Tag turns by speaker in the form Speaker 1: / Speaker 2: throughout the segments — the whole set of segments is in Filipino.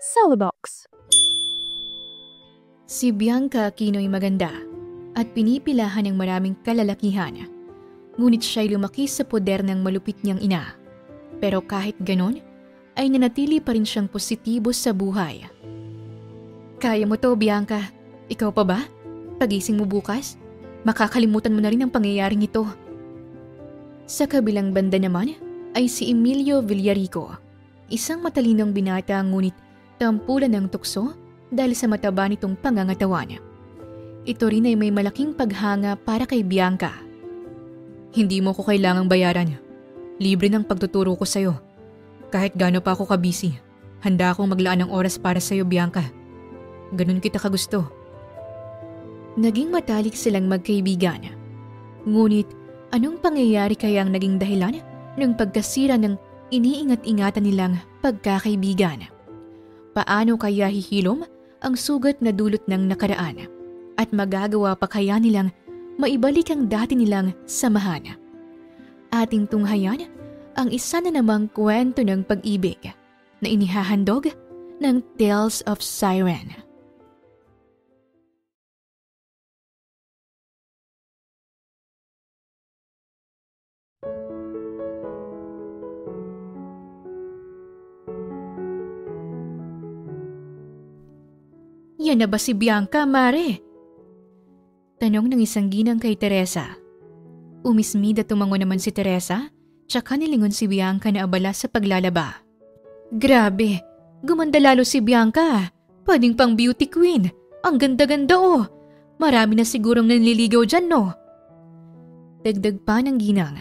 Speaker 1: Celebox.
Speaker 2: Si Bianca Aquino'y maganda at pinipilahan ng maraming kalalakihan. Ngunit siya'y lumaki sa poder ng malupit niyang ina. Pero kahit ganon, ay nanatili pa rin siyang positibo sa buhay. Kaya mo to, Bianca. Ikaw pa ba? Pagising mo bukas, makakalimutan mo na rin ang pangyayaring ito. Sa kabilang banda naman ay si Emilio Villarico, isang matalinong binata ngunit tampulan ng tukso dahil sa mataba nitong pangangatawan. Ito rin ay may malaking paghanga para kay Bianca. Hindi mo ko kailangang bayaran. Libre ng pagtuturo ko sa'yo. Kahit gaano pa ako kabisi, handa akong maglaan ng oras para sa'yo, Bianca. Ganun kita kagusto. Naging matalik silang magkaibigan. Ngunit anong pangyayari kaya ang naging dahilan ng pagkasira ng iniingat-ingatan nilang pagkakaibigan? Paano kaya hihilom ang sugat na dulot ng nakaraan? At magagawa pa kaya nilang maibalik ang dati nilang samahan? Ating tunghayan ang isa na namang kwento ng pag-ibig na inihahandog ng Tales of Siren. Yan na ba si Bianca, Mare? Tanong ng isang ginang kay Teresa. Umismid at tumango naman si Teresa, tsaka nilingon si Bianca na abala sa paglalaba. Grabe, gumanda lalo si Bianca. Pwedeng pang beauty queen. Ang ganda-ganda oh. Marami na sigurong nanliligaw dyan, no? Dagdag pa ng ginang.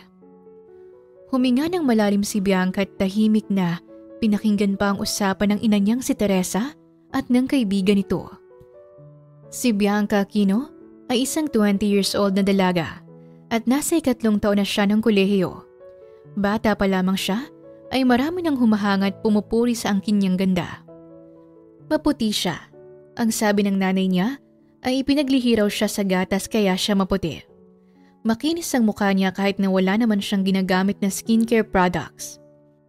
Speaker 2: Huminga ng malalim si Bianca at tahimik na pinakinggan pa ang usapan ng ina niyang si Teresa at ng kaibigan nito. Si Bianca Aquino ay isang 20 years old na dalaga at nasa 3 taon na siya ng kolehiyo. Bata pa lamang siya ay marami nang humahanga at pumupuri sa angkin niyang ganda. Maputi siya. Ang sabi ng nanay niya ay ipinaglihi raw siya sa gatas kaya siya maputi. Makinis ang mukha niya kahit na wala naman siyang ginagamit na skincare products.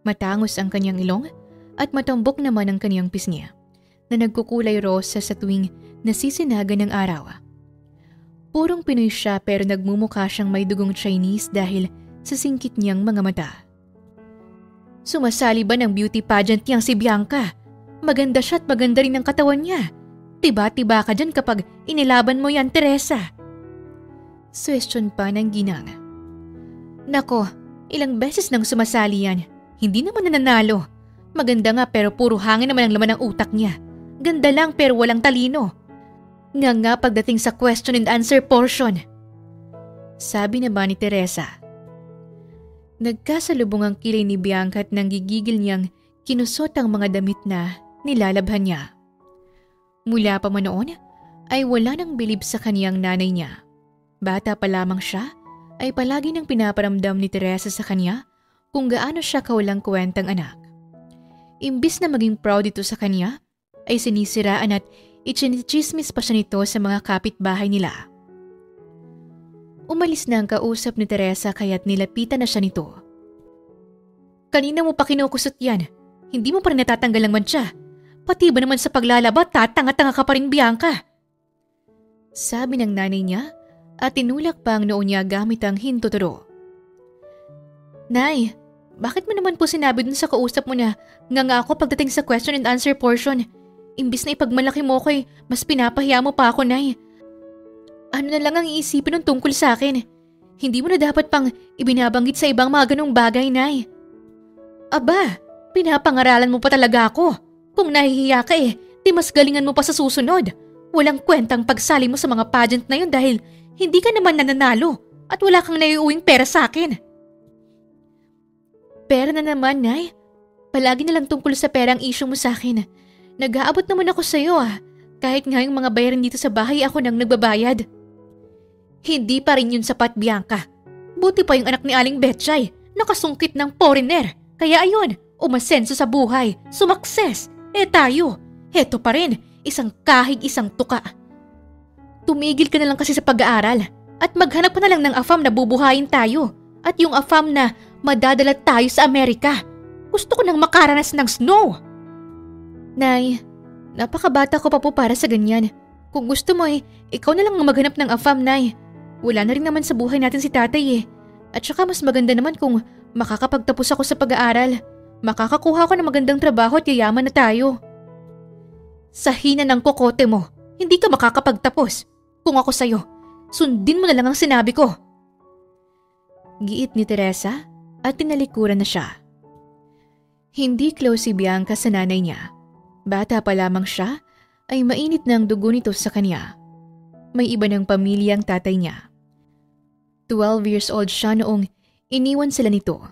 Speaker 2: Matangos ang kanyang ilong at matambok naman ang kanyang pisngi na nagkukulay rosa sa tuwing nasisinaga ng araw. Purong Pinoy siya pero nagmumukha siyang may dugong Chinese dahil sa singkit niyang mga mata. Sumasali ba ng beauty pageant niyang si Bianca? Maganda siya at maganda rin ang katawan niya. Tiba-tiba ka dyan kapag inilaban mo yan, Teresa. Question pa ng ginang. Nako, ilang beses nang sumasali yan. Hindi naman nananalo. Maganda nga pero puro hangin naman ang laman ng utak niya. Ganda lang pero walang talino. Nga pagdating sa question and answer portion. Sabi na ba ni Teresa? Nagkasalubong ang kilay ni Bianca at nanggigigil niyang kinusot ang mga damit na nilalabhan niya. Mula pa man noon ay wala nang bilib sa kaniyang nanay niya. Bata pa lamang siya ay palagi nang pinaparamdam ni Teresa sa kanya kung gaano siya kawalang kwentang anak. Imbis na maging proud ito sa kanya, ay sinisiraan at ichinichismis pa siya nito sa mga kapitbahay nila. Umalis na ang kausap ni Teresa kaya't nilapitan na siya nito. Kanina mo pa kinukusot yan. Hindi mo pa rin natatanggal ang mantsa. Pati ba naman sa paglalaba, tatanga-tanga ka pa rin, Bianca? Sabi ng nanay niya at tinulak pa ang noo niya gamit ang hintuturo. Nay, bakit mo naman po sinabi dun sa kausap mo na nga ako pagdating sa question and answer portion? Imbis na ipagmalaki mo ko'y mas pinapahiya mo pa ako, Nay. Ano na lang ang iisipin nun tungkol sa akin? Hindi mo na dapat pang ibinabanggit sa ibang mga ganong bagay, Nay. Aba, pinapangaralan mo pa talaga ako. Kung nahihiya ka di mas galingan mo pa sa susunod. Walang kwentang pagsali mo sa mga pageant na yun dahil hindi ka naman nananalo at wala kang naiuwing pera sa akin. Pera na naman, Nay. Palagi na lang tungkol sa pera ang issue mo sa akin. Nag-aabot naman ako sa iyo kahit nga yung mga bayaran dito sa bahay ako nang nagbabayad. Hindi pa rin yun sapat, Bianca. Buti pa yung anak ni Aling Betchay, nakasungkit ng foreigner. Kaya ayun, umasenso sa buhay, sumakses. Tayo, heto pa rin, isang kahig isang tuka. Tumigil ka na lang kasi sa pag-aaral at maghanap ka na lang ng AFAM na bubuhayin tayo at yung AFAM na madadala tayo sa Amerika. Gusto ko nang makaranas ng snow. Nay, napakabata ko pa po para sa ganyan. Kung gusto mo ikaw na lang ang maghanap ng AFAM, Nay. Wala na rin naman sa buhay natin si tatay At saka mas maganda naman kung makakapagtapos ako sa pag-aaral. Makakakuha ko ng magandang trabaho at yayaman na tayo. Sa hina ng kokote mo, hindi ka makakapagtapos. Kung ako sa'yo, sundin mo na lang ang sinabi ko. Giit ni Teresa at tinalikuran na siya. Hindi close si Bianca sa nanay niya. Bata pa lamang siya ay mainit na ang dugo nito sa kanya. May iba ng pamilya ang tatay niya. 12 years old siya noong iniwan sila nito.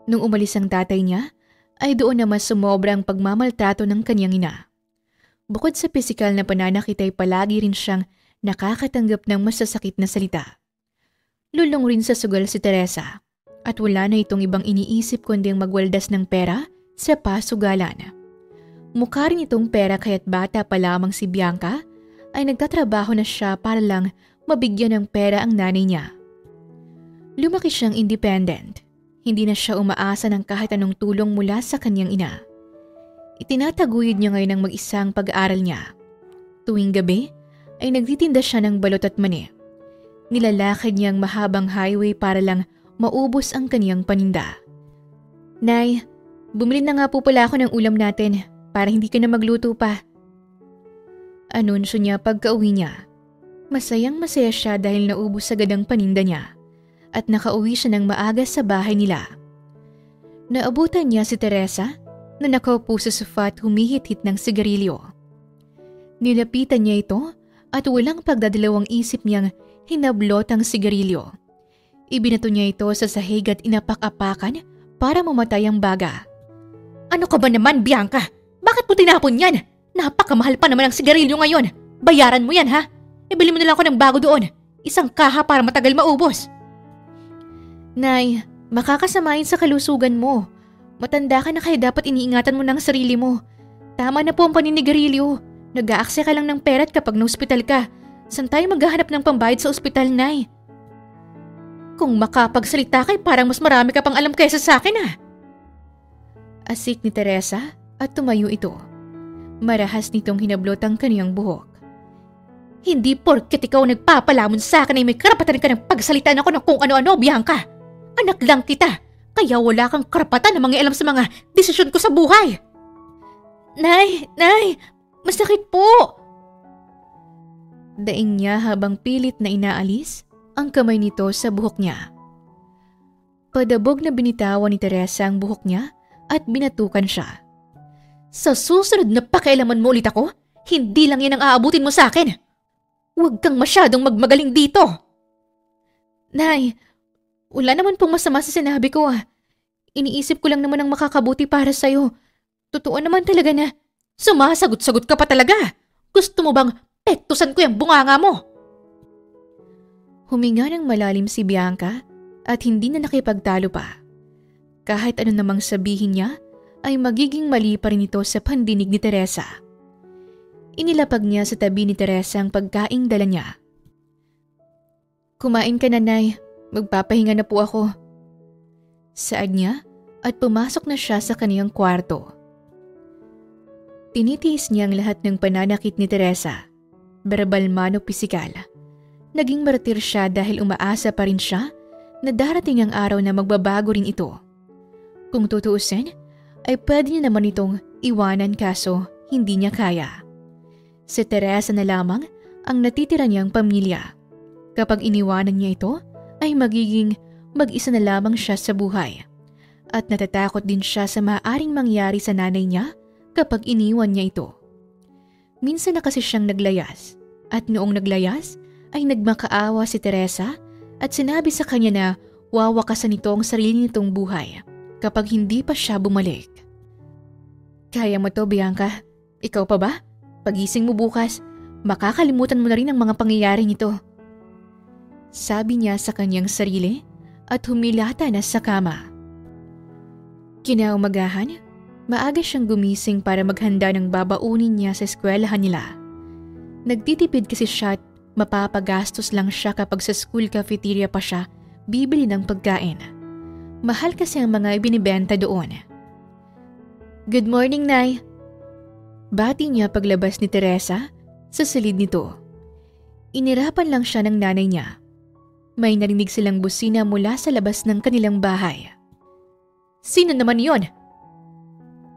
Speaker 2: Nung umalis ang tatay niya, ay doon na mas sumobra ang pagmamaltrato ng kanyang ina. Bukod sa pisikal na pananakit ay palagi rin siyang nakakatanggap ng masasakit na salita. Lulong rin sa sugal si Teresa at wala na itong ibang iniisip kundi ang magwaldas ng pera sa pasugalan. Mukha rin itong pera kaya't bata pa lamang si Bianca ay nagtatrabaho na siya para lang mabigyan ng pera ang nanay niya. Lumaki siyang independent. Hindi na siya umaasa ng kahit anong tulong mula sa kanyang ina. Itinataguyod niya ngayon ang mag-isang pag-aaral niya. Tuwing gabi ay nagtitinda siya ng balot at mani. Nilalakad niya ang mahabang highway para lang maubos ang kanyang paninda. Nay, bumili na nga po pala ako ng ulam natin para hindi ka na magluto pa. Anunsyo niya pagka-uwi niya. Masayang masaya siya dahil naubos agad ang paninda niya at nakauwi siya ng maaga sa bahay nila. Naabutan niya si Teresa na nakaupo sa sofa at humihit-hit ng sigarilyo. Nilapitan niya ito at walang pagdadalawang isip niyang hinablot ang sigarilyo. Ibinato niya ito sa sahig at inapak-apakan para mamatay ang baga. Ano ka ba naman, Bianca? Bakit mo tinapon yan? Napakamahal pa naman ang sigarilyo ngayon. Bayaran mo yan, ha? Ibili mo na lang ako ng bago doon. Isang kaha para matagal maubos. Nay, makakasamahin sa kalusugan mo. Matanda ka na kaya dapat iniingatan mo ng sarili mo. Tama na po ang paninigarilyo. Nag-aaksaya ka lang ng pera kapag na-hospital ka. Saan tayo maghahanap ng pambayad sa ospital, Nay? Kung makapagsalita kay parang mas marami ka pang alam kaysa sa akin, Asik ni Teresa at tumayo ito. Marahas nitong hinablot ang kaniyang buhok. Hindi porket ikaw nagpapalamon sa akin ay may karapatan ka ng pagsalitaan ako ng kung ano-ano, Bianca. Anak lang kita. Kaya wala kang karapatan na mangialam sa mga desisyon ko sa buhay. Nay, masakit po. Daing niya habang pilit na inaalis ang kamay nito sa buhok niya. Padabog na binitawan ni Teresa ang buhok niya at binatukan siya. Sa susunod na pakialaman mo ulit ako, hindi lang yan ang aabutin mo sa akin. Huwag kang masyadong magmagaling dito. Nay, wala naman pong masama sa sinabi ko Iniisip ko lang naman ang makakabuti para sa'yo. Totoo naman talaga na sumasagot-sagot ka pa talaga. Gusto mo bang pektusan ko yung bunganga mo? Huminga ng malalim si Bianca at hindi na nakipagtalo pa. Kahit ano namang sabihin niya ay magiging mali pa rin ito sa pandinig ni Teresa. Inilapag niya sa tabi ni Teresa ang pagkaing dala niya. Kumain ka na, Nay. Magpapahinga na po ako. Saad niya at pumasok na siya sa kaniyang kwarto. Tinitiis niya ang lahat ng pananakit ni Teresa, verbal man o pisikal. Naging martir siya dahil umaasa pa rin siya na darating ang araw na magbabago rin ito. Kung tutuusin, ay pwede niya naman itong iwanan kaso hindi niya kaya. Si Teresa na lamang ang natitira niyang pamilya. Kapag iniwanan niya ito, ay magiging mag-isa na lamang siya sa buhay. At natatakot din siya sa maaaring mangyari sa nanay niya kapag iniwan niya ito. Minsan na kasi siyang naglayas. At noong naglayas, ay nagmakaawa si Teresa at sinabi sa kanya na wawakasan nito ang sarili nitong buhay kapag hindi pa siya bumalik. Kaya mo to, Bianca. Ikaw pa ba? Pagising mo bukas, makakalimutan mo na rin ang mga pangyayaring ito. Sabi niya sa kanyang sarili at humilata na sa kama. Kinaumagahan, maaga siyang gumising para maghanda ng babaunin niya sa eskwelahan nila. Nagtitipid kasi siya at mapapagastos lang siya kapag sa school cafeteria pa siya bibili ng pagkain. Mahal kasi ang mga ibinibenta doon. Good morning, Nay. Bati niya paglabas ni Teresa sa silid nito. Inirapan lang siya ng nanay niya. May narinig silang busina mula sa labas ng kanilang bahay. "Sino naman yon?"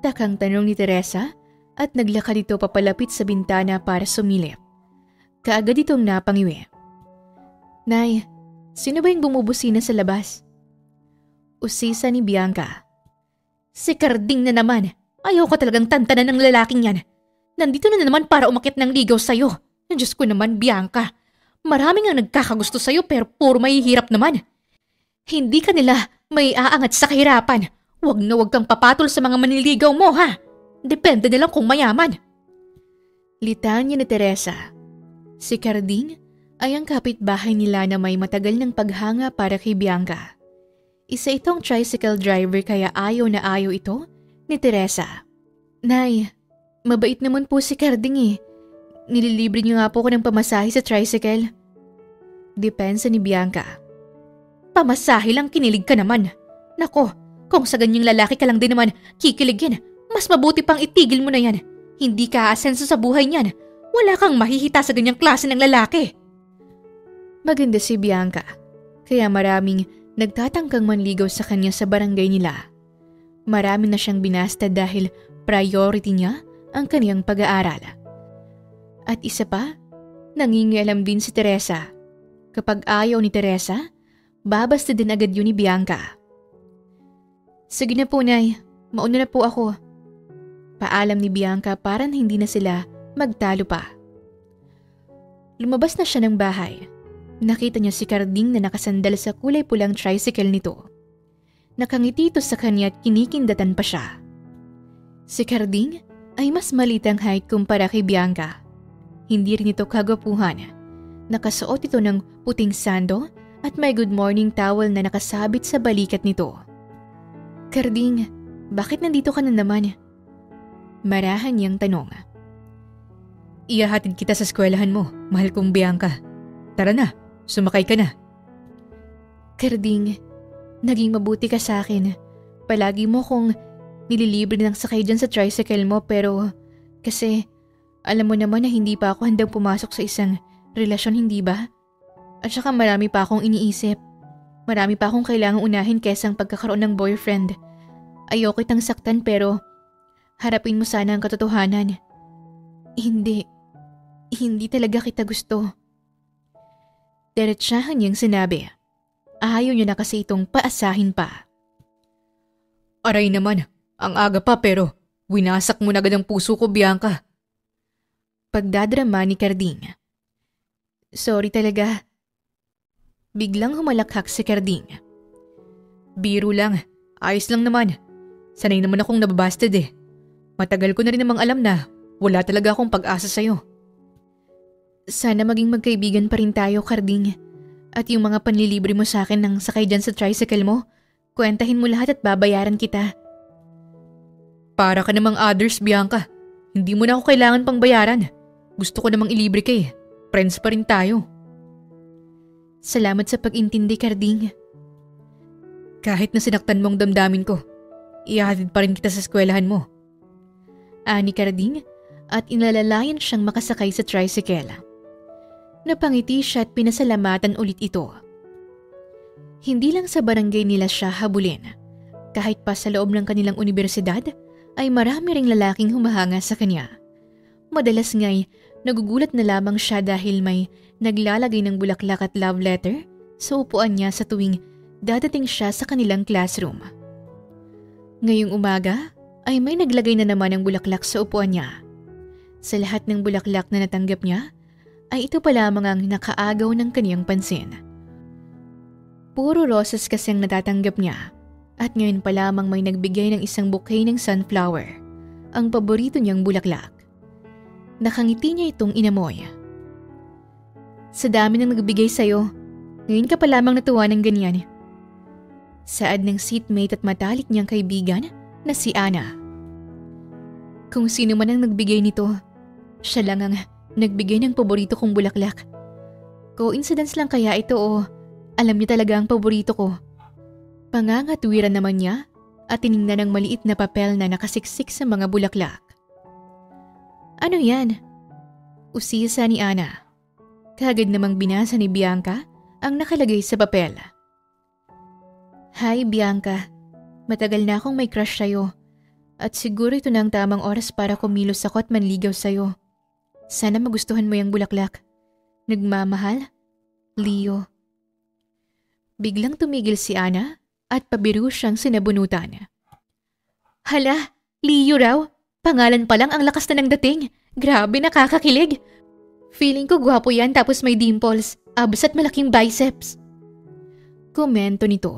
Speaker 2: Takang tanong ni Teresa at naglakad ito papalapit sa bintana para sumilip. Kaagad itong napangiwi. "Nay, sino ba yung bumubusina sa labas?" Usisa ni Bianca. "Si Carding na naman. Ayaw ko talagang tantanan ng lalaking yan. Nandito na naman para umakyat ng ligaw sa'yo. Diyos ko naman, Bianca. Maraming ang nagkakagusto sa'yo pero puro mahihirap naman. Hindi ka nila may aangat sa kahirapan. Huwag na huwag kang papatol sa mga manliligaw mo, ha? Depende na lang kung mayaman." Litanya ni Teresa. Si Carding ay ang kapitbahay nila na may matagal ng paghanga para kay Bianca. Isa itong tricycle driver kaya ayaw na ayaw ito ni Teresa. "Nay, mabait naman po si Carding eh. Nililibre niyo nga po ko ng pamasahe sa tricycle." Depensa ni Bianca. "Pamasahe lang, kinilig ka naman. Nako, kung sa ganyang lalaki ka lang din naman kikiligin, mas mabuti pang itigil mo na yan. Hindi ka aasenso sa buhay niyan. Wala kang mahihita sa ganyang klase ng lalaki." Maganda si Bianca, kaya maraming nagtatangkang manligaw sa kanya sa barangay nila. Marami na siyang binasta dahil priority niya ang kaniyang pag-aaral. At isa pa, nangingialam din si Teresa. Kapag ayaw ni Teresa, babasta din agad yun ni Bianca. "Sige na po, Nay. Mauna na po ako." Paalam ni Bianca para hindi na sila magtalo pa. Lumabas na siya ng bahay. Nakita niya si Carding na nakasandal sa kulay pulang tricycle nito. Nakangiti ito sa kanya at kinikindatan pa siya. Si Carding ay mas maliit ang height kumpara kay Bianca. Hindi rin ito kagwapuhan. Nakasuot ito ng puting sando at may good morning towel na nakasabit sa balikat nito. "Carding, bakit nandito ka na naman?" Marahan niyang tanong. "Ihahatid kita sa eskwelahan mo, mahal kong Bianca. Tara na, sumakay ka na." "Carding, naging mabuti ka sa akin. Palagi mo kong nililibre ng sakay dyan sa tricycle mo pero kasi alam mo naman na hindi pa ako handang pumasok sa isang relasyon, hindi ba? At saka marami pa akong iniisip. Marami pa akong kailangang unahin kaysa ang pagkakaroon ng boyfriend. Ayoko kitang saktan pero harapin mo sana ang katotohanan. Hindi talaga kita gusto." Diretsahan niyang sinabi. Ayaw niya na kasi itong paasahin pa. "Aray naman, ang aga pa pero winasak mo na agad ang puso ko, Bianca." Pagdadrama ni Carding. "Sorry talaga." Biglang humalakhak si Carding. "Biro lang, ayos lang naman. Sanay naman akong nababasted eh. Matagal ko na rin namang alam na wala talaga akong pag-asa sa'yo." "Sana maging magkaibigan pa rin tayo, Carding. At yung mga panlilibre mo sa akin ng sakay dyan sa tricycle mo, kwentahin mo lahat at babayaran kita." "Para ka namang others, Bianca. Hindi mo na ako kailangan pang bayaran. Gusto ko namang ilibre ka eh. Friends pa rin tayo." "Salamat sa pag-intindi, Carding." "Kahit na sinaktan mong damdamin ko, ihahatid pa rin kita sa eskwelahan mo." Ani Carding at inalalayan siyang makasakay sa tricycle. Napangiti siya at pinasalamatan ulit ito. Hindi lang sa barangay nila siya habulin. Kahit pa sa loob ng kanilang unibersidad, ay marami ring lalaking humahanga sa kanya. Madalas nga'y nagugulat na lamang siya dahil may naglalagay ng bulaklak at love letter sa upuan niya sa tuwing dadating siya sa kanilang classroom. Ngayong umaga ay may naglagay na naman ng bulaklak sa upuan niya. Sa lahat ng bulaklak na natanggap niya, ay ito pa lamang ang nakaagaw ng kaniyang pansin. Puro roses kasi ang natatanggap niya at ngayon pa lamang may nagbigay ng isang bouquet ng sunflower, ang paborito niyang bulaklak. Nakangiti niya itong inamoy. "Sa dami ng nagbigay sa'yo, ngayon ka pa lamang natuwa ng ganyan." Saad ng seatmate at matalik niyang kaibigan na si Ana. "Kung sino man ang nagbigay nito, siya lang ang nagbigay ng paborito kong bulaklak. Coincidence lang kaya ito o alam niya talaga ang paborito ko?" Pangangatwiran naman niya at tiningnan ng maliit na papel na nakasiksik sa mga bulaklak. Ano yan? Usisa ni Ana. Kaagad namang binasa ni Bianca ang nakalagay sa papel. Hi Bianca, matagal na akong may crush sa'yo. At siguro ito na ang tamang oras para kumilos ako at manligaw sa'yo. Sana magustuhan mo yung bulaklak. Nagmamahal, Leo. Biglang tumigil si Ana at pabiro siyang sinabunutan. Hala, Leo raw. Pangalan pa lang ang lakas na ng dating. Grabe, nakakakilig. Feeling ko gwapo yan tapos may dimples, abs at malaking biceps. Komento nito.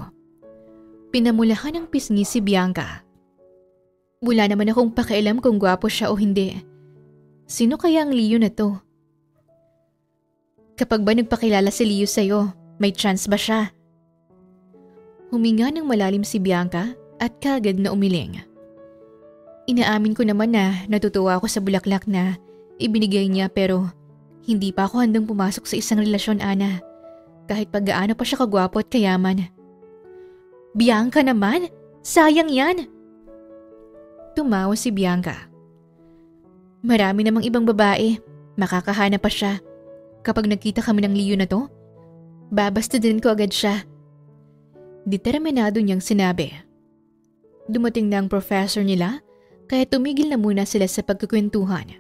Speaker 2: Pinamulahan ng pisngi si Bianca. Wala naman akong pakialam kung gwapo siya o hindi. Sino kaya ang Leo na to? Kapag ba nagpakilala si Leo sa'yo, may chance ba siya? Huminga ng malalim si Bianca at kagad na umiling. Inaamin ko naman na natutuwa ako sa bulaklak na ibinigay niya pero hindi pa ako handang pumasok sa isang relasyon, Ana. Kahit pag gaano pa siya kagwapo at kayaman. Bianca naman? Sayang yan! Tumawa si Bianca. Marami namang ibang babae. Makakahanap pa siya. Kapag nakita kami ng Leo na to, babasta din ko agad siya. Determinado niyang sinabi. Dumating na ang professor nila kaya tumigil na muna sila sa pagkukwentuhan.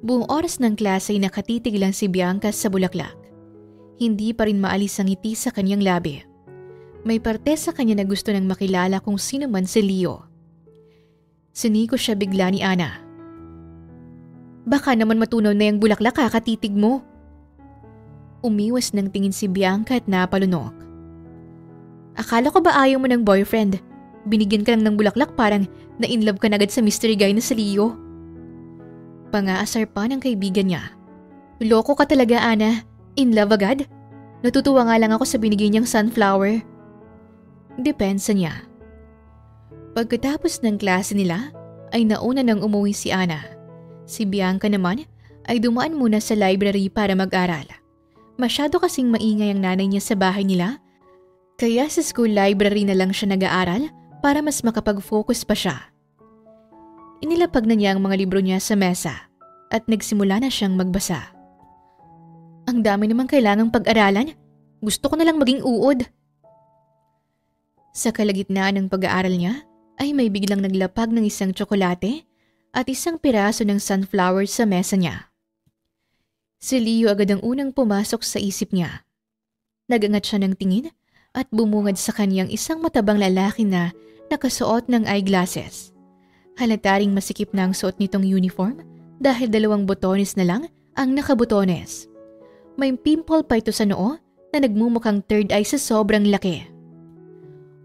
Speaker 2: Buong oras ng klase ay nakatitig lang si Bianca sa bulaklak. Hindi pa rin maalis ang ngiti sa kanyang labi. May parte sa kanya na gusto nang makilala kung sino man si Leo. Siniko siya bigla ni Ana. Baka naman matunaw na yung bulaklak kakatitig mo. Umiwas ng tingin si Bianca at napalunok. Akala ko ba ayaw mo ng boyfriend? Binigyan ka lang ng bulaklak parang na-inlove ka na agad sa mystery guy na si Leo. Pangaasar pa ng kaibigan niya. Loko ka talaga, Ana. In love agad? Natutuwa nga lang ako sa binigay niyang sunflower. Depensa niya. Pagkatapos ng klase nila, ay nauna nang umuwi si Ana. Si Bianca naman ay dumaan muna sa library para mag-aral. Masyado kasing maingay ang nanay niya sa bahay nila, kaya sa school library na lang siya nag-aaral para mas makapag-focus pa siya. Inilapag na niya ang mga libro niya sa mesa at nagsimula na siyang magbasa. Ang dami namang kailangang pag-aralan. Gusto ko na lang maging uod. Sa kalagitnaan ng pag-aaral niya ay may biglang naglapag ng isang tsokolate at isang piraso ng sunflower sa mesa niya. Si Leo agad ang unang pumasok sa isip niya. Nagangat siya ng tingin at bumungad sa kanyang isang matabang lalaki na nakasuot ng eyeglasses. Halata ring masikip na ang suot nitong uniform dahil 2 botones na lang ang nakabotones. May pimple pa ito sa noo na nagmumukhang third eye sa sobrang laki.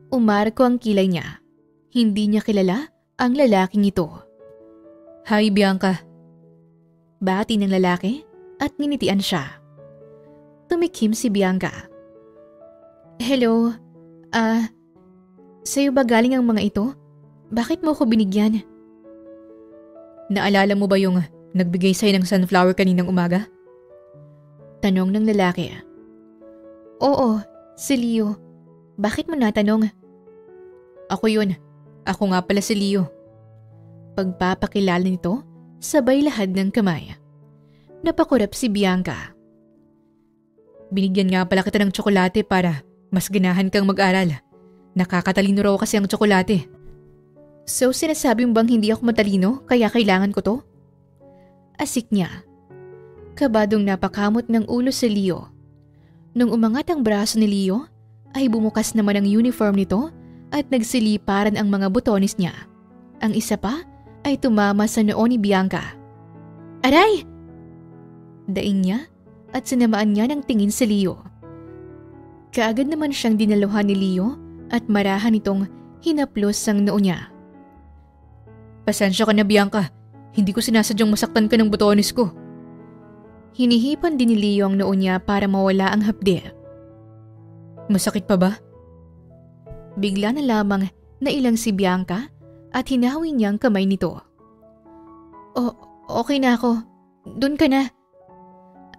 Speaker 2: Umarko ang kilay niya. Hindi niya kilala ang lalaking ito. Hi Bianca. Bati ng lalaki at ninitian siya. Tumikim si Bianca. Hello, sa'yo ba galing ang mga ito? Bakit mo ako binigyan? Naalala mo ba yung nagbigay sa'yo ng sunflower kaninang umaga? Tanong ng lalaki. Oo, si Leo. Bakit mo natanong? Ako yun. Ako nga pala si Leo. Pagpapakilala nito, sabay lahad ng kamay. Napakurap si Bianca. Binigyan nga pala kita ng tsokolate para mas ganahan kang mag-aral. Nakakatalino raw kasi ang tsokolate. So sinasabi mo bang hindi ako matalino kaya kailangan ko to? Asik niya. Kabadong napakamot ng ulo si Leo. Nung umangat ang braso ni Leo, ay bumukas naman ang uniform nito at nagsiliparan ang mga butones niya. Ang isa pa ay tumama sa noo ni Bianca. Aray! Daing niya at sinamaan niya ng tingin si Leo. Kaagad naman siyang dinaluhan ni Leo at marahan itong hinaplos ang noo niya. Pasensya ka na Bianca, hindi ko sinasadyang masaktan ka ng butones ko. Hinihipan din ni Leo ang noo niya para mawala ang hapde. Masakit pa ba? Bigla na lamang nailang si Bianca at hinawi niya ang kamay nito. Okay na ako. Doon ka na.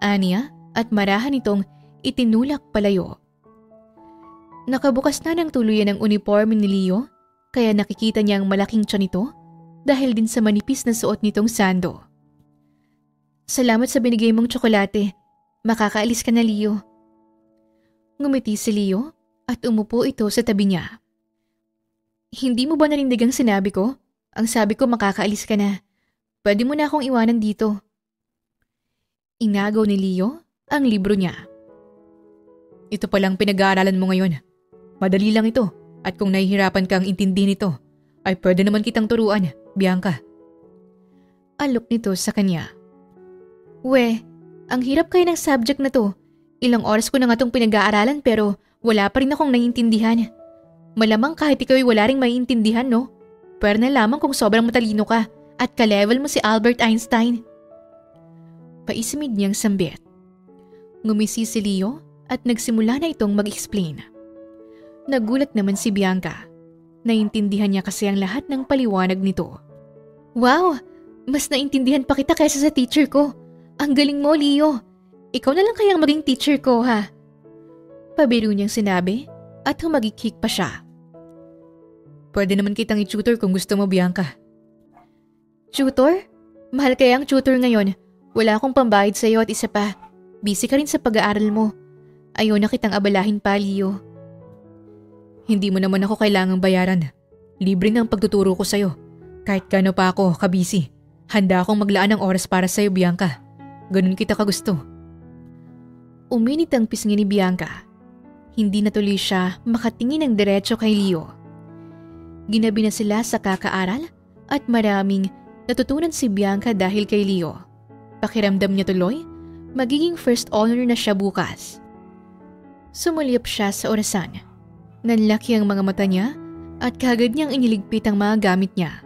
Speaker 2: Aniya at marahan itong itinulak palayo. Nakabukas na ng tuluyan ang uniforme ni Leo kaya nakikita niya ang malaking tiyan nito dahil din sa manipis na suot nitong sando. Salamat sa binigay mong tsokolate. Makakaalis ka na, Leo. Ngumiti si Leo at umupo ito sa tabi niya. Hindi mo ba narindig ang sinabi ko? Ang sabi ko makakaalis ka na. Pwede mo na akong iwanan dito. Inagaw ni Leo ang libro niya. Ito palang pinag-aaralan mo ngayon. Madali lang ito at kung nahihirapan kang intindihin ito, ay pwede naman kitang turuan, Bianca. Alok nito sa kanya. We, ang hirap kaya ng subject na to. Ilang oras ko na nga itong pinag-aaralan pero wala pa rin akong naiintindihan. Malamang kahit ikaw ay wala ring maiintindihan, no? Pero na lamang kung sobrang matalino ka at ka-level mo si Albert Einstein. Paisimid niyang sambit. Ngumisi si Leo at nagsimula na itong mag-explain. Nagulat naman si Bianca. Naintindihan niya kasi ang lahat ng paliwanag nito. Wow! Mas naintindihan pa kita kaysa sa teacher ko. Ang galing mo, Leo. Ikaw na lang kayang maging teacher ko, ha? Pabiro niyang sinabi at humagikik pa siya. Pwede naman kitang i-tutor kung gusto mo, Bianca. Tutor? Mahal kaya ang tutor ngayon. Wala akong pambayad sa iyo at isa pa. Busy ka rin sa pag-aaral mo. Ayaw na kitang abalahin pa, Leo. Hindi mo naman ako kailangang bayaran. Libre na ang pagtuturo ko sa'yo. Kahit gaano pa ako kabisi. Handa akong maglaan ng oras para sa'yo, Bianca. Ganun kita kagusto. Uminit ang pisngi ni Bianca. Hindi natuloy siya makatingin ng diretso kay Leo. Ginabi na sila sa kakaaral at maraming natutunan si Bianca dahil kay Leo. Pakiramdam niya tuloy, magiging first honor na siya bukas. Sumulyap siya sa orasan. Nanlaki ang mga mata niya at kagad niyang iniligpit ang mga gamit niya.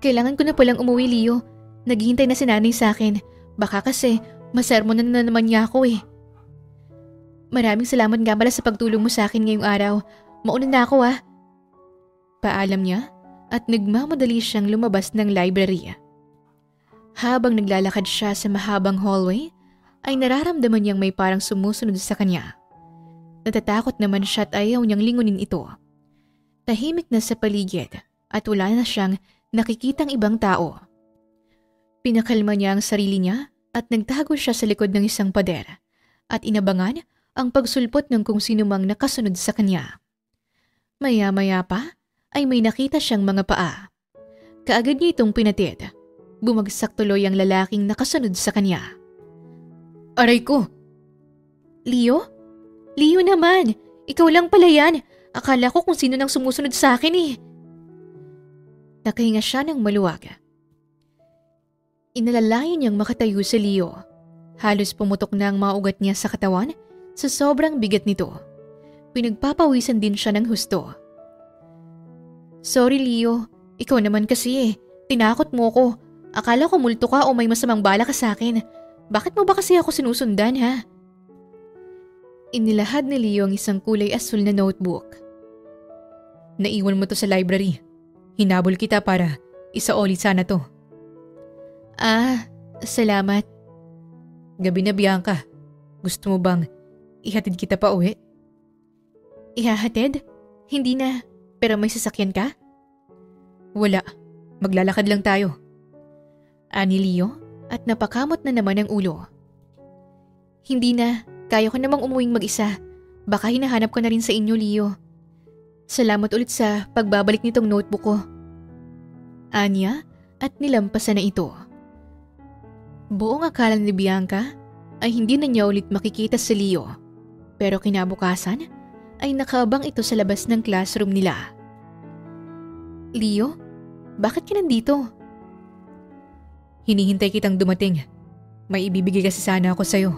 Speaker 2: Kailangan ko na palang umuwi, Leo. Naghihintay na si nanay sa akin. Baka kasi masermonan na naman niya ako eh. Maraming salamat nga pala sa pagtulong mo sa akin ngayong araw. Mauna na ako ah. Paalam niya at nagmamadali siyang lumabas ng library. Habang naglalakad siya sa mahabang hallway, ay nararamdaman niyang may parang sumusunod sa kanya. Natatakot naman siya at ayaw niyang lingunin ito. Tahimik na sa paligid at wala na siyang nakikitang ibang tao. Pinakalma niya ang sarili niya at nagtago siya sa likod ng isang pader at inabangan ang pagsulpot ng kung sino mang nakasunod sa kanya. Maya-maya pa ay may nakita siyang mga paa. Kaagad niya itong pinatid. Bumagsak tuloy ang lalaking nakasunod sa kanya. Aray ko! Leo? Leo naman! Ikaw lang pala yan! Akala ko kung sino nang sumusunod sa akin eh. Nakahinga siya ng maluwag. Inalalayan niyang makatayo sa Leo. Halos pumutok na ang mga ugat niya sa katawan sa sobrang bigat nito. Pinagpapawisan din siya ng husto. Sorry Leo, ikaw naman kasi eh. Tinakot mo ko. Akala ko multo ka o may masamang bala ka sa akin. Bakit mo ba kasi ako sinusundan ha? Inilahad ni Leo ang isang kulay asul na notebook. Naiwan mo to sa library. Hinabol kita para isaoli sana to. Ah, salamat. Gabi na Bianca. Gusto mo bang ihatid kita pa uwi? Ihahatid? Hindi na. Pero may sasakyan ka? Wala. Maglalakad lang tayo. Ani Leo at napakamot na naman ang ulo. Hindi na. Kaya ko namang umuwing mag-isa. Baka hinahanap ko na rin sa inyo, Leo. Salamat ulit sa pagbabalik nitong notebook ko. Anya at nilampasan na ito. Buong akala ni Bianca ay hindi na niya ulit makikita si Leo. Pero kinabukasan ay nakaabang ito sa labas ng classroom nila. Leo, bakit ka nandito? Hinihintay kitang dumating. May ibibigay kasi sana ako sa'yo.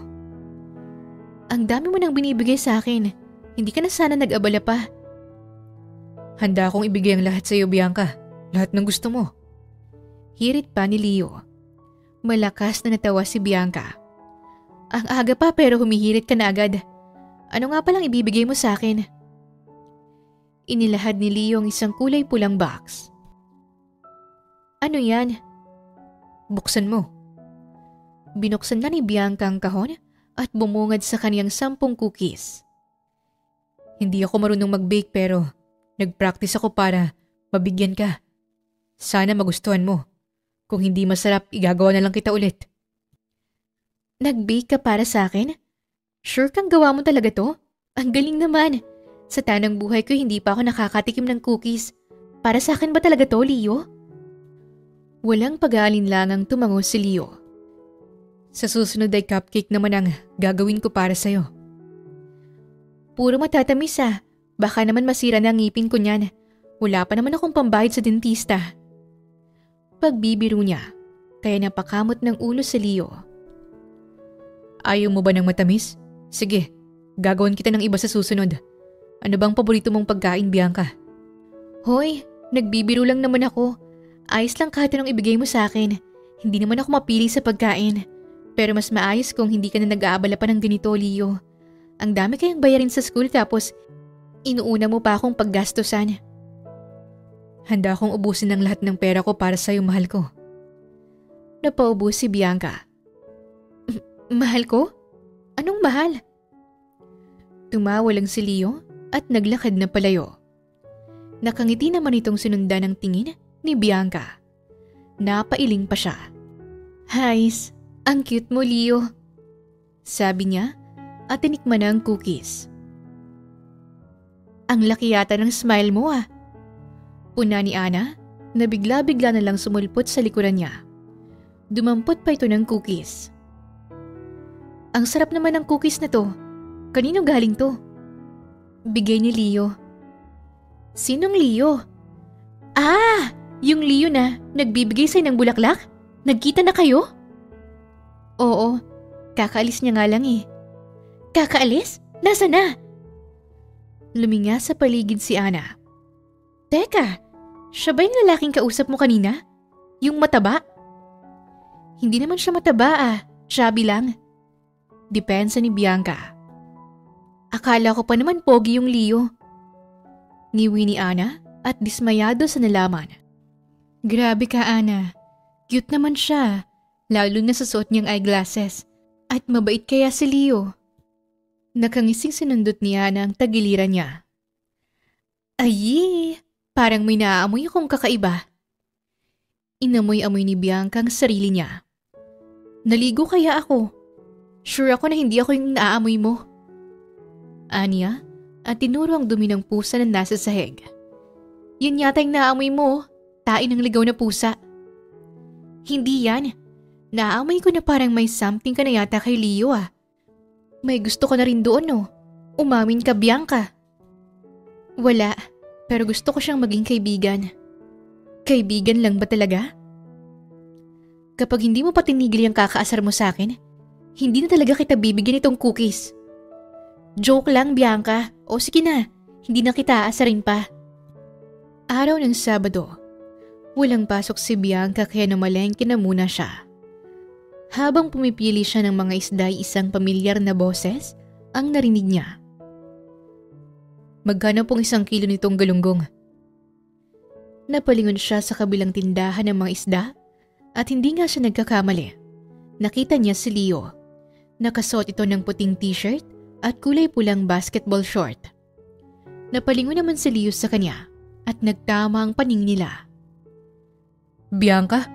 Speaker 2: Ang dami mo nang binibigay sa akin. Hindi ka na sana nag-abala pa. Handa akong ibigay ang lahat sa'yo, Bianca. Lahat ng gusto mo. Hirit pa ni Leo. Malakas na natawa si Bianca. Ang aga pa pero humihirit ka na agad. Ano nga palang ibibigay mo sa akin? Inilahad ni Leo ang isang kulay pulang box. Ano yan? Buksan mo. Binuksan na ni Bianca ang kahon at bumungad sa kaniyang 10 cookies. Hindi ako marunong mag-bake pero nag-practice ako para mabigyan ka. Sana magustuhan mo. Kung hindi masarap, igagawa na lang kita ulit. Nag-bake ka para sa akin? Sure kang gawa mo talaga to? Ang galing naman. Sa tanang buhay ko hindi pa ako nakakatikim ng cookies. Para sa akin ba talaga to, Leo? Walang pag-aalinlangang tumango si Leo. Sa susunod ay cupcake naman ang gagawin ko para sa'yo. Puro matatamis ah. Baka naman masira na ang ngipin ko niyan. Wala pa naman akong pambayad sa dentista. Pagbibiro niya, kaya napakamot ng ulo si Leo. Ayaw mo ba ng matamis? Sige, gagawin kita ng iba sa susunod. Ano bang paborito mong pagkain, Bianca? Hoy, nagbibiro lang naman ako. Ayos lang kahit anong ibigay mo sa akin. Hindi naman ako mapili sa pagkain. Pero mas maayos kung hindi ka na nag-aabala pa ng ganito, Leo. Ang dami kayang bayarin sa school tapos inuuna mo pa akong paggastusan. Handa akong ubusin ng lahat ng pera ko para sa'yo, mahal ko. Napaubos si Bianca. Mahal ko? Anong mahal? Tumawa lang si Leo at naglakad na palayo. Nakangiti naman itong sinundan ng tingin ni Bianca. Napailing pa siya. Hays, ang cute mo, Leo. Sabi niya at tinikman na ang cookies. Ang laki yata ng smile mo ah. Puna ni Ana na bigla-bigla na lang sumulpot sa likuran niya. Dumampot pa ito ng cookies. Ang sarap naman ng cookies na to. Kanino galing to? Bigay ni Leo. Sinong Leo? Ah! Yung Leo na nagbibigay sa'yo ng bulaklak? Nagkita na kayo? Oo. Kakaalis niya nga lang eh. Kakaalis? Nasa na? Luminga sa paligid si Ana. Teka! Siya ba yung lalaking kausap mo kanina? Yung mataba? Hindi naman siya mataba ah. Chubby lang. Depensa ni Bianca. Akala ko pa naman pogi yung Leo. Ngiwi ni Ana at dismayado sa nalaman. Grabe ka, Ana. Cute naman siya. Lalo na sa suot niyang eyeglasses. At mabait kaya si Leo. Nakangising sinundot ni Ana ang tagiliran niya. Ay! Parang may naaamoy akong kakaiba. Inamoy-amoy ni Bianca ang sarili niya. Naligo kaya ako? Sure ako na hindi ako yung naaamoy mo. Aniya at tinuro ang dumi ng pusa na nasa sahig. Yan yata yung naaamoy mo, tain ng ligaw na pusa. Hindi yan. Naaamoy ko na parang may something ka na yata kay Leo ah. May gusto ka na rin doon no? Umamin ka, Bianca. Wala. Pero gusto ko siyang maging kaibigan. Kaibigan lang ba talaga? Kapag hindi mo pa tinigil yung kakaasar mo sa akin, hindi na talaga kita bibigyan itong cookies. Joke lang, Bianca. O sige na, hindi na kita aasarin pa. Araw ng Sabado, walang pasok si Bianca kaya namalengke na muna siya. Habang pumipili siya ng mga isda ay isang pamilyar na boses ang narinig niya. Magkano pong 1 kilo nitong galunggong? Napalingon siya sa kabilang tindahan ng mga isda at hindi nga siya nagkakamali. Nakita niya si Leo. Nakasuot ito ng puting t-shirt at kulay pulang basketball short. Napalingon naman si Leo sa kanya at nagtama ang paning nila. Bianca?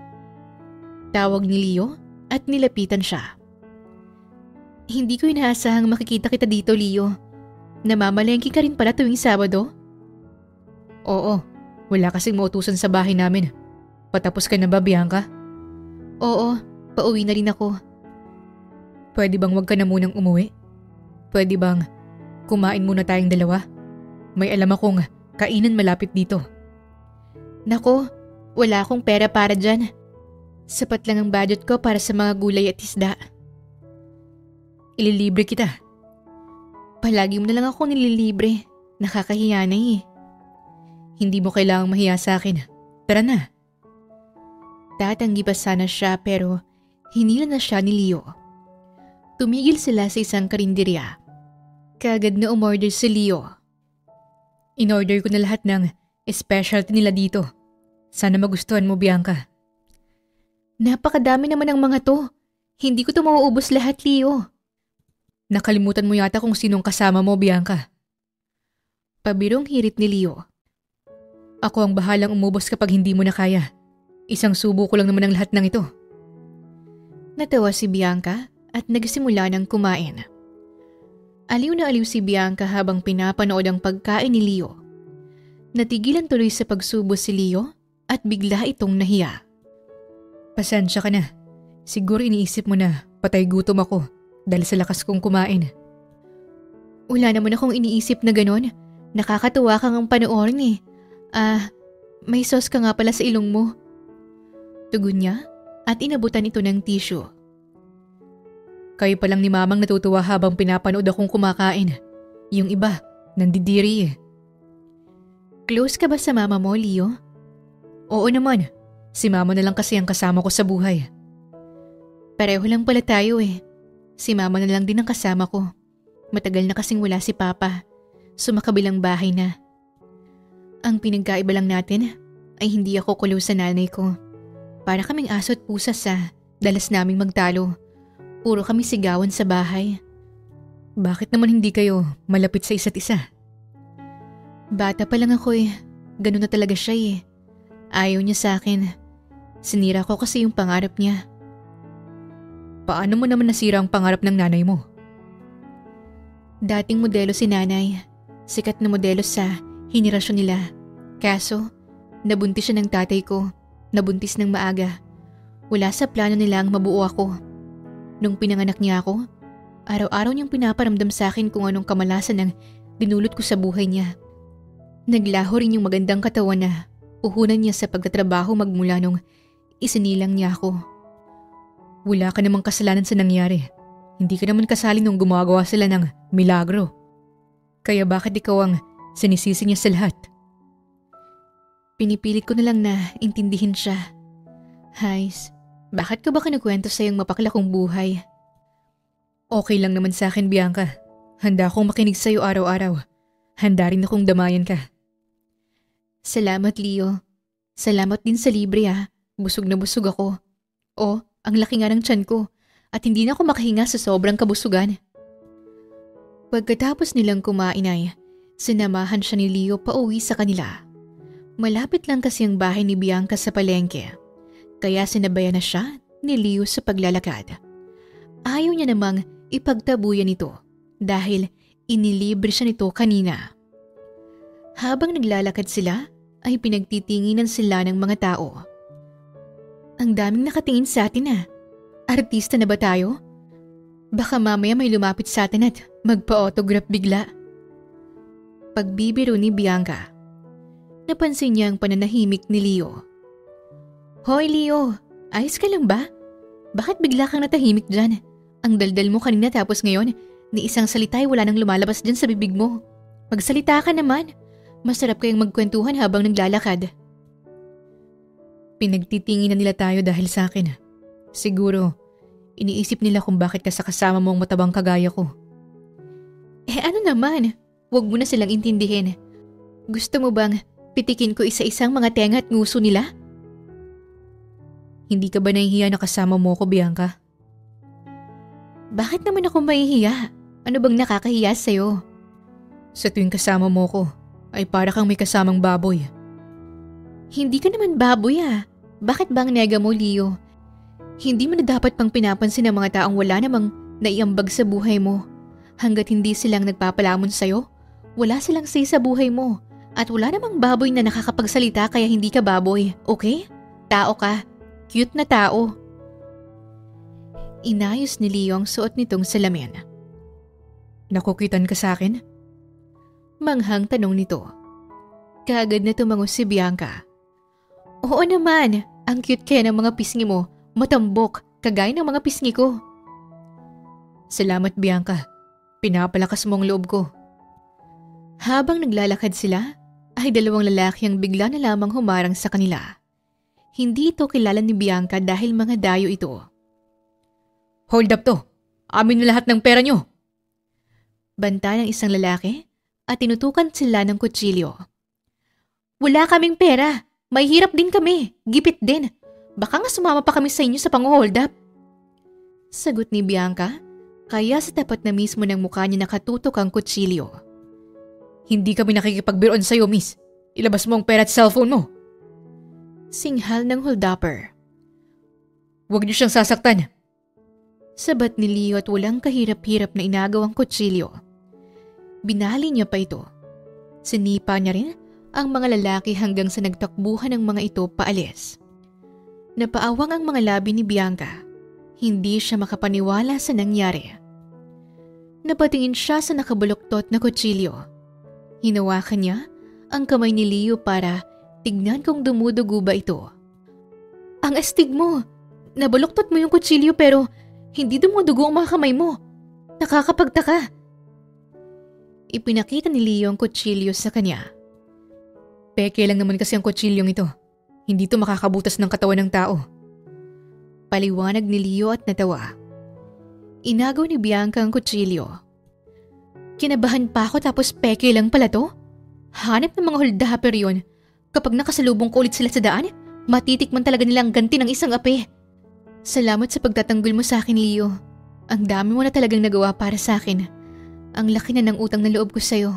Speaker 2: Tawag ni Leo at nilapitan siya. Hindi ko inaasahang makikita kita dito, Leo. Namamalengke ka rin pala tuwing Sabado? Oo, wala kasing mautusan sa bahay namin. Patapos ka na ba, Bianca? Oo, pauwi na rin ako. Pwede bang wag ka na munang umuwi? Pwede bang kumain muna tayong dalawa? May alam akong kainan malapit dito. Nako, wala akong pera para dyan. Sapat lang ang budget ko para sa mga gulay at isda. Ililibre kita. Palagi mo na lang ako nililibre. Nakakahiya na eh. Hindi mo kailangang mahiya sa akin. Tara na. Tatanggi pa sana siya pero hinila na siya ni Leo. Tumigil sila sa isang karinderya. Kaagad na umorder si Leo. In-order ko na lahat ng specialty nila dito. Sana magustuhan mo, Bianca. Napakadami naman ng mga to. Hindi ko to mauubos lahat, Leo. Nakalimutan mo yata kung sinong kasama mo, Bianca. Pabirong hirit ni Leo. Ako ang bahalang umubos kapag hindi mo na kaya. Isang subo ko lang naman ang lahat ng ito. Natawa si Bianca at nagsimula ng kumain. Aliw na aliw si Bianca habang pinapanood ang pagkain ni Leo. Natigilan tuloy sa pagsubo si Leo at bigla itong nahiya. Pasensya ka na. Siguro iniisip mo na patay gutom ako dahil sa lakas kong kumain. Wala naman akong iniisip na ganon. Nakakatuwa kang ang panoorin eh. May sauce ka nga pala sa ilong mo. Tugon niya at inabutan ito ng tissue. Kayo palang ni Mamang natutuwa habang pinapanood akong kumakain. Yung iba, nandidiri eh. Close ka ba sa mama mo, Leo? Oo naman. Si Mama na lang kasi ang kasama ko sa buhay. Pareho lang pala tayo eh. Si Mama na lang din ang kasama ko. Matagal na kasing wala si Papa. Sumakabilang bahay na. Ang pinagkaiba lang natin ay hindi ako close sa nanay ko. Para kaming aso at pusa sa dalas naming magtalo. Puro kami sigawan sa bahay. Bakit naman hindi kayo malapit sa isa't isa? Bata pa lang ako eh. Ganun na talaga siya eh. Ayaw niya sa akin. Sinira ko kasi yung pangarap niya. Paano mo naman nasira ang pangarap ng nanay mo? Dating modelo si nanay. Sikat na modelo sa henerasyon nila. Kaso, nabuntis siya ng tatay ko. Nabuntis ng maaga. Wala sa plano nila ang mabuo ako. Nung pinanganak niya ako, araw-araw niyang pinaparamdam sa akin kung anong kamalasan ang dinulot ko sa buhay niya. Naglaho rin yung magandang katawan na puhunan niya sa pagtatrabaho magmula nung isinilang niya ako. Wala ka namang kasalanan sa nangyari. Hindi ka naman kasali nung gumagawa sila ng milagro. Kaya bakit ikaw ang sinisisi niya sa lahat? Pinipilit ko na lang na intindihin siya. Hais, bakit ka ba kinukwento sa iyong mapaklakong buhay? Okay lang naman sa akin, Bianca. Handa akong makinig sa iyo araw-araw. Handa rin akong damayan ka. Salamat, Leo. Salamat din sa libre ah. Busog na busog ako. Ang laki nga ng tiyan ko at hindi na ako makahinga sa sobrang kabusugan. Pagkatapos nilang kumain ay, sinamahan siya ni Leo pauwi sa kanila. Malapit lang kasi ang bahay ni Bianca sa palengke, kaya sinabayan na siya ni Leo sa paglalakad. Ayaw niya namang ipagtabuyan ito dahil inilibre siya nito kanina. Habang naglalakad sila, ay pinagtitinginan sila ng mga tao. Ang daming nakatingin sa atin ah. Artista na ba tayo? Baka mamaya may lumapit sa atin at magpa-autograph bigla. Pagbibiro ni Bianca, napansin niya ang pananahimik ni Leo. Hoy Leo, ayos ka lang ba? Bakit bigla kang natahimik dyan? Ang daldal mo kanina tapos ngayon, ni isang salita ay wala nang lumalabas dyan sa bibig mo. Magsalita ka naman. Masarap kayong magkwentuhan habang naglalakad. Pinagtitinginan nila tayo dahil sa akin. Siguro, iniisip nila kung bakit ka sa kasama mo ang matabang kagaya ko. Ano naman? Huwag mo na silang intindihin. Gusto mo bang pitikin ko isa-isang mga tenga at nguso nila? Hindi ka ba nahihiya na kasama mo ko, Bianca? Bakit naman ako mahihiya? Ano bang nakakahiya sa'yo? Sa tuwing kasama mo ko, ay para kang may kasamang baboy. Hindi ka naman baboy ah. Bakit bang nega mo, Leo? Hindi mo na dapat pang pinapansin ng mga taong wala namang naiambag sa buhay mo. Hanggat hindi silang nagpapalamon sa'yo, wala silang say sa buhay mo. At wala namang baboy na nakakapagsalita kaya hindi ka baboy, okay? Tao ka. Cute na tao. Inayos ni Leo ang suot nitong salamin. Nakukitan ka sa akin? Manghang tanong nito. Kaagad na tumango si Bianca. Oo naman, ang cute kaya ng mga pisngi mo, matambok, kagaya ng mga pisngi ko. Salamat Bianca, pinapalakas mo ang loob ko. Habang naglalakad sila, ay dalawang lalaki ang bigla na lamang humarang sa kanila. Hindi ito kilala ni Bianca dahil mga dayo ito. Hold up to! Amin na lahat ng pera nyo! Banta ng isang lalaki at tinutukan sila ng kutsilyo. Wala kaming pera. May hirap din kami. Gipit din. Baka nga sumama pa kami sa inyo sa pang-hold up. Sagot ni Bianca, kaya sa tapat na mismo ng mukha niya nakatutok ang kutsilyo. Hindi kami nakikipagbiroon sa'yo, miss. Ilabas mo ang pera at cellphone mo. Singhal ng holdupper.
Speaker 1: Huwag niyo siyang sasaktan.
Speaker 2: Sabat ni Leo at walang kahirap-hirap na inagawang kutsilyo. Binali niya pa ito. Sinipa niya rin ang mga lalaki hanggang sa nagtakbuhan ng mga ito paalis. Napaawang ang mga labi ni Bianca. Hindi siya makapaniwala sa nangyari. Napatingin siya sa nakabuloktot na kutsilyo. Hinawakan niya ang kamay ni Leo para tignan kung dumudugo ba ito. Ang astig mo! Nabuloktot mo yung kutsilyo pero hindi dumudugo ang mga kamay mo. Nakakapagtaka. Ipinakita ni Leo ang kutsilyo sa kanya.
Speaker 1: Peke lang naman kasi ang kutsilyong ito. Hindi ito makakabutas ng katawan ng tao.
Speaker 2: Paliwanag ni Leo at natawa. Inagaw ni Bianca ang kutsilyo. Kinabahan pa ako tapos peke lang pala to? Hanap ng mga holdupper yun. Kapag nakasalubong ko ulit sila sa daan, matitikman talaga nilang ganti ng isang ape. Salamat sa pagtatanggol mo sa akin, Leo. Ang dami mo na talagang nagawa para sa akin. Ang laki na ng utang na loob ko sa'yo.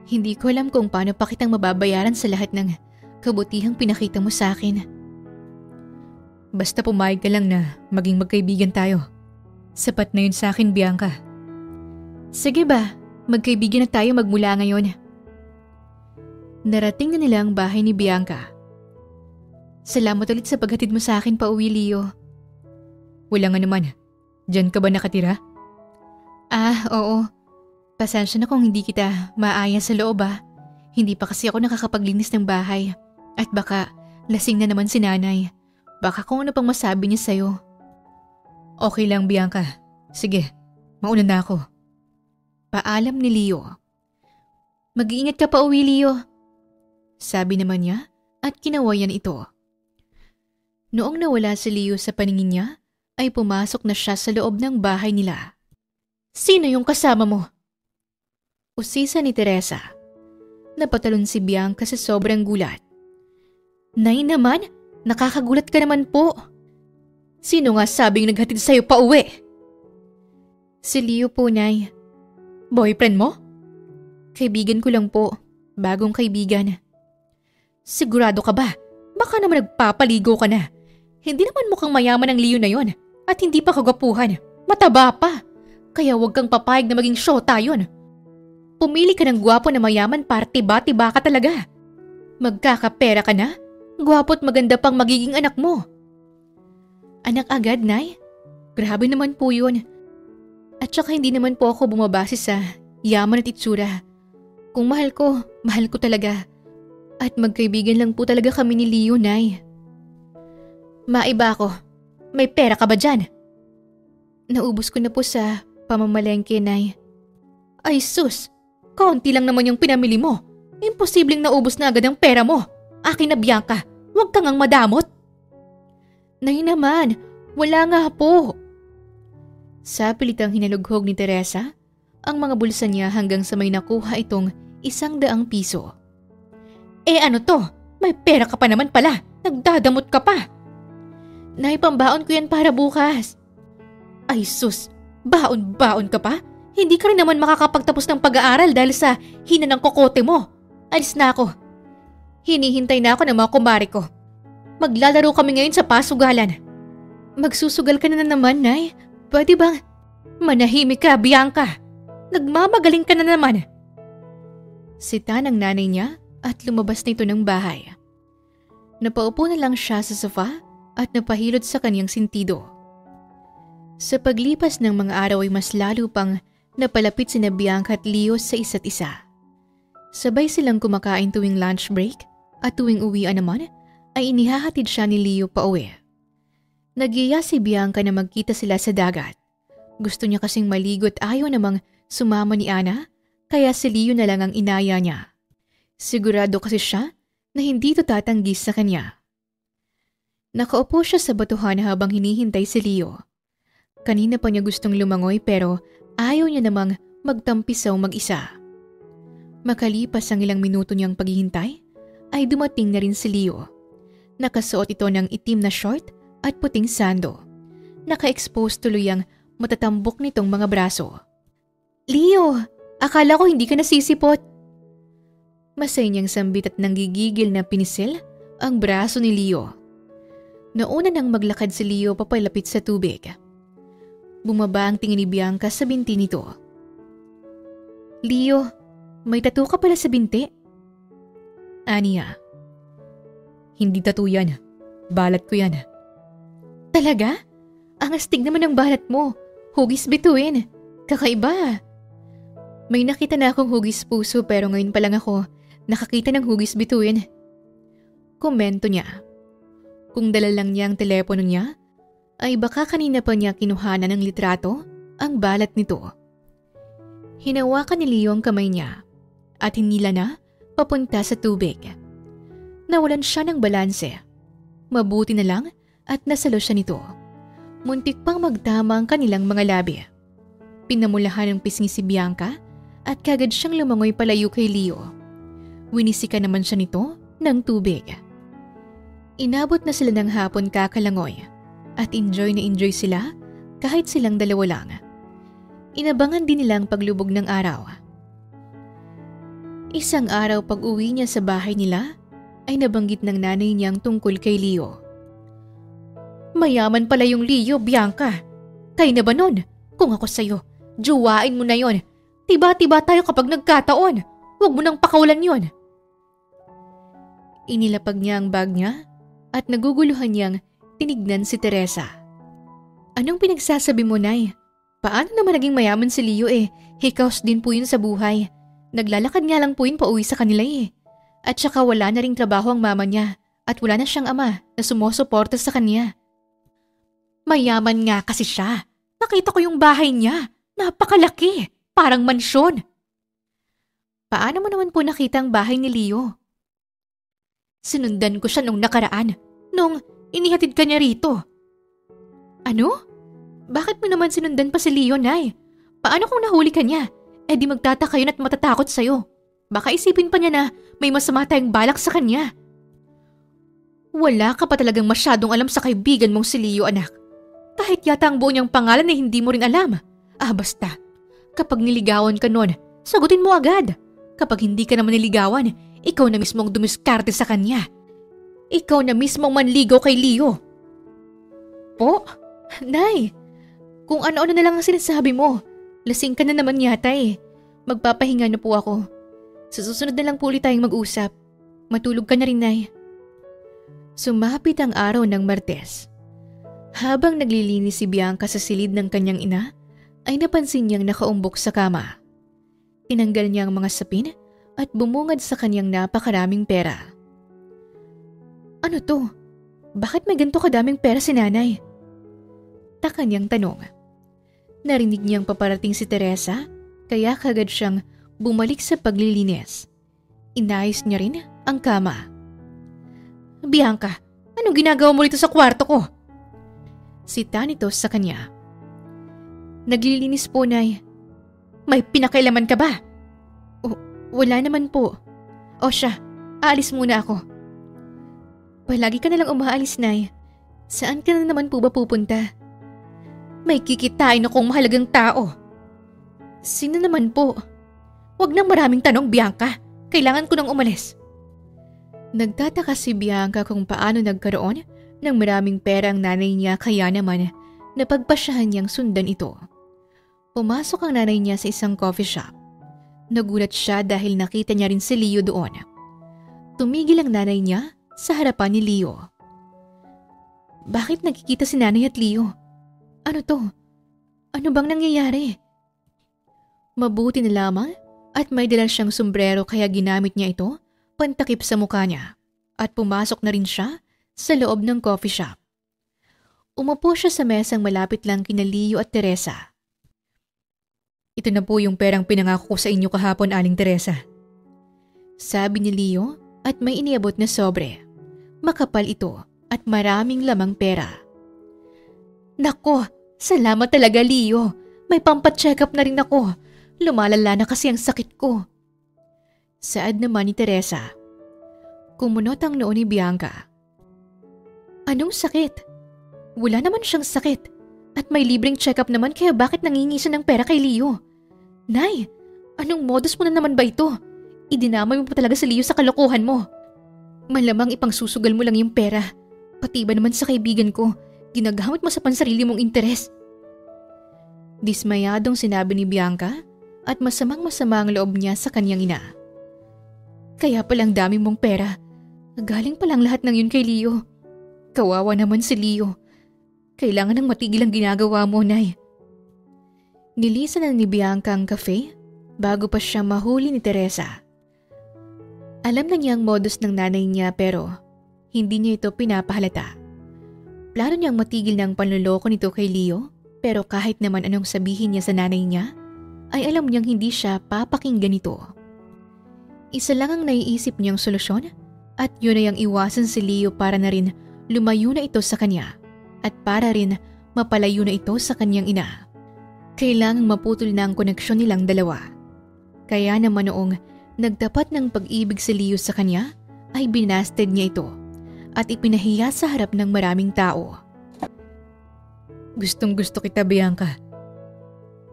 Speaker 2: Hindi ko alam kung paano pa kitang mababayaran sa lahat ng kabutihang pinakita mo sa akin.
Speaker 1: Basta pumayag ka lang na maging magkaibigan tayo. Sapat na yun sa akin, Bianca.
Speaker 2: Sige ba, magkaibigan na tayo magmula ngayon. Narating na nila ang bahay ni Bianca. Salamat ulit sa paghatid mo sa akin pauwi, Leo.
Speaker 1: Wala nga naman. Diyan ka ba nakatira?
Speaker 2: Oo. Pasensya na kung hindi kita maaya sa loob Hindi pa kasi ako nakakapaglinis ng bahay. At baka lasing na naman si nanay. Baka kung ano pang masabi niya sa'yo.
Speaker 1: Okay lang, Bianca. Sige, mauna na ako.
Speaker 2: Paalam ni Leo. Mag-iingat ka pa uwi, Leo. Sabi naman niya at kinawayan ito. Noong nawala si Leo sa paningin niya, ay pumasok na siya sa loob ng bahay nila. Sino yung kasama mo? Usisa ni Teresa. Napatalon si Bianca sa sobrang gulat. Nay naman, nakakagulat ka naman po. Sino nga sabing naghatid sa'yo pa uwi? Si Leo po, Nay. Boyfriend mo? Kaibigan ko lang po. Bagong kaibigan. Sigurado ka ba? Baka naman nagpapaligo ka na. Hindi naman mukhang mayaman ang Leo na yon. At hindi pa kagwapuhan. Mataba pa. Kaya huwag kang papayag na maging shota yun. Pumili ka ng gwapo na mayaman para tiba-tiba ka talaga. Magkakapera ka na? Gwapo at maganda pang magiging anak mo. Anak agad, Nay? Grabe naman po yun. At saka hindi naman po ako bumabase sa yaman at itsura. Kung mahal ko talaga. At magkaibigan lang po talaga kami ni Leo, Nay. Maiba ako. May pera ka ba dyan? Naubos ko na po sa pamamalengke, Nay. Ay sus! Kaunti lang naman yung pinamili mo. Imposibleng naubos na agad ang pera mo. Akin na, Bianca. Huwag kang ang madamot. Nay naman, wala nga po. Sa pilitang hinalughog ni Teresa, ang mga bulsa niya hanggang sa may nakuha itong 100 piso. Ano to? May pera ka pa naman pala. Nagdadamot ka pa. Nay, pambaon ko yan para bukas. Ay sus, baon-baon ka pa? Hindi ka rin naman makakapagtapos ng pag-aaral dahil sa hina ng kokote mo. Alis na ako. Hinihintay na ako ng mga kumare ko. Maglalaro kami ngayon sa pasugalan. Magsusugal ka na naman, Nay. Pwede bang manahimik ka, Bianca? Nagmamagaling ka na naman. Sita ng nanay niya at lumabas na ito ng bahay. Napaupo na lang siya sa sofa at napahilot sa kanyang sentido. Sa paglipas ng mga araw ay mas lalo pang napalapit sina Bianca at Leo sa isa't isa. Sabay silang kumakain tuwing lunch break at tuwing uwian naman ay inihahatid siya ni Leo pa uwi. Nagyaya si Bianca na magkita sila sa dagat. Gusto niya kasing maligo at ayaw namang sumama ni Ana, kaya si Leo na lang ang inaya niya. Sigurado kasi siya na hindi ito tatanggi sa kanya. Nakaupo siya sa batuhan habang hinihintay si Leo. Kanina pa niya gustong lumangoy pero ayaw niya namang magtampisaw mag-isa. Makalipas ang ilang minuto niyang paghihintay, ay dumating na rin si Leo. Nakasuot ito ng itim na short at puting sando. Naka-expose tuloy ang matatambok nitong mga braso. Leo, akala ko hindi ka nasisipot. Masay niyang sambit at nanggigigil na pinisil ang braso ni Leo. Nauna nang maglakad si Leo papalapit sa tubig. Bumaba ang tingin ni Bianca sa binti nito. Leo, may tattoo ka pala sa binti? Aniya.
Speaker 1: Hindi tattoo yan. Balat ko yan.
Speaker 2: Talaga? Ang astig naman ng balat mo. Hugis bituin. Kakaiba. May nakita na akong hugis puso pero ngayon pa lang ako nakakita ng hugis bituin. Komento niya. Kung dala lang niya ang telepono niya, ay baka kanina pa niya kinuhanan ng litrato ang balat nito. Hinawakan ni Leo ang kamay niya at hinila na papunta sa tubig. Nawalan siya ng balanse. Mabuti na lang at nasalo siya nito. Muntik pang magtama ang kanilang mga labi. Pinamulahan ng pisngi si Bianca at kagad siyang lumangoy palayo kay Leo. Winisika naman siya nito ng tubig. Inabot na sila ng hapon kakalangoy at enjoy na enjoy sila kahit silang dalawa lang. Inabangan din nila ang paglubog ng araw. Isang araw pag-uwi niya sa bahay nila ay nabanggit ng nanay niyang tungkol kay Leo. Mayaman pala yung Leo, Bianca. Kaya na ba nun? Kung ako sa'yo, juwain mo na yon. Tiba-tiba tayo kapag nagkataon. Huwag mo nang pakawalan yon. Inilapag niya ang bag niya at naguguluhan niyang tinignan si Teresa. Anong pinagsasabi mo, Nay? Paano naman naging mayaman si Leo Hikaos din po yun sa buhay. Naglalakad nga lang po yun pauwi sa kanila At saka wala na ring trabaho ang mama niya at wala na siyang ama na sumusuporta sa kanya. Mayaman nga kasi siya. Nakita ko yung bahay niya. Napakalaki. Parang mansyon. Paano mo naman po nakita ang bahay ni Leo? Sinundan ko siya nung nakaraan. Nung inihatid ka niya rito. Ano? Bakit mo naman sinundan pa si Leo, Nay? Paano kung nahuli ka niya? Di magtataka yun at matatakot sa'yo. Baka isipin pa niya na may masama tayong balak sa kanya. Wala ka pa talagang masyadong alam sa kaibigan mong si Leo, anak. Kahit yata ang buo niyang pangalan ay hindi mo rin alam. Basta. Kapag niligawan ka nun, sagutin mo agad. Kapag hindi ka naman niligawan, ikaw na mismo ang dumiskarte sa kanya. Ikaw na mismo ang manligaw kay Leo. Po? Nay, kung ano-ano na lang ang sinasabi mo. Lasing ka na naman yata Magpapahinga na po ako. Sa susunod na lang po ulit tayong mag-usap. Matulog ka na rin, Nay. Sumapit ang araw ng Martes. Habang naglilinis si Bianca sa silid ng kanyang ina, ay napansin niyang nakaumbok sa kama. Tinanggal niya ang mga sapin at bumungad sa kanyang napakaraming pera. Ano to? Bakit may ganito kadaming pera si Nanay? Taka niyang tanong. Narinig niyang paparating si Teresa, kaya kagad siyang bumalik sa paglilinis. Inayos niya rin ang kama. Bianca, anong ginagawa mo rito sa kwarto ko? Sita nito sa kanya. Naglilinis po, Nay. May pinakailaman ka ba? Wala naman po. O siya, aalis muna ako. Palagi ka nalang umaalis, Nay. Saan ka na naman po ba pupunta? May kikitain akong mahalagang tao. Sino naman po? Huwag nang maraming tanong, Bianca. Kailangan ko nang umalis. Nagtataka si Bianca kung paano nagkaroon ng maraming pera ang nanay niya kaya naman napagpasyahan niyang sundan ito. Pumasok ang nanay niya sa isang coffee shop. Nagulat siya dahil nakita niya rin si Leo doon. Tumigil ang nanay niya sa harapan ni Leo. Bakit nagkikita si nanay at Leo? Ano to? Ano bang nangyayari? Mabuti na lamang at may dala siyang sombrero kaya ginamit niya ito pantakip sa mukha niya at pumasok na rin siya sa loob ng coffee shop. Umupo siya sa mesang malapit lang kina Leo at Teresa. Ito na po yung perang pinangako ko sa inyo kahapon, Aling Teresa. Sabi ni Leo at may iniabot na sobre. Makapal ito at maraming lamang pera. Nako, salamat talaga, Leo. May pampacheck up na rin ako. Lumalala na kasi ang sakit ko. Saad naman ni Teresa. Kumunot ang noo ni Bianca. Anong sakit? Wala naman siyang sakit. At may libreng check-up naman kaya bakit nangingi siya ng pera kay Leo? Nay, anong modus mo na naman ba ito? Idinamay mo pa talaga si Leo sa kalokohan mo.
Speaker 1: Malamang ipangsusugal mo lang yung pera. Pati ba naman sa kaibigan ko, ginagamit mo sa pansarili mong interes.
Speaker 2: Dismayadong sinabi ni Bianca at masamang-masama ang loob niya sa kanyang ina. Kaya palang dami mong pera. Galing palang lahat ng yun kay Leo. Kawawa naman si Leo. Kailangan ng matigil ang ginagawa mo, Nay. Nilisan na ni Bianca ang cafe bago pa siya mahuli ni Teresa. Alam na niya ang modus ng nanay niya pero hindi niya ito pinapahalata. Plano niyang matigil ng panloloko nito kay Leo pero kahit naman anong sabihin niya sa nanay niya ay alam niyang hindi siya papakinggan nito. Isa lang ang naiisip niyang solusyon at yun ay ang iwasan si Leo para na rin lumayo na ito sa kanya at para rin mapalayo na ito sa kanyang ina. Kailangang maputol na ang koneksyon nilang dalawa. Kaya naman noong nagdapat ng pag-ibig si Leo sa kanya ay binasted niya ito at ipinahiya sa harap ng maraming tao.
Speaker 1: Gustong gusto kita, Bianca.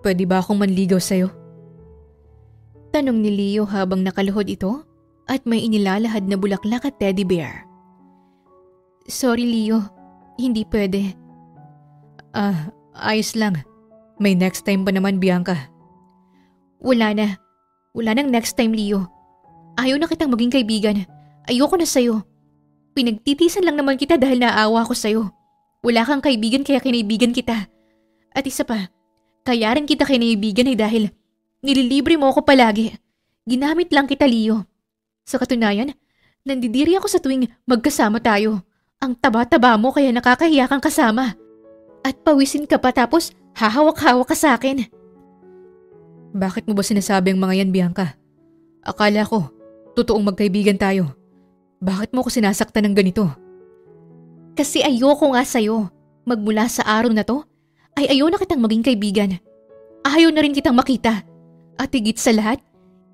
Speaker 1: Pwede ba akong manligaw sa'yo?
Speaker 2: Tanong ni Leo habang nakaluhod ito at may inilalahad na bulaklak at teddy bear. Sorry Leo, hindi pwede.
Speaker 1: Ayos lang. May next time pa naman, Bianca.
Speaker 2: Wala na. Wala nang next time, Leo. Ayaw na kitang maging kaibigan. Ayoko na sa'yo. Pinagtitisan lang naman kita dahil naawa ko sa'yo. Wala kang kaibigan kaya kinaibigan kita. At isa pa, kaya rin kita kinaibigan ay dahil nililibre mo ako palagi. Ginamit lang kita, Leo. Sa katunayan, nandidiri ako sa tuwing magkasama tayo. Ang taba-taba mo kaya nakakahiya kang kasama. At pawisin ka pa tapos hahawak-hawak ka sa akin.
Speaker 1: Bakit mo ba sinasabi ang mga yan, Bianca? Akala ko, totoong magkaibigan tayo. Bakit mo ko sinasaktan ng ganito?
Speaker 2: Kasi ayoko nga sa'yo. Magmula sa araw na to, ay ayaw na kitang maging kaibigan. Ayaw na rin kitang makita. At higit sa lahat,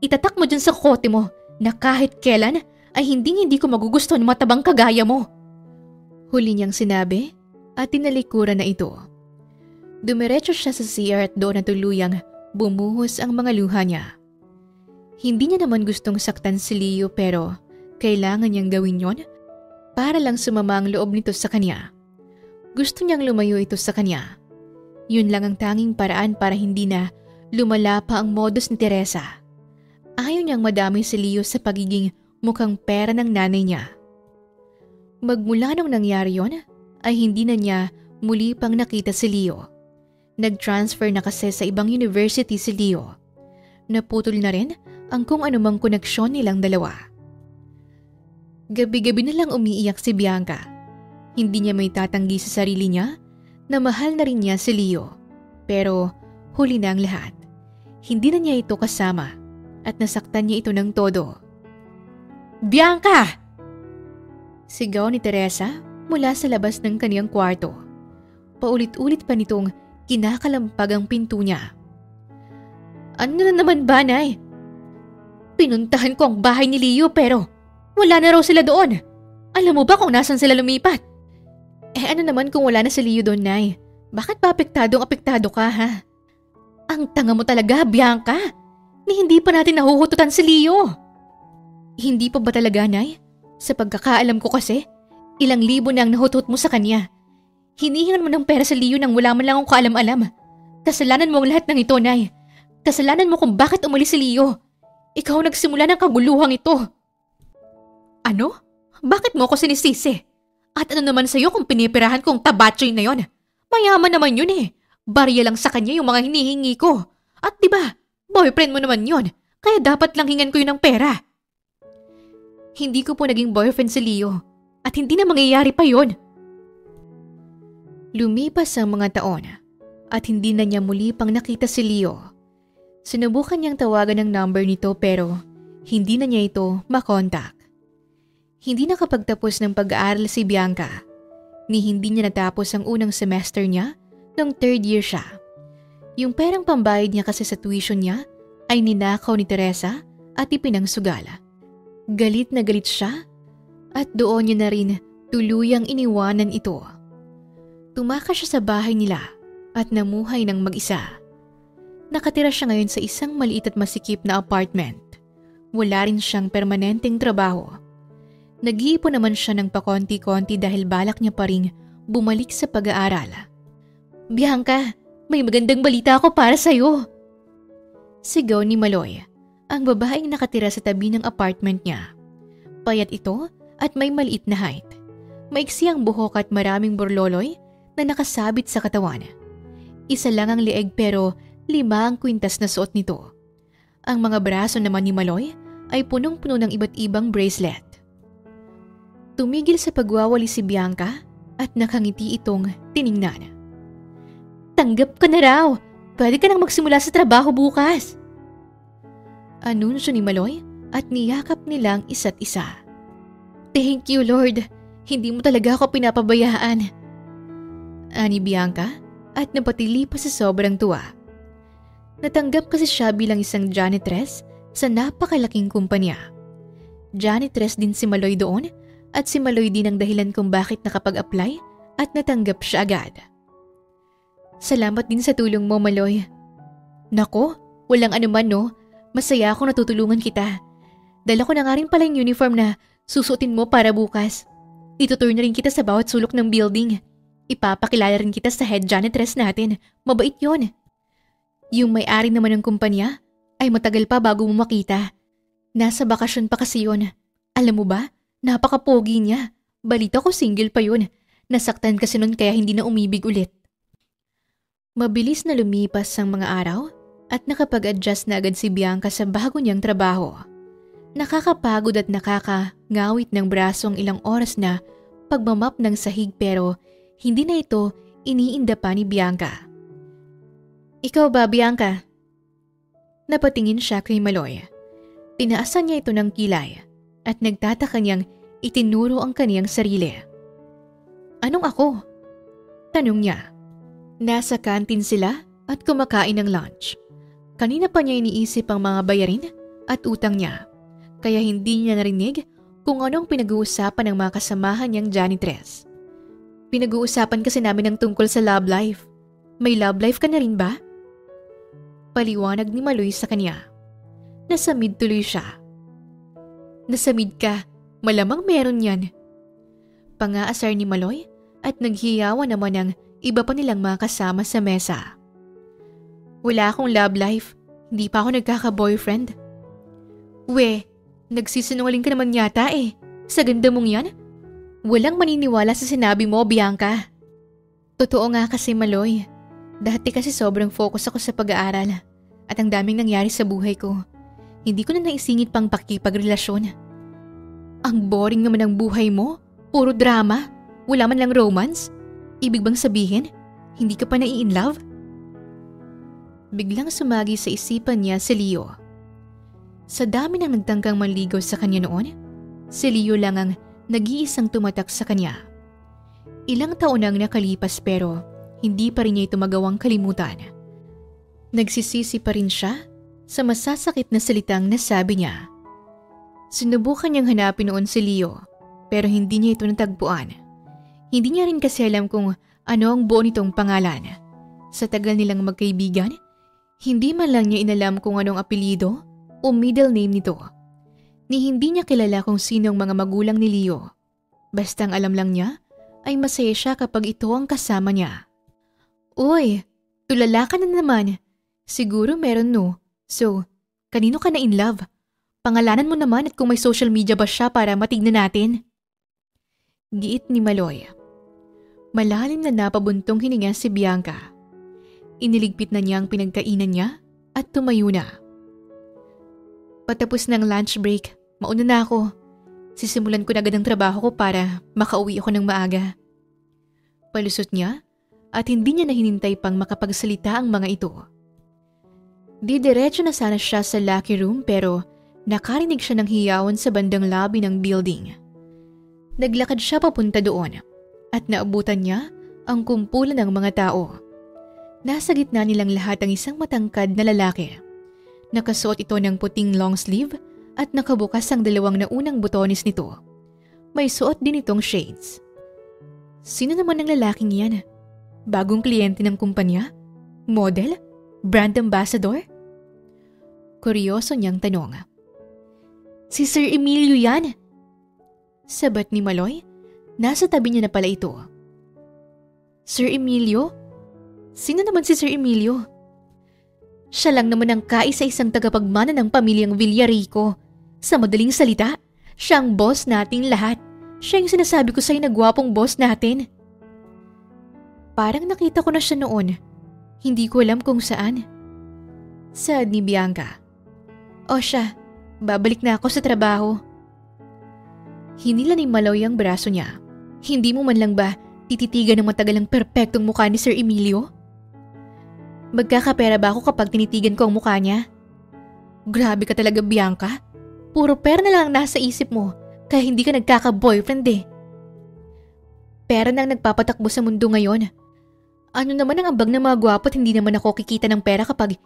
Speaker 2: itatak mo dyan sa kote mo na kahit kailan ay hindi ko magugustuhan matabang kagaya mo. Huli niyang sinabi at tinalikuran na ito. Dumiretso siya sa CR at doon na tuluyang bumuhos ang mga luha niya. Hindi niya naman gustong saktan si Leo pero kailangan niyang gawin yon para lang sumama ang loob nito sa kanya. Gusto niyang lumayo ito sa kanya. Yun lang ang tanging paraan para hindi na lumala pa ang modus ni Teresa. Ayaw niyang madami si Leo sa pagiging mukhang pera ng nanay niya. Magmula nung nangyari yon ay hindi na niya muli pang nakita si Leo. Nag-transfer na kasi sa ibang university si Leo. Naputol na rin ang kung anumang koneksyon nilang dalawa. Gabi-gabi na lang umiiyak si Bianca. Hindi niya may tatanggi sa sarili niya na mahal na rin niya si Leo. Pero huli na ang lahat. Hindi na niya ito kasama at nasaktan niya ito ng todo. Bianca! Sigaw ni Teresa mula sa labas ng kaniyang kwarto. Paulit-ulit pa nitong kinakalampag ang pinto niya. Ano na naman ba, Nay? Pinuntahan ko ang bahay ni Leo pero wala na raw sila doon. Alam mo ba kung nasan sila lumipat? Ano naman kung wala na si Leo doon, Nay? Bakit pa apektado ka, ha? Ang tanga mo talaga, Bianca. Ni hindi pa natin nahuhututan si Leo. Hindi pa ba talaga, Nay? Sa pagkakaalam ko kasi, ilang libo na ang nahutot mo sa kanya. Hinihingan mo ng pera sa Leo nang wala man lang akong kaalam-alam. Kasalanan mo ang lahat ng ito, Nay. Kasalanan mo kung bakit umalis si Leo. Ikaw nagsimula ng kaguluhang ito. Ano? Bakit mo ako sinisisi? At ano naman sa'yo kung pinipirahan ko ang tabatsoy na yon? Mayaman naman yun eh. Barya lang sa kanya yung mga hinihingi ko. At diba, boyfriend mo naman yon. Kaya dapat lang hingan ko yun ng pera. Hindi ko po naging boyfriend si Leo. At hindi na mangyayari pa yon. Lumipas ang mga taon at hindi na niya muli pang nakita si Leo. Sinubukan niyang tawagan ang number nito pero hindi na niya ito makontak. Hindi nakapagtapos ng pag-aaral si Bianca ni hindi niya natapos ang unang semester niya nung third year siya. Yung perang pambayad niya kasi sa tuition niya ay ninakaw ni Teresa at ipinangsugal. Galit na galit siya at doon niya na rin tuluyang iniwanan ito. Tumakas siya sa bahay nila at namuhay ng mag-isa. Nakatira siya ngayon sa isang maliit at masikip na apartment. Wala rin siyang permanenteng trabaho. Nag-iipon naman siya ng pakonti-konti dahil balak niya pa ring bumalik sa pag-aaral.
Speaker 1: Bianca, may magandang balita ako para sa'yo.
Speaker 2: Sigaw ni Maloy, ang babaeng nakatira sa tabi ng apartment niya. Payat ito at may maliit na height. Maiksi ang buhok at maraming burloloy na nakasabit sa katawan. Isa lang ang leeg pero 5 ang kwintas na suot nito. Ang mga braso naman ni Maloy ay punong-puno ng iba't ibang bracelet. Tumigil sa pagwawali si Bianca at nakangiti itong tiningnan.
Speaker 1: Tanggap ka na raw! Pwede ka nang magsimula sa trabaho bukas!
Speaker 2: Anunsyo ni Maloy at niyakap nilang isa't isa.
Speaker 1: Thank you, Lord! Hindi mo talaga ako pinapabayaan.
Speaker 2: Ani Bianca at napatili pa sa sobrang tuwa. Natanggap kasi siya bilang isang janitress sa napakalaking kumpanya. Janitress din si Maloy doon at si Maloy din ang dahilan kung bakit nakapag-apply at natanggap siya agad. Salamat din sa tulong mo, Maloy.
Speaker 1: Nako, walang anuman no. Masaya akong natutulungan kita. Dala ko na nga rin pala yung uniform na susuotin mo para bukas. Itutur na rin kita sa bawat sulok ng building. Ipapakilala rin kita sa head janitress natin. Mabait yon. Yung may-ari naman ng kumpanya ay matagal pa bago mo makita. Nasa bakasyon pa kasi yun. Alam mo ba, napaka-pogi niya. Balita ko single pa yun. Nasaktan kasi nun kaya hindi na umibig ulit.
Speaker 2: Mabilis na lumipas ang mga araw at nakapag-adjust na agad si Bianca sa bago niyang trabaho. Nakakapagod at nakakangawit ng braso ang ilang oras na pagmamap ng sahig pero hindi na ito iniinda pa ni Bianca.
Speaker 1: Ikaw ba, Bianca?
Speaker 2: Napatingin siya kay Maloy. Tinaasan niya ito ng kilay at nagtataka niyang itinuro ang kaniyang sarili.
Speaker 1: Anong ako?
Speaker 2: Tanong niya. Nasa kantin sila at kumakain ng lunch. Kanina pa niya iniisip ang mga bayarin at utang niya, kaya hindi niya narinig kung anong pinag-uusapan ng mga kasamahan niyang janitress.
Speaker 1: Pinag-uusapan kasi namin ng tungkol sa love life. May love life ka na rin ba?
Speaker 2: Paliwanag ni Maloy sa kanya. Nasamid tuloy siya.
Speaker 1: Nasamid ka? Malamang meron yan.
Speaker 2: Pangaasar ni Maloy at naghiyawan naman ng iba pa nilang mga kasama sa mesa.
Speaker 1: Wala akong love life. Hindi pa ako nagkaka-boyfriend. Nagsisinungaling ka naman yata eh. Sa ganda mong yan. Walang maniniwala sa sinabi mo, Bianca.
Speaker 2: Totoo nga kasi, Maloy. Dati kasi sobrang focus ako sa pag-aaral at ang daming nangyari sa buhay ko. Hindi ko na naisingit pang pakipagrelasyon.
Speaker 1: Ang boring naman ng buhay mo. Puro drama. Wala man lang romance. Ibig bang sabihin, hindi ka pa nai-inlove?
Speaker 2: Biglang sumagi sa isipan niya si Leo. Sa dami ng nagtangkang manligaw sa kanya noon, si Leo lang ang nag-iisang tumatak sa kanya. Ilang taon nang nakalipas pero hindi pa rin niya ito magawang kalimutan. Nagsisisi pa rin siya sa masasakit na salitang nasabi niya. Sinubukan niyang hanapin noon si Leo pero hindi niya ito natagpuan. Hindi niya rin kasi alam kung ano ang buo nitong pangalan. Sa tagal nilang magkaibigan, hindi man lang niya inalam kung anong apelyido o middle name nito. Ni hindi niya kilala kung sino ang mga magulang ni Leo. Basta ang alam lang niya ay masaya siya kapag ito ang kasama niya.
Speaker 1: Uy, tulala ka na naman.
Speaker 2: Siguro meron no. So, kanino ka na in love?
Speaker 1: Pangalanan mo naman at kung may social media ba siya para matignan natin.
Speaker 2: Giit ni Maloy. Malalim na napabuntong hininga si Bianca. Iniligpit na niya ang pinagkainan niya at tumayo na.
Speaker 1: Patapos ng lunch break, mauna na ako. Sisimulan ko na agad ang trabaho ko para makauwi ako ng maaga.
Speaker 2: Palusot niya at hindi niya nahinintay pang makapagsalita ang mga ito. Didiretso na sana siya sa lucky room pero nakarinig siya ng hiyawan sa bandang lobby ng building. Naglakad siya papunta doon at naabutan niya ang kumpulan ng mga tao. Nasa gitna nilang lahat ang isang matangkad na lalaki. Nakasuot ito ng puting long sleeve at nakabukas ang 2 naunang butones nito. May suot din itong shades. Sino naman ang lalaking yan? Bagong kliyente ng kumpanya? Model? Brand ambassador? Kuryoso niyang tanong.
Speaker 1: Si Sir Emilio yan. Sabat ni Maloy. Nasa tabi niya na pala ito. Sir Emilio? Sino naman si Sir Emilio? Siya lang naman ang kaisa-isang tagapagmana ng pamilyang Villarico. Sa madaling salita, siya ang boss nating lahat. Siya yung sinasabi ko sa'yo na gwapong boss natin. Parang nakita ko na siya noon. Hindi ko alam kung saan. Saad ni Bianca. O siya, babalik na ako sa trabaho. Hinila ni Maloy ang braso niya. Hindi mo man lang ba tititigan ng matagal ang perpektong mukha ni Sir Emilio? Magkakapera ba ako kapag tinitigan ko ang mukha niya? Grabe ka talaga, Bianca. Puro pera na lang ang nasa isip mo, kaya hindi ka nagkaka-boyfriend eh. Pera na ang nagpapatakbo sa mundo ngayon. Ano naman ang ambag ng mga gwapo at hindi naman ako kikita ng pera kapag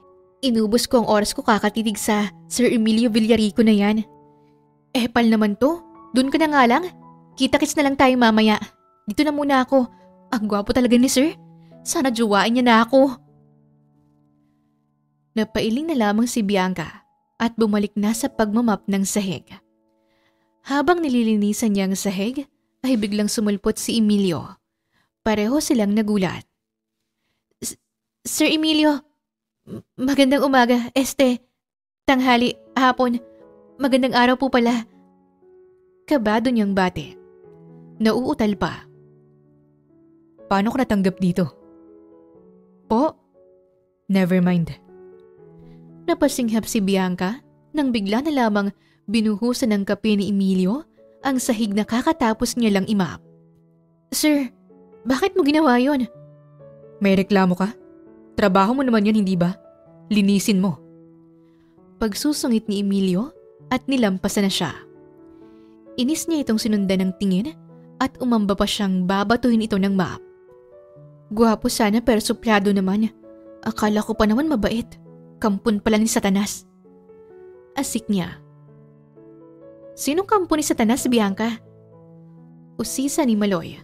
Speaker 1: inubos ko ang oras ko kakatitig sa Sir Emilio Villarico na yan. Pal naman to. Doon ka na nga lang. Kita-kits na lang tayo mamaya. Dito na muna ako. Ang gwapo talaga ni Sir. Sana jowain niya na ako. Napailing na lamang si Bianca at bumalik na sa pagmamap ng sahig. Habang nililinisan niya ang sahig, ay biglang sumulpot si Emilio. Pareho silang nagulat. Sir Emilio, magandang umaga, tanghali, hapon, magandang araw po pala. Kabado niyang bate. Nauutal pa. Paano ko natanggap dito? Po? Never mind. Napasinghap si Bianca nang bigla na lamang binuhusan ng kape ni Emilio ang sahig na kakatapos niya lang imap. Sir, bakit mo ginawa yon? May reklamo ka? Trabaho mo naman yan, hindi ba? Linisin mo. Pagsusungit ni Emilio at nilampasan na siya. Inis niya itong sinundan ng tingin at umamba pa siyang babatuhin ito ng map. Gwapo sana pero suplado naman. Akala ko pa naman mabait. Kampon pala ni Satanas. Asik niya. Sinong kampon ni Satanas, Bianca? Usisa ni Maloy.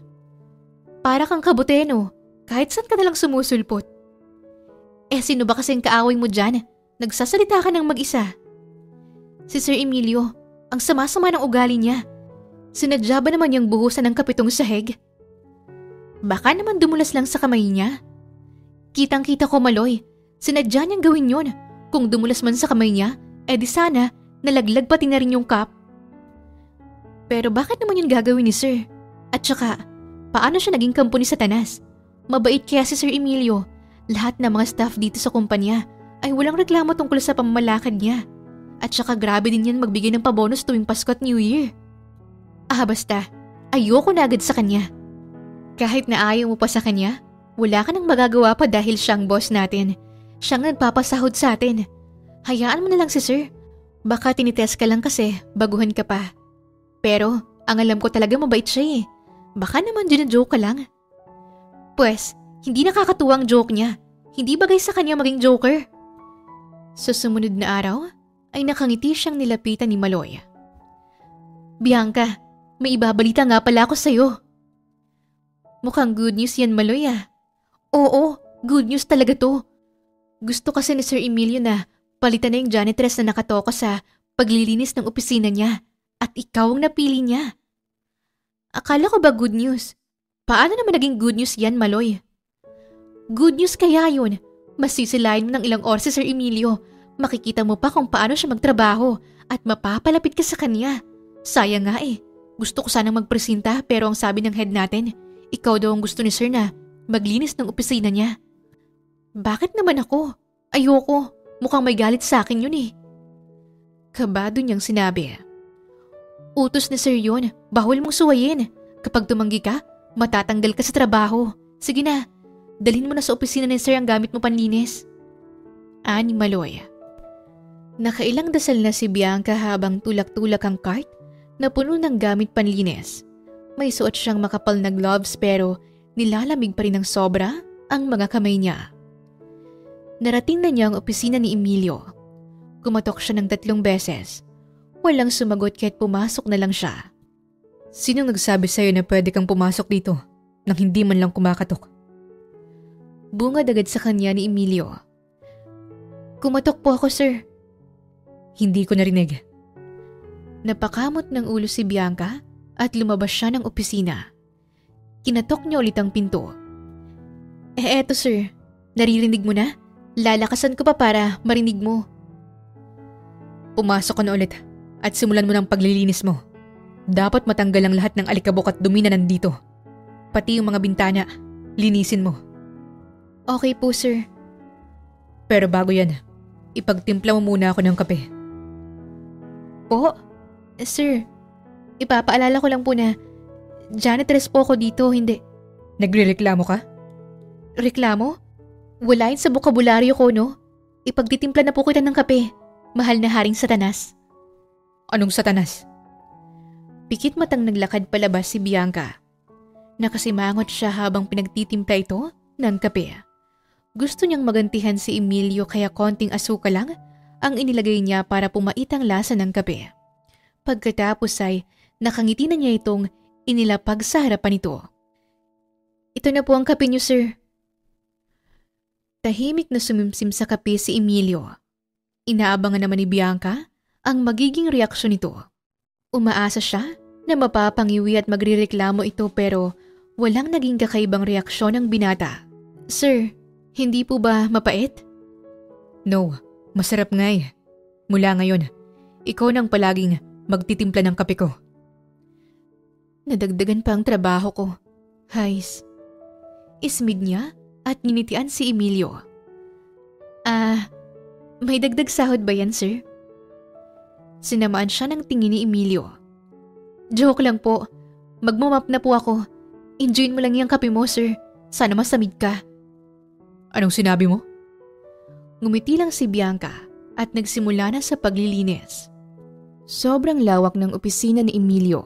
Speaker 1: Para kang kabuteno, kahit saan ka nalang sumusulpot. Sino ba kasing kaaway mo dyan? Nagsasalita ka ng mag-isa. Si Sir Emilio, ang sama-sama ng ugali niya. Sinadya ba naman niyang buhusan ng kapitong sahig? Baka naman dumulas lang sa kamay niya. Kitang-kita ko, Maloy. Sinadya niyang gawin yun. Kung dumulas man sa kamay niya, di sana nalaglag pati na rin yung cup. Pero bakit naman yun gagawin ni Sir? At saka, paano siya naging kampo ni Satanas? Mabait kaya si Sir Emilio. Lahat ng mga staff dito sa kumpanya ay walang reklamo tungkol sa pamamalakad niya. At saka grabe din yan magbigay ng pabonus tuwing Pasko at New Year. Basta, ayoko na agad sa kanya. Kahit na ayaw mo pa sa kanya, wala ka nang magagawa pa dahil siyang boss natin. Siyang nagpapasahod sa atin. Hayaan mo na lang si Sir. Baka tinitest ka lang kasi baguhan ka pa. Pero ang alam ko talaga mabait siya eh. Baka naman dina-joke ka lang. Pwes, hindi nakakatuwang joke niya. Hindi bagay sa kanya maging joker. Sa sumunod na araw, ay nakangiti siyang nilapitan ni Maloy. Bianca, may ibabalita nga pala ako sa'yo. Mukhang good news yan, Maloy ah. Oo, good news talaga to. Gusto kasi ni Sir Emilio na palitan na yung janitress na nakatoka sa paglilinis ng opisina niya at ikaw ang napili niya. Akala ko ba good news? Paano naman naging good news yan, Maloy? Good news kaya yun. Masisilayan mo ng ilang oras si Sir Emilio. Makikita mo pa kung paano siya magtrabaho at mapapalapit ka sa kanya. Sayang nga eh. Gusto ko sanang magpresenta pero ang sabi ng head natin, ikaw daw ang gusto ni Sir na maglinis ng opisina niya. Bakit naman ako? Ayoko. Mukhang may galit sa akin yun eh. Kabado niyang sinabi. Utos ni Sir yun. Bawal mong suwayin. Kapag tumanggi ka, matatanggal ka sa trabaho. Sige na. Dalhin mo na sa opisina ni Sir ang gamit mo panlinis. Ani Maloy. Nakailang dasal na si Bianca habang tulak-tulak ang cart na puno ng gamit panlinis. May suot siyang makapal na gloves pero nilalamig pa rin ng sobra ang mga kamay niya. Narating na niya ang opisina ni Emilio. Kumatok siya ng 3 beses. Walang sumagot kahit pumasok na lang siya. Sinong nagsabi sa'yo na pwede kang pumasok dito nang hindi man lang kumakatok? Bungad agad sa kanya ni Emilio. Kumatok po ako, sir. Hindi ko narinig. Napakamot ng ulo si Bianca
Speaker 2: at lumabas siya ng opisina. Kinatok niya ulit ang pinto.
Speaker 1: Eto sir, naririnig mo na? Lalakasan ko pa para marinig mo.
Speaker 2: Pumasok ka na ulit at simulan mo ng paglilinis mo. Dapat matanggal ang lahat ng alikabok at dumi na nandito. Pati yung mga bintana, linisin mo.
Speaker 1: Okay po sir.
Speaker 2: Pero bago yan, ipagtimpla mo muna ako ng kape.
Speaker 1: Po? Sir, ipapaalala ko lang po na janitress po ako dito, hindi.
Speaker 2: Nagrereklamo ka?
Speaker 1: Reklamo? Wala yun sa bokabularyo ko, no? Ipagtitimpla na po kita ng kape, mahal na Haring Satanas.
Speaker 2: Anong Satanas?
Speaker 1: Pikit matang naglakad palabas si Bianca. Nakasimangot siya habang pinagtitimpla ito ng kape. Gusto niyang magantihan si Emilio kaya konting asukal lang ang inilagay niya para pumait ang lasa ng kape. Pagkatapos ay nakangiti na niya itong inilapag sa harapan nito. Ito na po ang kape niyo, sir. Tahimik na sumimsim sa kape si Emilio. Inaabangan naman ni Bianca ang magiging reaksyon nito. Umaasa siya na mapapangiwi at magrireklamo ito pero walang naging kakaibang reaksyon ng binata. Sir, hindi po ba mapait?
Speaker 2: No, masarap nga eh. Mula ngayon, ikaw nang palaging magtitimpla ng kape ko.
Speaker 1: Nadagdagan pa ang trabaho ko. Hays. Ismid niya at ninitian si Emilio. May dagdag sahod ba yan, sir? Sinamaan siya ng tingin ni Emilio. Joke lang po. Magmamap na po ako. Enjoyin mo lang yung kape mo, sir. Sana masamid ka.
Speaker 2: Anong sinabi mo?
Speaker 1: Ngumiti lang si Bianca at nagsimula na sa paglilinis. Sobrang lawak ng opisina ni Emilio.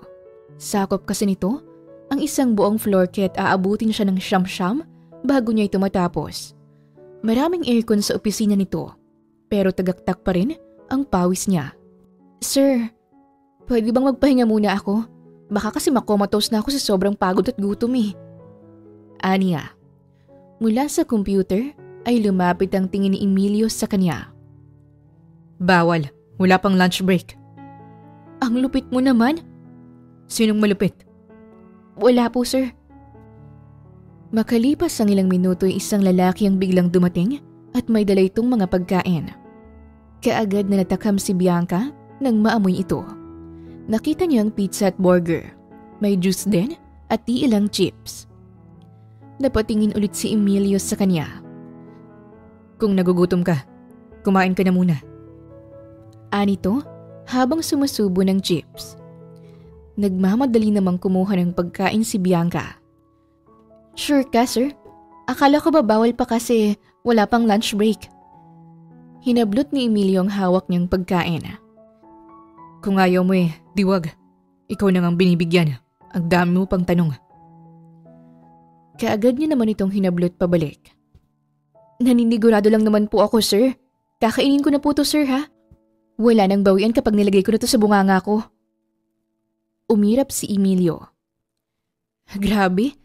Speaker 1: Sakop kasi nito ang isang buong floor kaya aabutin siya ng siyam-siyam bago niya ito matapos. Maraming aircon sa opisina nito pero tagaktak pa rin ang pawis niya. Sir, pwede bang magpahinga muna ako? Baka kasi makomatose na ako sa sobrang pagod at gutom eh. Aniya. Mula sa computer ay lumapit ang tingin ni Emilio sa kanya.
Speaker 2: Bawal. Wala pang lunch break.
Speaker 1: Ang lupit mo naman.
Speaker 2: Sinong malupit?
Speaker 1: Wala po, sir. Makalipas ang ilang minuto ay isang lalaki ang biglang dumating at may dala itong mga pagkain. Kaagad na natakam si Bianca nang maamoy ito. Nakita niya ang pizza at burger. May juice din at ilang chips. Napatingin ulit si Emilio sa kanya.
Speaker 2: Kung nagugutom ka, kumain ka na muna.
Speaker 1: Anito habang sumusubo ng chips. Nagmamadali namang kumuha ng pagkain si Bianca. Sure ka, sir? Akala ko ba bawal pa kasi wala pang lunch break. Hinablot ni Emilio ang hawak niyang pagkain.
Speaker 2: Kung ayaw mo diwag. Ikaw na ngang binibigyan. Ang dami mo pang tanong.
Speaker 1: Kaagad niya naman itong hinablot pabalik. Naninigurado lang naman po ako, sir. Kakainin ko na po to, sir, ha? Wala nang bawian kapag nilagay ko na to sa bunganga ko. Umirap si Emilio. Grabe.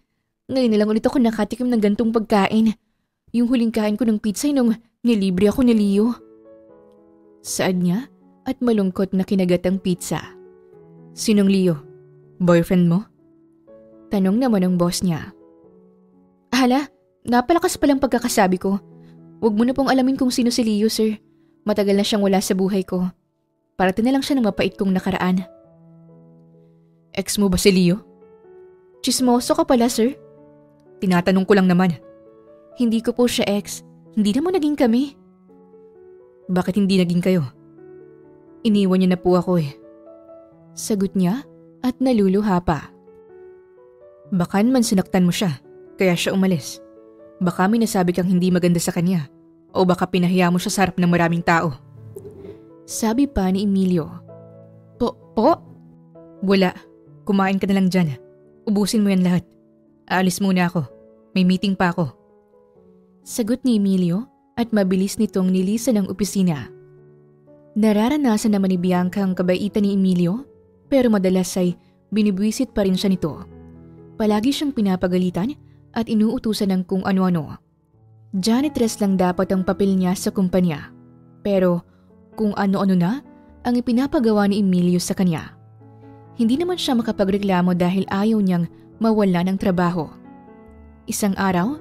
Speaker 1: Ngayon na lang ulit ako nakatikim ng gantong pagkain. Yung huling kain ko ng pizza nung nilibre ako ni Leo. Saad niya at malungkot na kinagat ang pizza.
Speaker 2: Sinong Leo? Boyfriend mo?
Speaker 1: Tanong naman ng boss niya. Hala, napalakas palang pagkakasabi ko. Huwag mo na pong alamin kung sino si Leo, sir. Matagal na siyang wala sa buhay ko. Parating na lang siya ng mapait kong nakaraan.
Speaker 2: Ex mo ba si Leo?
Speaker 1: Chismoso ka pala, sir.
Speaker 2: Tinatanong ko lang naman.
Speaker 1: Hindi ko po siya ex. Hindi naman naging kami.
Speaker 2: Bakit hindi naging kayo? Iniwan niya na po ako eh.
Speaker 1: Sagot niya at naluluha pa.
Speaker 2: Baka naman sinaktan mo siya, kaya siya umalis. Baka may nasabi kang hindi maganda sa kanya. O baka pinahiya mo siya sa harap ng maraming tao.
Speaker 1: Sabi pa ni Emilio. Po?
Speaker 2: Wala. Kumain ka na lang dyan. Ubusin mo yan lahat. Aalis muna ako. May meeting pa ako.
Speaker 1: Sagot ni Emilio at mabilis nitong nilisan ang opisina. Nararanasan naman ni Bianca ang kabaitan ni Emilio pero madalas ay binibwisit pa rin siya nito. Palagi siyang pinapagalitan at inuutusan ng kung ano-ano. Janitress lang dapat ang papel niya sa kumpanya. Pero kung ano-ano na ang ipinapagawa ni Emilio sa kanya.
Speaker 2: Hindi naman siya makapagreklamo dahil ayaw niyang mawala ng trabaho. Isang araw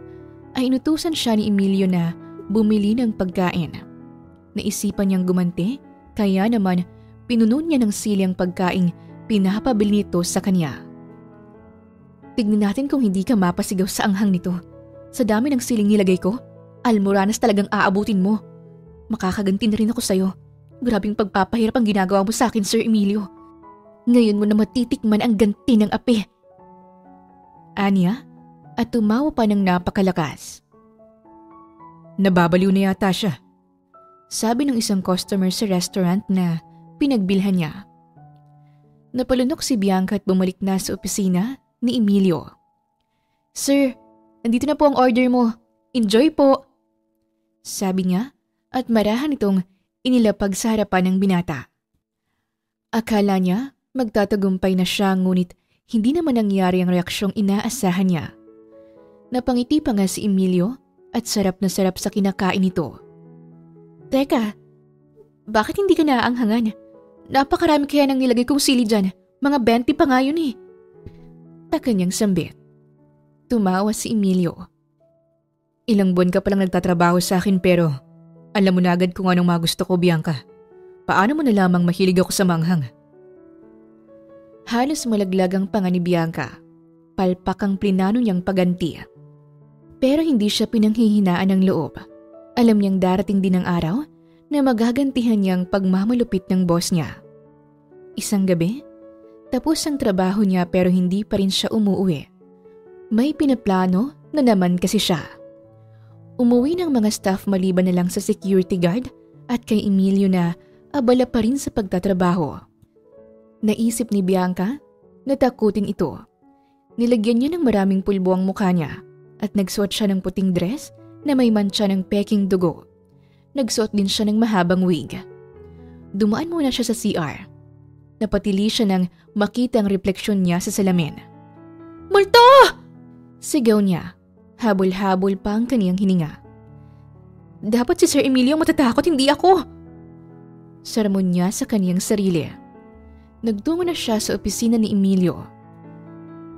Speaker 2: ay inutusan siya ni Emilio na bumili ng pagkain. Naisipan niyang gumanti, kaya naman pinuno niya ng sili ang pagkaing pinapabili nito sa kanya. Tignan natin kung hindi ka mapasigaw sa anghang nito. Sa dami ng siling nilagay ko, almoranas talagang aabutin mo. Makakaganti na rin ako sa'yo. Grabing pagpapahirap ang ginagawa mo sa akin, Sir Emilio. Ngayon mo na matitikman ang ganti ng api. Anya, at tumawa pa ng napakalakas. Nababaliw na yata siya, sabi ng isang customer sa restaurant na pinagbilhan niya. Napalunok si Bianca at bumalik na sa opisina ni Emilio. Sir, nandito na po ang order mo. Enjoy po, sabi niya at marahan itong inilapag sa harapan ng binata. Akala niya magtatagumpay na siya ngunit hindi naman nangyari ang reaksyong inaasahan niya. Napangiti pa nga si Emilio at sarap na sarap sa kinakain nito. Teka, bakit hindi ka naaanghangan? Napakarami kaya nang nilagay kong sili dyan. Mga 20 pa nga yun eh. Taka niyang sambit. Tumawa si Emilio. Ilang buwan ka palang nagtatrabaho sa akin pero alam mo na agad kung anong magusto ko, Bianca. Paano mo na lamang mahilig ako sa manghang? Halos malaglag ang panga ni Bianca. Palpak ang plinano niyang paganti. Pero hindi siya pinanghihinaan ng loob. Alam niyang darating din ang araw na magagantihan niyang pagmamalupit ng boss niya. Isang gabi, tapos ang trabaho niya pero hindi pa rin siya umuwi. May pinaplano na naman kasi siya. Umuwi ng mga staff maliban na lang sa security guard at kay Emilio na abala pa rin sa pagtatrabaho. Naisip ni Bianca na takutin ito. Nilagyan niya ng maraming pulbo ang mukha niya at nagsuot siya ng puting dress na may mantsa ng peking dugo. Nagsuot din siya ng mahabang wig. Dumaan muna siya sa CR. Napatili siya nang makita ang refleksyon niya sa salamin. Multo! Sigaw niya. Habol-habol pa ang kaniyang hininga. Dapat si Sir Emilio matatakot, hindi ako. Sermon niya sa kaniyang sarili. Nagtungo na siya sa opisina ni Emilio.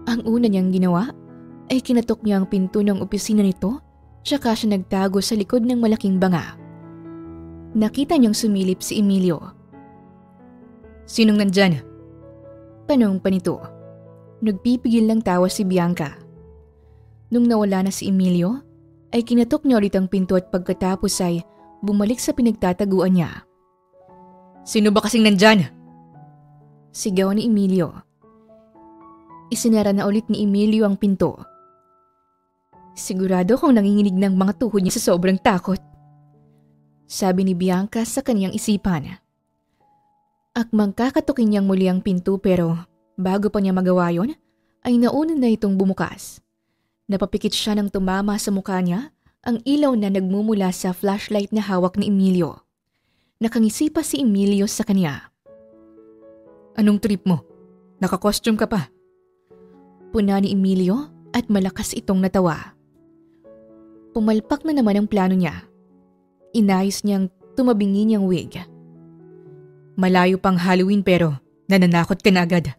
Speaker 2: Ang una niyang ginawa ay kinatok niya ang pinto ng opisina nito tsaka siya nagtago sa likod ng malaking banga. Nakita niyang sumilip si Emilio. Sinong nandyan? Tanong pa nito. Nagpipigil ng tawa si Bianca. Nung nawala na si Emilio, ay kinatok niya ulit ang pinto at pagkatapos ay bumalik sa pinagtataguan niya. Sino ba kasing nandyan? Sigaw ni Emilio. Isinara na ulit ni Emilio ang pinto. Sigurado kong nanginginig ng mga tuhod niya sa sobrang takot. Sabi ni Bianca sa kaniyang isipan. Akmang kakatukin niyang muli ang pinto pero bago pa niya magawa yon, ay nauna na itong bumukas. Napapikit siya nang tumama sa mukha niya ang ilaw na nagmumula sa flashlight na hawak ni Emilio. Nakangisi pa si Emilio sa kanya. Anong trip mo? Naka-costume ka pa? Puna ni Emilio at malakas itong natawa. Pumalpak na naman ang plano niya. Inayos niyang tumabingi niyang wig. Malayo pang Halloween pero nananakot ka na agad.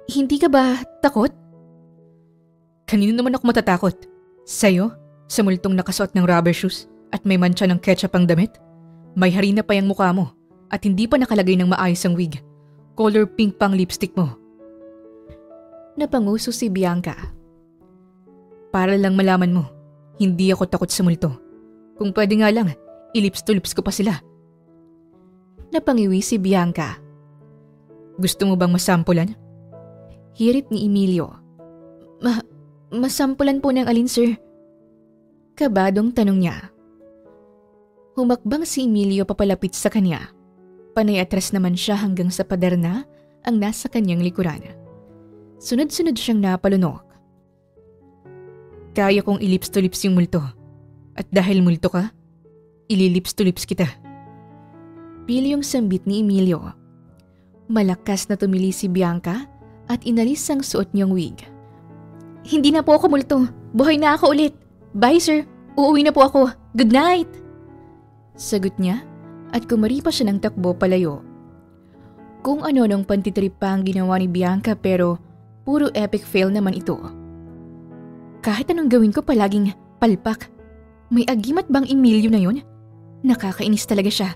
Speaker 2: Hindi ka ba takot? Kanino naman ako matatakot? Sa'yo? Sa multong nakasuot ng rubber shoes at may mancha ng ketchup ang damit? May harina pa yung mukha mo at hindi pa nakalagay ng maayos ang wig. Color pink pang lipstick mo. Napanguso si Bianca. Para lang malaman mo, hindi ako takot sa multo. Kung pwede nga lang, ilips to lips ko pa sila. Napangiwi si Bianca. Gusto mo bang masampulan? Hirit ni Emilio. Masampulan po ng alin, sir? Kabadong tanong niya. Humakbang si Emilio papalapit sa kanya. Panay atras naman siya hanggang sa pader na ang nasa kanyang likuran. Sunod-sunod siyang napalunok. Kaya kong ilips to lips yung multo. At dahil multo ka, ililips to lips kita. Pilyong sambit ni Emilio. Malakas na tumili si Bianca at inalis ang suot niyang wig. Hindi na po ako multo. Buhay na ako ulit. Bye, sir. Uuwi na po ako. Good night. Sagot niya at kumari pa siya ng takbo palayo. Kung ano nung pantitrip pa ang ginawa ni Bianca pero puro epic fail naman ito. Kahit anong gawin ko palaging palpak. May agimat bang Emilio na yun? Nakakainis talaga siya.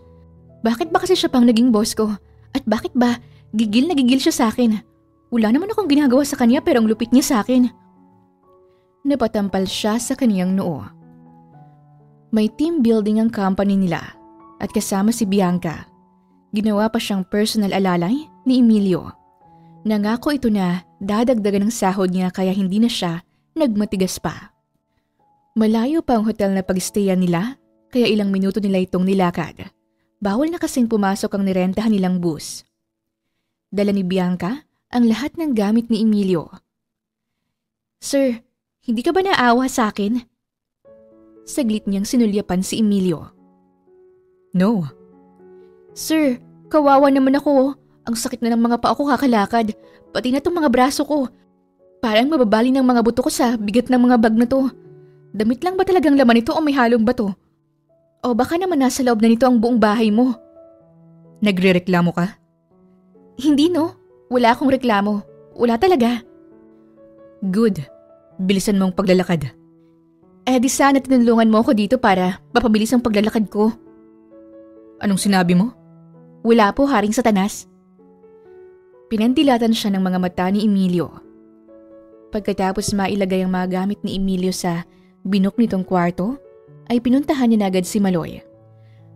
Speaker 2: Bakit ba kasi siya pang naging boss ko? At bakit ba gigil na gigil siya sa akin? Wala naman akong ginagawa sa kanya pero ang lupit niya sa akin. Napatampal siya sa kaniyang noo. May team building ang company nila at kasama si Bianca. Ginawa pa siyang personal alalay ni Emilio. Nangako ito na dadagdagan ng sahod niya kaya hindi na siya nagmatigas pa. Malayo pa ang hotel na pag-stayan nila kaya ilang minuto nila itong nilakad. Bawal na kasing pumasok ang nirentahan nilang bus. Dala ni Bianca ang lahat ng gamit ni Emilio. Sir, hindi ka ba naawa sa akin? Saglit niyang sinulyapan si Emilio. No. Sir, kawawa naman ako. Ang sakit na ng mga paa ko kakalakad. Pati na tong mga braso ko. Parang mababali ng mga buto ko sa bigat ng mga bag na to. Damit lang ba talagang laman ito o may halong bato? O baka naman nasa loob na nito ang buong bahay mo? Nagrereklamo ka? Hindi no. Wala akong reklamo. Wala talaga. Good. Bilisan mong paglalakad. Di sana tinulungan mo ako dito para mapabilis ang paglalakad ko. Anong sinabi mo? Wala po, Haring Satanas. Pinandilatan siya ng mga mata ni Emilio. Pagkatapos mailagay ang mga gamit ni Emilio sa binok nitong kwarto, ay pinuntahan niya na agad si Maloy.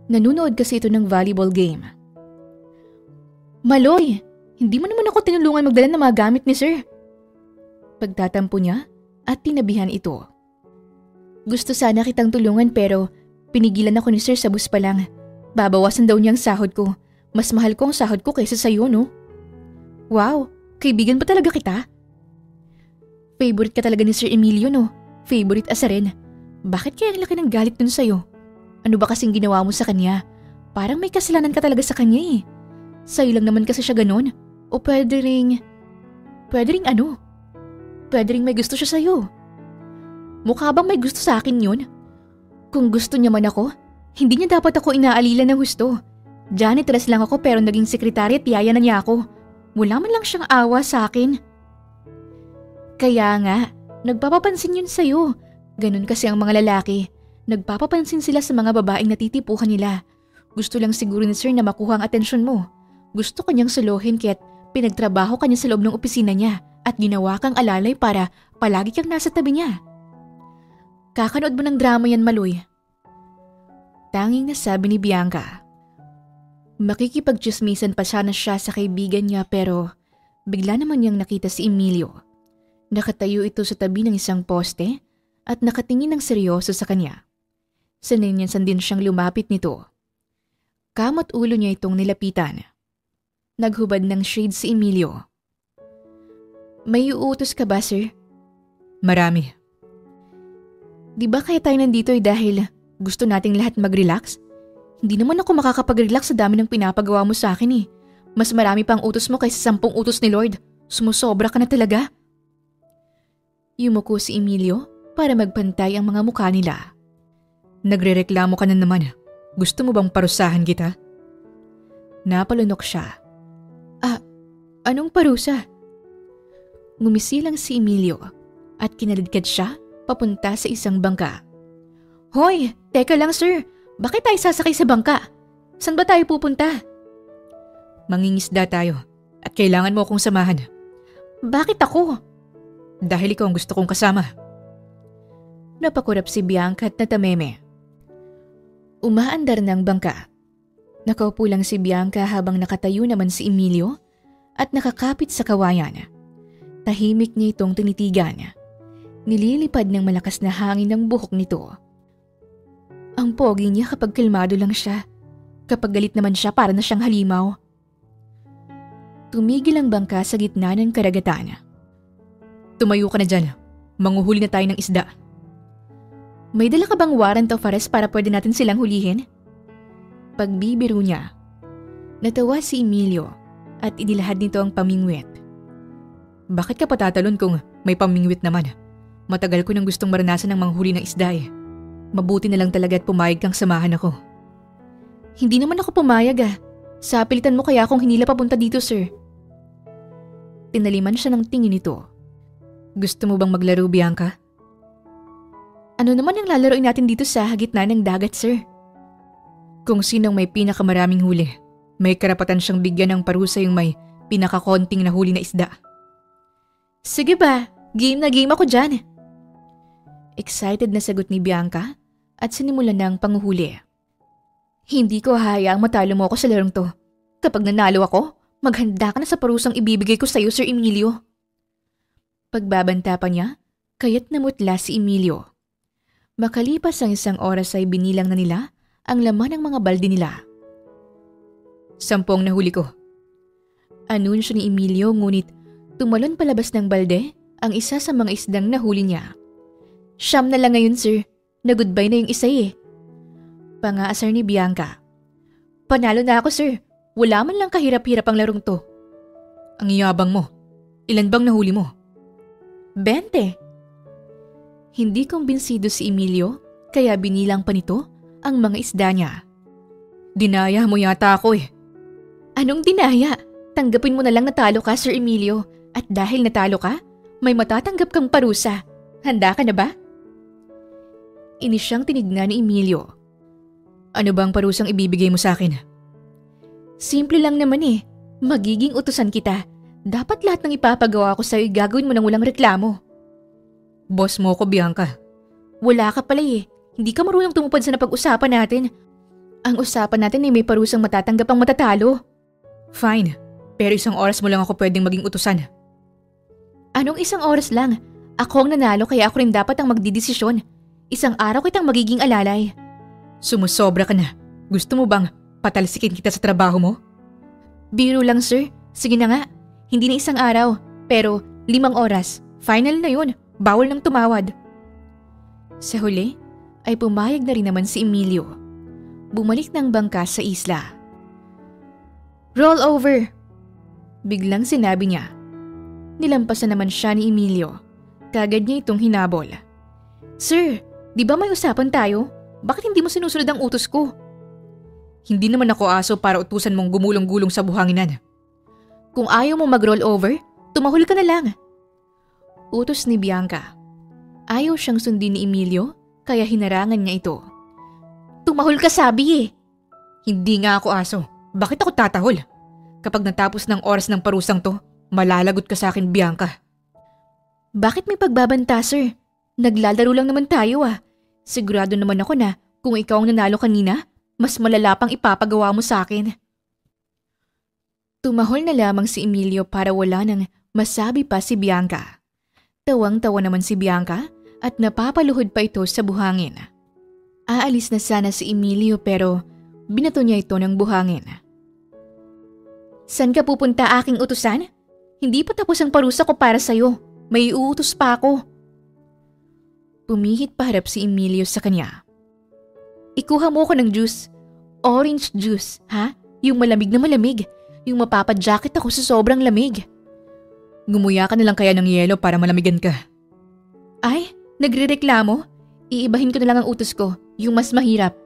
Speaker 2: Nanunood kasi ito ng volleyball game. Maloy, hindi mo naman ako tinulungan magdala ng mga gamit ni Sir. Pagtatampo niya at tinabihan ito. Gusto sana kitang tulungan pero pinigilan ako ni Sir sa bus pa lang. Babawasan daw niya ang sahod ko. Mas mahal ko ang sahod ko kaysa sa'yo, no? Wow, kaibigan pa talaga kita? Favorite ka talaga ni Sir Emilio, no? Favorite asa rin. Bakit kaya ang laki ng galit dun sa'yo? Ano ba kasing ginawa mo sa kanya? Parang may kasalanan ka talaga sa kanya eh. Sa'yo lang naman kasi siya ganun. O pwede ring ano? Pwede ring may gusto siya sa'yo. Mukha bang may gusto sa akin yun? Kung gusto niya man ako, hindi niya dapat ako inaalila ng gusto. Janitress lang ako pero naging sekretary at yaya na niya ako. Wala man lang siyang awa sa akin. Kaya nga, nagpapapansin yun sa'yo. Ganun kasi ang mga lalaki. Nagpapapansin sila sa mga babaeng natitipuhan nila. Gusto lang siguro ni Sir na makuha ang atensyon mo. Gusto kanyang suluhin kaya't pinagtrabaho kanya sa loob ng opisina niya at ginawa kang alalay para palagi kang nasa tabi niya. Kakanood mo ng drama yan, Maloy? Tanging nasabi ni Bianca. Makikipagtsismisan pa sana siya sa kaibigan niya pero bigla naman niyang nakita si Emilio. Nakatayo ito sa tabi ng isang poste at nakatingin ng seryoso sa kanya. Saninyansan din siyang lumapit nito. Kamot ulo niya itong nilapitan. Naghubad ng shade si Emilio. May uutos ka ba, sir? Marami. Di ba kaya tayo nandito dahil gusto nating lahat mag-relax? Hindi naman ako makakapag-relax sa dami ng pinapagawa mo sa akin eh. Mas marami pang utos mo kaysa 10 utos ni Lord. Sumusobra ka na talaga. Yumuko si Emilio para magpantay ang mga mukha nila. Nagrereklamo ka na naman. Gusto mo bang parusahan kita? Napalunok siya. Anong parusa? Ngumisi lang si Emilio at kinalidkad siya papunta sa isang bangka. Hoy, teka lang sir. Bakit tayo sasakay sa bangka? Saan ba tayo pupunta? Mangingisda tayo at kailangan mo akong samahan. Bakit ako? Dahil ikaw ang gusto kong kasama. Napakurap si Bianca at natameme. Umaandar ng bangka. Nakaupo lang si Bianca habang nakatayo naman si Emilio at nakakapit sa kawayan. Tahimik niya itong tinitigan. Nililipad ng malakas na hangin ng buhok nito. Ang pogi niya kapag kalmado lang siya. Kapag galit naman siya para na siyang halimaw. Tumigil ang bangka sa gitna ng karagatan. Tumayo ka na dyan. Manguhuli na tayo ng isda. May dala ka bang warrant of arrest para pwede natin silang hulihin? Pagbibiro niya. Natawa si Emilio at inilahad nito ang pamingwit. Bakit ka patatalon kung may pamingwit naman? Matagal ko nang gustong maranasan ng manghuli ng isda eh. Mabuti na lang talaga at pumayag kang samahan ako. Hindi naman ako pumayag ah. Sa pilitan mo kaya akong hinila papunta dito, sir. Tinaliman siya ng tingin nito. Gusto mo bang maglaro, Bianca? Ano naman ang lalaroin natin dito sa gitna ng dagat, sir? Kung sinong may pinakamaraming huli, may karapatan siyang bigyan ng parusa yung may pinakakonting nahuli na isda.
Speaker 1: Sige ba, game na game ako dyan.
Speaker 2: Excited na sagot ni Bianca at sinimulan na ang panguhuli. Hindi ko hahayaang matalo mo ako sa larong to. Kapag nanalo ako, maghanda ka na sa parusang ibibigay ko sa iyo, Sir Emilio. Pagbabanta pa niya, kaya't namutla si Emilio. Makalipas ang 1 oras ay binilang na nila ang laman ng mga balde nila. 10 nahuli ko. Anunsyo ni Emilio, ngunit tumalon palabas ng balde ang isa sa mga isdang nahuli niya. 9 na lang ngayon, sir. Na-goodbye na yung isa eh. Pangaasar ni Bianca. Panalo na ako, sir. Wala man lang kahirap-hirap ang larong to. Ang yabang mo. Ilan bang nahuli mo? 20. Hindi kumbinsido si Emilio, kaya binilang pa nito ang mga isda niya. Dinaya mo yata ako eh. Anong dinaya? Tanggapin mo na lang natalo ka, Sir Emilio. At dahil natalo ka, may matatanggap kang parusa. Handa ka na ba? Inisyang tinignan ni Emilio. Ano bang parusang ibibigay mo sa akin? Simple lang naman eh. Magiging utusan kita. Dapat lahat ng ipapagawa ko sa'yo gagawin mo nang walang reklamo. Boss mo ko, Bianca. Wala ka pala eh. Hindi ka marunong tumupad sa napag-usapan natin. Ang usapan natin ay may parusang matatanggap ang matatalo. Fine. Pero 1 oras mo lang ako pwedeng maging utusan. Anong 1 oras lang? Ako ang nanalo kaya ako rin dapat ang magdidesisyon. 1 araw kitang magiging alalay. Sumusobra ka na. Gusto mo bang patalsikin kita sa trabaho mo? Biro lang, sir. Sige na nga. Hindi na 1 araw. Pero 5 oras. Final na yun. Bawal nang tumawad. Sa huli, ay pumayag na rin naman si Emilio. Bumalik ng bangka sa isla. Roll over! Biglang sinabi niya. Nilampasan naman siya ni Emilio. Kagad niya itong hinabol. Sir, di ba may usapan tayo? Bakit hindi mo sinusunod ang utos ko? Hindi naman ako aso para utusan mong gumulong-gulong sa buhanginan. Kung ayaw mo mag-roll over, tumahol ka na lang. Utos ni Bianca. Ayaw siyang sundin ni Emilio, kaya hinarangan niya ito. Tumahol ka sabi eh. Hindi nga ako aso. Bakit ako tatahol? Kapag natapos ng oras ng parusang to, malalagot ka sa akin, Bianca. Bakit may pagbabanta, sir? Naglalaro lang naman tayo ah. Sigurado naman ako na kung ikaw ang nanalo kanina, mas malala pang ipapagawa mo sa akin. Tumahol na lamang si Emilio para wala nang masabi pa si Bianca. Tawang-tawa naman si Bianca at napapaluhod pa ito sa buhangin. Aalis na sana si Emilio pero binato niya ito ng buhangin. San ka pupunta aking utusan? Hindi pa tapos ang parusa ko para sa'yo. May uutos pa ako. Pumihit paharap si Emilio sa kanya. Ikuha mo ko ng juice. Orange juice, ha? Yung malamig na malamig. Yung mapapajacket ako sa sobrang lamig. Gumuya ka na lang kaya ng yelo para malamigan ka. Ay, nagrereklamo? Iibahin ko na lang ang utos ko, yung mas mahirap.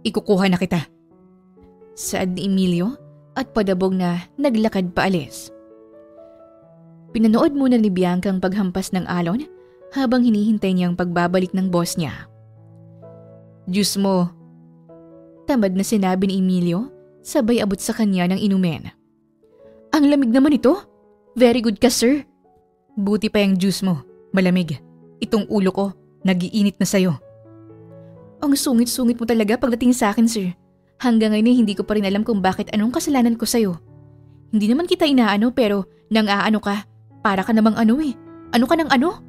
Speaker 2: Ikukuha na kita. Saad ni Emilio at padabog na naglakad paalis. Pinanood muna ni Bianca ang paghampas ng alon habang hinihintay niya ang pagbabalik ng boss niya. Juice mo. Tamad na sinabi ni Emilio, sabay abot sa kanya ng inumin. Ang lamig naman ito. Very good ka, sir. Buti pa yung juice mo. Malamig. Itong ulo ko, nag-iinit na sayo. Ang sungit-sungit mo talaga pagdating sa akin, sir. Hanggang ngayon hindi ko pa rin alam kung bakit anong kasalanan ko sayo. Hindi naman kita inaano pero nang aano ka, para ka namang ano eh. Ano ka nang ano?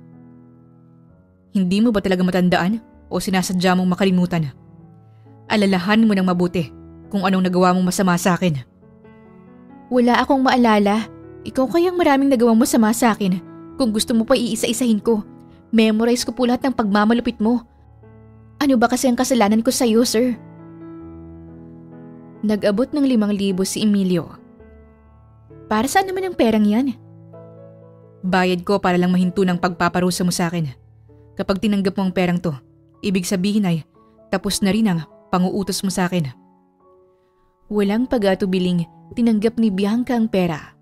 Speaker 2: Hindi mo ba talaga matandaan o sinasadya mong makalimutan? Alalahan mo nang mabuti kung anong nagawa mong masama sa akin. Wala akong maalala. Ikaw kayang maraming nagawang masama sa akin. Kung gusto mo pa iisa-isahin ko, memorize ko po lahat ng pagmamalupit mo. Ano ba kasi ang kasalanan ko sa iyo, sir? Nag-abot ng 5,000 si Emilio. Para saan naman ang perang yan? Bayad ko para lang mahinto ng pagpaparusa mo sa akin. Kapag tinanggap mo ang perang to, ibig sabihin ay tapos na rin ang panguutos mo sa akin. Walang pag-atubiling, tinanggap ni Bianca ang pera.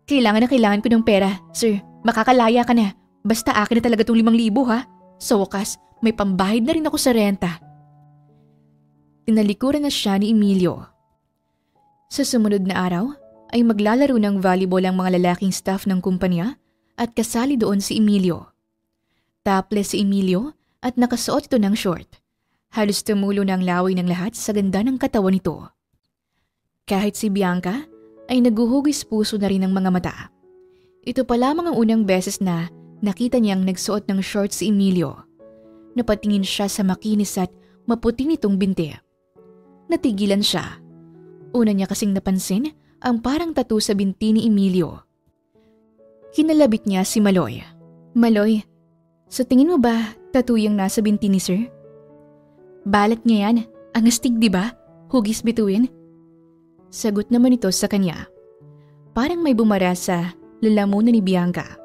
Speaker 1: Kailangan na kailangan ko ng pera. Sir, makakalaya ka na. Basta akin na talaga tong 5,000 ha. Sa wakas, may pambayad na rin ako sa renta.
Speaker 2: Tinalikuran na siya ni Emilio. Sa sumunod na araw, ay maglalaro ng volleyball ang mga lalaking staff ng kumpanya at kasali doon si Emilio. Topless si Emilio at nakasuot ito ng short. Halos tumulo na ang laway ng lahat sa ganda ng katawan nito. Kahit si Bianca ay naguhugis puso na rin ng mga mata. Ito pa lamang ang unang beses na nakita niyang nagsuot ng short si Emilio. Napatingin siya sa makinis at maputi nitong binti. Natigilan siya. Una niya kasing napansin ang parang tattoo sa binti ni Emilio. Kinalabit niya si Maloy. Maloy, sa tingin mo ba tattoo yung nasa binti ni sir? Balat niya yan. Ang astig, di ba? Hugis bituin. Sagot naman ito sa kanya. Parang may bumara sa lalamunan ni Bianca.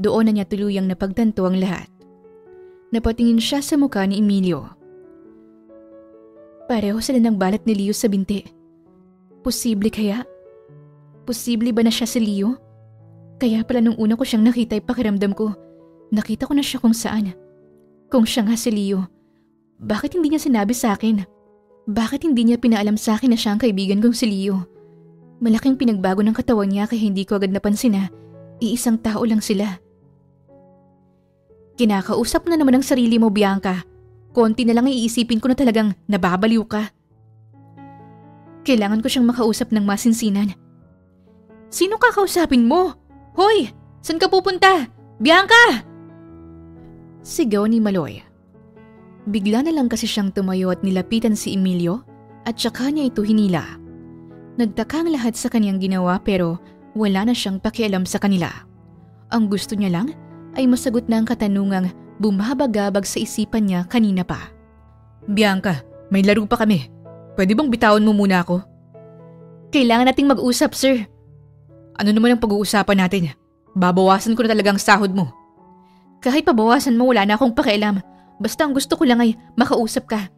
Speaker 2: Doon na niya tuluyang napagtanto ang lahat. Napatingin siya sa mukha ni Emilio. Pareho sila ng balat ni Leo sa binti. Posible kaya? Posible ba na siya si Leo? Kaya pala nung una ko siyang nakita ay pakiramdam ko, nakita ko na siya kung saan. Kung siya nga si Leo, bakit hindi niya sinabi sa akin? Bakit hindi niya pinaalam sa akin na siya ang kaibigan kong si Leo? Malaking pinagbago ng katawan niya kaya hindi ko agad napansin na iisang tao lang sila. Kinakausap na naman ang sarili mo, Bianca. Konti na lang iisipin ko na talagang nababaliw ka. Kailangan ko siyang makausap ng masinsinan. Sino kakausapin mo? Hoy! Saan ka pupunta? Bianca! Sigaw ni Maloy. Bigla na lang kasi siyang tumayo at nilapitan si Emilio at saka niya ito hinila. Nagtaka ang lahat sa kanyang ginawa pero wala na siyang pakialam sa kanila. Ang gusto niya lang ay masagot na ang katanungang bumabagabag sa isipan niya kanina pa. Bianca, may laro pa kami. Pwede bang bitawan mo muna ako? Kailangan nating mag-usap, sir. Ano naman ang pag-uusapan natin? Babawasan ko na talagang sahod mo. Kahit pabawasan mo, wala na akong pakialam. Basta ang gusto ko lang ay makausap ka.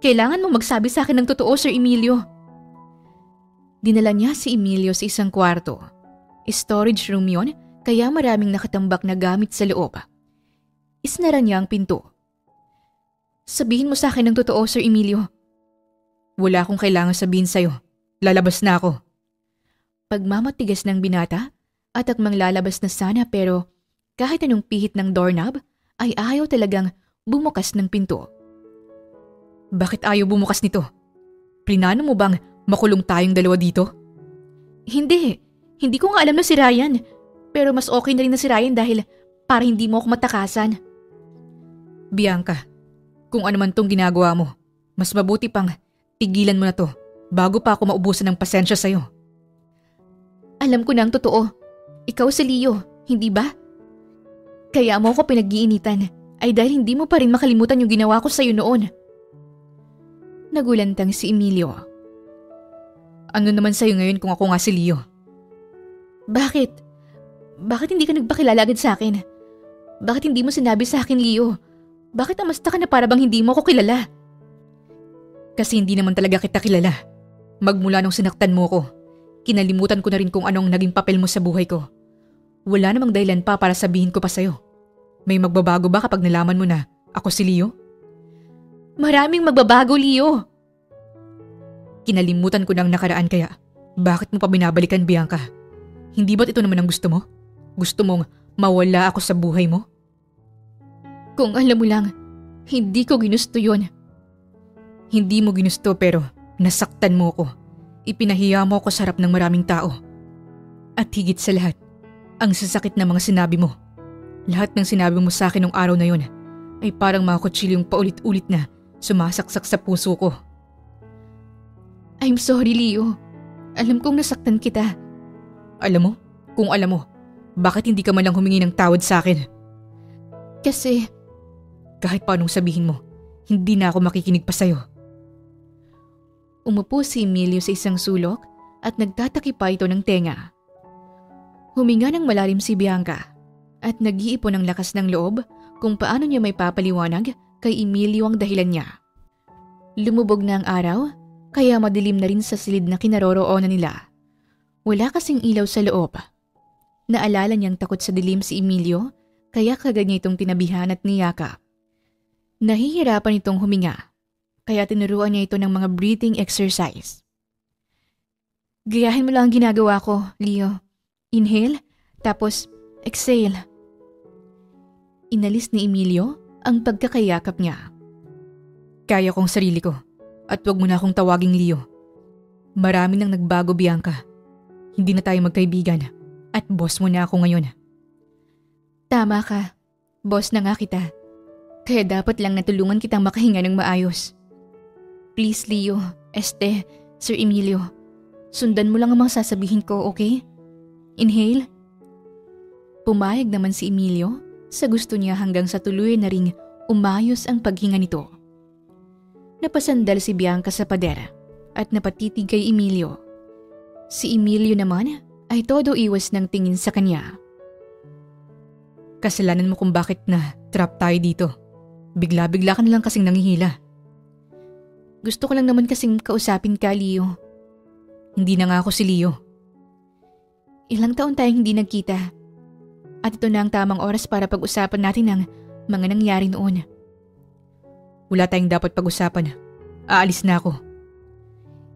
Speaker 2: Kailangan mo magsabi sa akin ng totoo, Sir Emilio. Dinala niya si Emilio sa isang kwarto. Storage room yon, kaya maraming nakatambak na gamit sa loob. Isnara niya ang pinto. Sabihin mo sa akin ng totoo, Sir Emilio. Wala akong kailangan sabihin sa'yo. Lalabas na ako. Pagmamatigas ng binata at akmang lalabas na sana pero kahit anong pihit ng doorknob ay ayaw talagang bumukas ng pinto. Bakit ayaw bumukas nito? Plinano mo bang makulong tayong dalawa dito? Hindi. Hindi ko nga alam na si Ryan. Pero mas okay na rin na si Ryan dahil para hindi mo ako matakasan. Bianca, kung ano man tong ginagawa mo, mas mabuti pang tigilan mo na to bago pa ako maubusan ng pasensya sa'yo. Alam ko na ang totoo. Ikaw si Leo, hindi ba? Kaya mo ako pinag-iinitan ay dahil hindi mo pa rin makalimutan yung ginawa ko sa'yo noon. Nagulantang si Emilio. Ano naman sa'yo ngayon kung ako nga si Leo? Bakit? Bakit hindi ka nagpakilala agad sa akin? Bakit hindi mo sinabi sa akin, Leo? Bakit amasta ka na para bang hindi mo ako kilala? Kasi hindi naman talaga kita kilala. Magmula nung sinaktan mo ko, kinalimutan ko na rin kung anong naging papel mo sa buhay ko. Wala namang dahilan pa para sabihin ko pa sa'yo. May magbabago ba kapag nalaman mo na ako si Leo? Maraming magbabago, Leo. Kinalimutan ko na ang nakaraan kaya bakit mo pa binabalikan, Bianca? Hindi ba't ito naman ang gusto mo? Gusto mong mawala ako sa buhay mo? Kung alam mo lang, hindi ko ginusto yun. Hindi mo ginusto pero nasaktan mo ko. Ipinahiya mo ako sa harap ng maraming tao. At higit sa lahat, ang sasakit na mga sinabi mo. Lahat ng sinabi mo sa akin nung araw na yun ay parang mga kutsilyong paulit-ulit na sumasaksak sa puso ko. I'm sorry, Leo. Alam kong nasaktan kita. Alam mo? Kung alam mo, bakit hindi ka man lang humingi ng tawad sa akin? Kasi kahit paanong sabihin mo, hindi na ako makikinig pa sa'yo. Umupo si Emilio sa isang sulok at nagtataki pa ito ng tenga. Huminga ng malalim si Bianca at nag-iipon ng lakas ng loob kung paano niya may papaliwanag kay Emilio ang dahilan niya. Lumubog na ang araw kaya madilim na rin sa silid na kinaroroonan nila. Wala kasing ilaw sa loob. Naalala niyang takot sa dilim si Emilio, kaya kagad niya itong tinabihan at niyakap. Nahihirapan itong huminga, kaya tinuruan niya ito ng mga breathing exercise. Gayahin mo lang ang ginagawa ko, Leo. Inhale, tapos exhale. Inalis ni Emilio ang pagkakayakap niya. Kaya kong sarili ko, at huwag mo na akong tawaging Leo. Marami nang nagbago, Bianca. Hindi na tayo magkaibigan, at boss mo na ako ngayon. Tama ka, boss na nga kita. Kaya dapat lang natulungan kitang makahinga ng maayos. Please, Leo, Sir Emilio, sundan mo lang ang mga sasabihin ko, okay? Inhale. Pumayag naman si Emilio sa gusto niya hanggang sa tuloy na ring umayos ang paghinga nito. Napasandal si Bianca sa pader at napatitig kay Emilio. Si Emilio naman ay todo iwas ng tingin sa kanya. Kasalanan mo kung bakit na trap tayo dito. Bigla-bigla ka na lang kasing nangihila. Gusto ko lang naman kasing kausapin ka, Leo. Hindi na nga ako si Leo. Ilang taon tayong hindi nagkita. At ito na ang tamang oras para pag-usapan natin ang mga nangyari noon. Wala tayong dapat pag-usapan. Aalis na ako.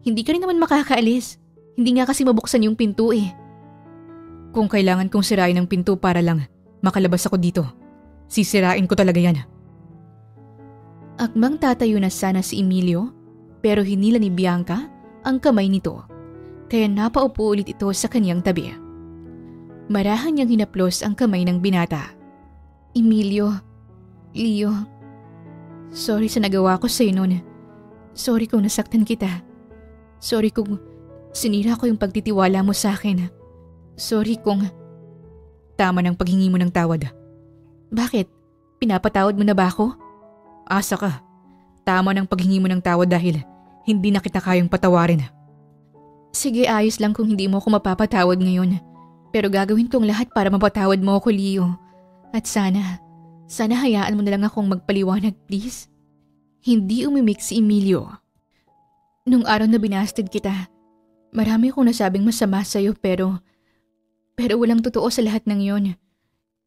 Speaker 2: Hindi ka rin naman makakaalis. Hindi nga kasi mabuksan yung pinto eh. Kung kailangan kong sirain ang pinto para lang makalabas ako dito, sisirain ko talaga yan. Akmang tatayo na sana si Emilio, pero hinila ni Bianca ang kamay nito, kaya napaupo ulit ito sa kanyang tabi. Marahan niyang hinaplos ang kamay ng binata. Emilio, Leo, sorry sa nagawa ko sa'yo noon. Sorry kung nasaktan kita. Sorry kung sinira ko yung pagtitiwala mo sa akin. Sorry kung... Tama ng paghingi mo ng tawad. Bakit? Pinapatawad mo na ba ako? Asa ka. Tama ng paghingi mo ng tawad dahil hindi na kita kayang patawarin. Sige, ayos lang kung hindi mo ako mapapatawad ngayon. Pero gagawin kong lahat para mapatawad mo ako, Leo. At sana hayaan mo na lang akong magpaliwanag, please. Hindi umimik si Emilio. Nung araw na binasted kita, marami akong nasabing masama sa'yo pero walang totoo sa lahat ng yon.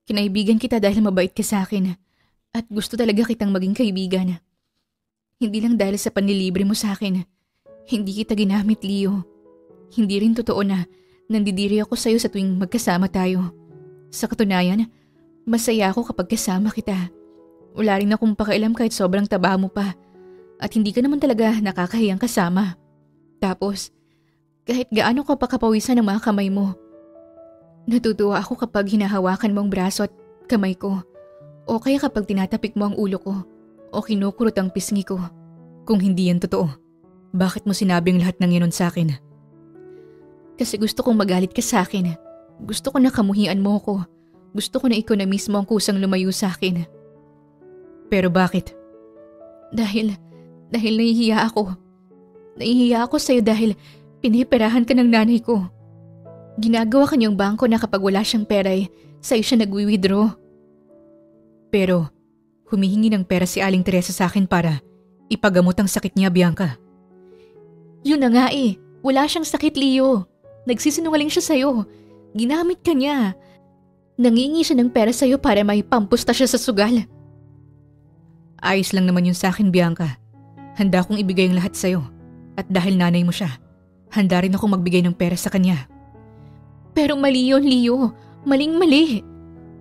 Speaker 2: Kinaibigan kita dahil mabait ka sa akin at gusto talaga kitang maging kaibigan. Hindi lang dahil sa panlilibre mo sa akin. Hindi kita ginamit, Leo. Hindi rin totoo na nandidiri ako sa'yo sa tuwing magkasama tayo. Sa katunayan, masaya ako kapag kasama kita. Wala rin akong pakialam kahit sobrang taba mo pa at hindi ka naman talaga nakakahiyang kasama. Tapos, kahit gaano ka pa kapawisan ng mga kamay mo, natutuwa ako kapag hinahawakan mo ang braso at kamay ko o kaya kapag tinatapik mo ang ulo ko o kinukurot ang pisngi ko. Kung hindi yan totoo, bakit mo sinabing lahat ng yanon sa akin? Kasi gusto kong magalit ka sa akin. Gusto ko na kamuhian mo ko. Gusto ko na ikaw na mismo ang kusang lumayo sa akin. Pero bakit? Dahil nahihiya ako. Nahihiya ako sa'yo dahil piniperahan ka ng nanay ko. Ginagawa kanyang bangko na kapag wala siyang pera sa'yo siya nagwi-withdraw. Pero humihingi ng pera si Aling Teresa sa akin para ipagamot ang sakit niya, Bianca. Yun na nga eh. Wala siyang sakit, Leo. Nagsisinungaling siya sa'yo. Ginamit ka niya. Nangingi siya ng pera sa'yo para may pampusta siya sa sugal. Ayos lang naman yun sa akin, Bianca. Handa akong ibigay ang lahat sa'yo. At dahil nanay mo siya, handa rin akong magbigay ng pera sa kanya. Pero mali yun, Leo. Maling-mali.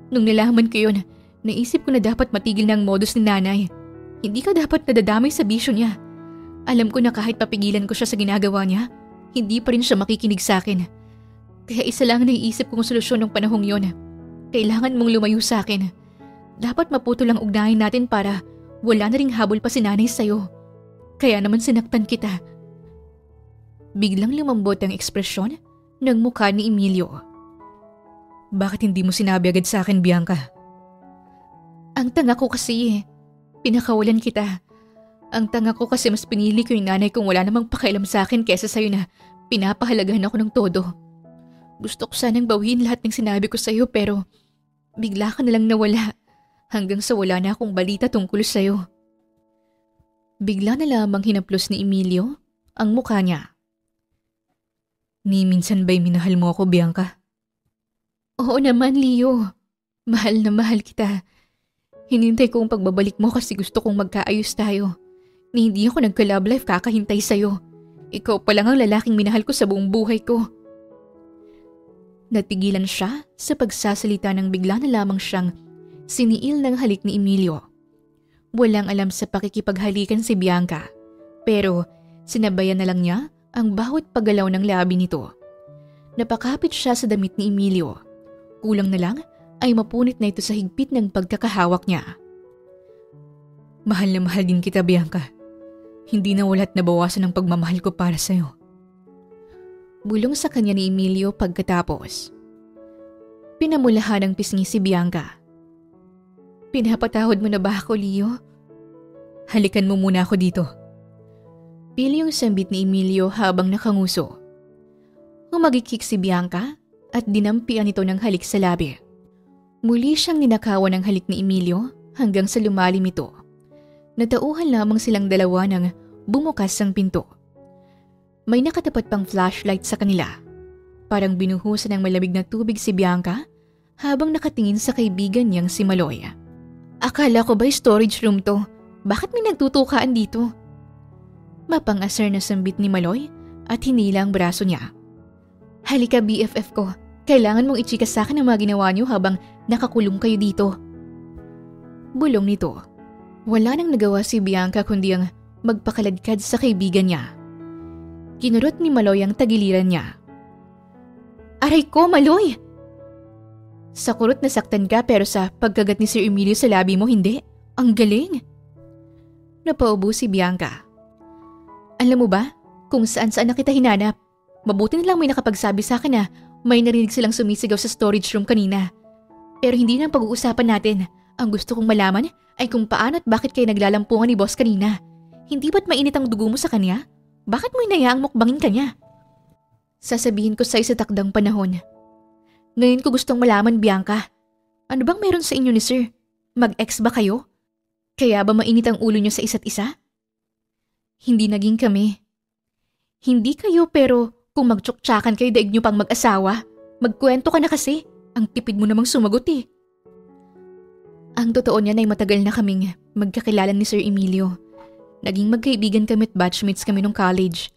Speaker 2: Nung nalaman ko yun, naisip ko na dapat matigil na ang modus ni nanay. Hindi ka dapat nadadamay sa bisyo niya. Alam ko na kahit papigilan ko siya sa ginagawa niya, hindi pa rin siya makikinig sa akin. Kaya isa lang ang naiisip kong solusyon ng panahong yon. Kailangan mong lumayo sa akin. Dapat maputol ang ugnayan natin para wala na ring habol pa si nanay sa'yo. Kaya naman sinaktan kita. Biglang lumambot ang ekspresyon ng mukha ni Emilio. Bakit hindi mo sinabi agad sa akin, Bianca? Ang tanga ko kasi pinakawalan kita. Ang tanga ko kasi mas pinili ko yung nanay kung wala namang pakialam sa akin kesa sa'yo na pinapahalagahan ako ng todo. Gusto ko sanang bawiin lahat ng sinabi ko sa'yo pero bigla ka nalang nawala hanggang sa wala na akong balita tungkol sa'yo. Bigla na lamang hinaplos ni Emilio ang mukha niya. Ni minsan ba'y minahal mo ako, Bianca?
Speaker 1: Oo naman, Leo. Mahal na mahal kita. Hinintay ko ang pagbabalik mo kasi gusto kong magkaayos tayo. Ni hindi ako nagka-love life kakahintay sa'yo. Ikaw pa lang ang lalaking minahal ko sa buong buhay ko. Natigilan siya sa pagsasalita nang bigla na lamang siyang siniil ng halik ni Emilio. Walang alam sa pakikipaghalikan si Bianca, pero sinabayan na lang niya ang bawat paggalaw ng labi nito. Napakapit siya sa damit ni Emilio. Kulang na lang ay mapunit na ito sa higpit ng pagkakahawak niya.
Speaker 2: Mahal na mahal din kita, Bianca. Hindi na wala't nabawasan ang pagmamahal ko para sa'yo.
Speaker 1: Bulong sa kanya ni Emilio pagkatapos. Pinamulahan ng pisngi si Bianca. Pinapatawad mo na ba ako, Leo?
Speaker 2: Halikan mo muna ako dito.
Speaker 1: Pilyong sambit ni Emilio habang nakanguso. Humagikik si Bianca at dinampian ito ng halik sa labi. Muli siyang ninakawan ng halik ni Emilio hanggang sa lumalim ito. Natauhan lamang silang dalawa nang bumukas ang pinto. May nakatapat pang flashlight sa kanila. Parang binuhusan ng malamig na tubig si Bianca habang nakatingin sa kaibigan niyang si Maloy. Akala ko ba'y storage room to? Bakit may nagtutukaan dito? Mapang-asar na sambit ni Maloy at hinila ang braso niya. Halika BFF ko, kailangan mong ichika sa akin ang mga ginawa niyo habang nakakulong kayo dito. Bulong nito. Wala nang nagawa si Bianca kundi ang magpakaladkad sa kaibigan niya. Kinurot ni Maloy ang tagiliran niya. Aray ko, Maloy! Sa kurot nasaktan ka pero sa pagkagat ni Sir Emilio sa labi mo hindi. Ang galing! Napaubo si Bianca. Alam mo ba kung saan-saan na kita hinanap? Mabuti na lang may nakapagsabi sa akin na may narinig silang sumisigaw sa storage room kanina. Pero hindi na ang pag-uusapan natin. Ang gusto kong malaman ay kung paano at bakit kayo naglalampungan ni boss kanina. Hindi ba't mainit ang dugo mo sa kanya? Bakit mo inayaang mukbangin kanya? Sasabihin ko sa'yo sa takdang panahon. Ngayon ko gustong malaman, Bianca. Ano bang meron sa inyo ni Sir? Mag-ex ba kayo? Kaya ba mainit ang ulo niyo sa isa't isa? Hindi naging kami. Hindi kayo pero kung magtsuktsakan kayo daig niyo pang mag-asawa, magkwento ka na kasi. Ang tipid mo namang sumagot eh. Ang totoo niyan ay matagal na kaming magkakilala ni Sir Emilio. Naging magkaibigan kami at batchmates kami nung college.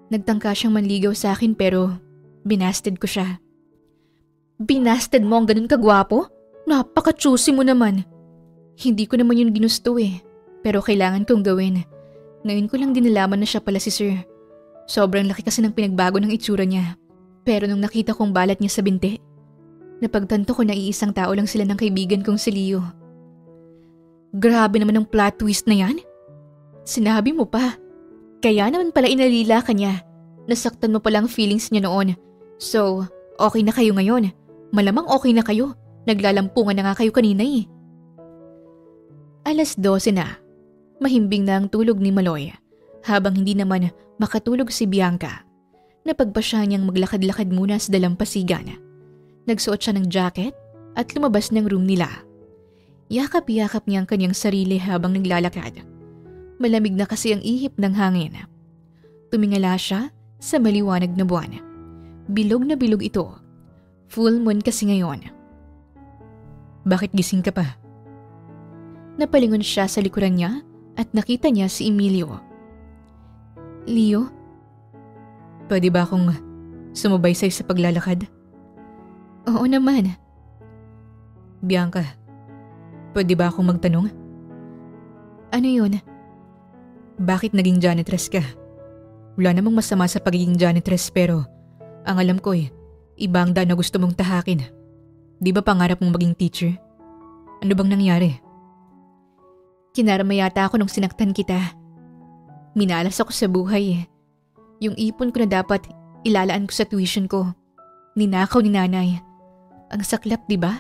Speaker 1: Nagtangka siyang manligaw sa akin pero binasted ko siya. Binasted mo ang ganun kagwapo? Napaka-choosy mo naman. Hindi ko naman yun ginusto eh. Pero kailangan kong gawin. Ngayon ko lang din nalaman na siya pala si Sir. Sobrang laki kasi ng pinagbago ng itsura niya. Pero nung nakita kong balat niya sa binti, napagtanto ko na iisang tao lang sila ng kaibigan kong si Leo. Grabe naman ang plot twist na yan. Sinabi mo pa. Kaya naman pala inalila ka niya. Nasaktan mo pala ang feelings niya noon. So, okay na kayo ngayon. Malamang okay na kayo. Naglalampungan na nga kayo kanina eh. 12:00 na. Mahimbing na ang tulog ni Maloy. Habang hindi naman makatulog si Bianca. Napagpasya niyang maglakad-lakad muna sa dalampasigan. Nagsuot siya ng jacket at lumabas ng room nila. Yakap-yakap niya ang kanyang sarili habang naglalakad. Malamig na kasi ang ihip ng hangin. Tumingala siya sa maliwanag na buwan. Bilog na bilog ito. Full moon kasi ngayon.
Speaker 2: Bakit gising ka pa?
Speaker 1: Napalingon siya sa likuran niya at nakita niya si Emilio. Leo?
Speaker 2: Pwede ba akong sumabay sa'yo sa paglalakad?
Speaker 1: Oo naman.
Speaker 2: Bianca, pwede ba akong magtanong?
Speaker 1: Ano yun?
Speaker 2: Bakit naging janitress ka? Wala namang masama sa pagiging janitress pero ang alam ko iba ang daan na gusto mong tahakin. Di ba pangarap mong maging teacher? Ano bang nangyari?
Speaker 1: Kinarama yata ako nung sinaktan kita. Minalas ako sa buhay. Yung ipon ko na dapat ilalaan ko sa tuition ko. Ninakaw ni nanay. Ang saklap, di ba?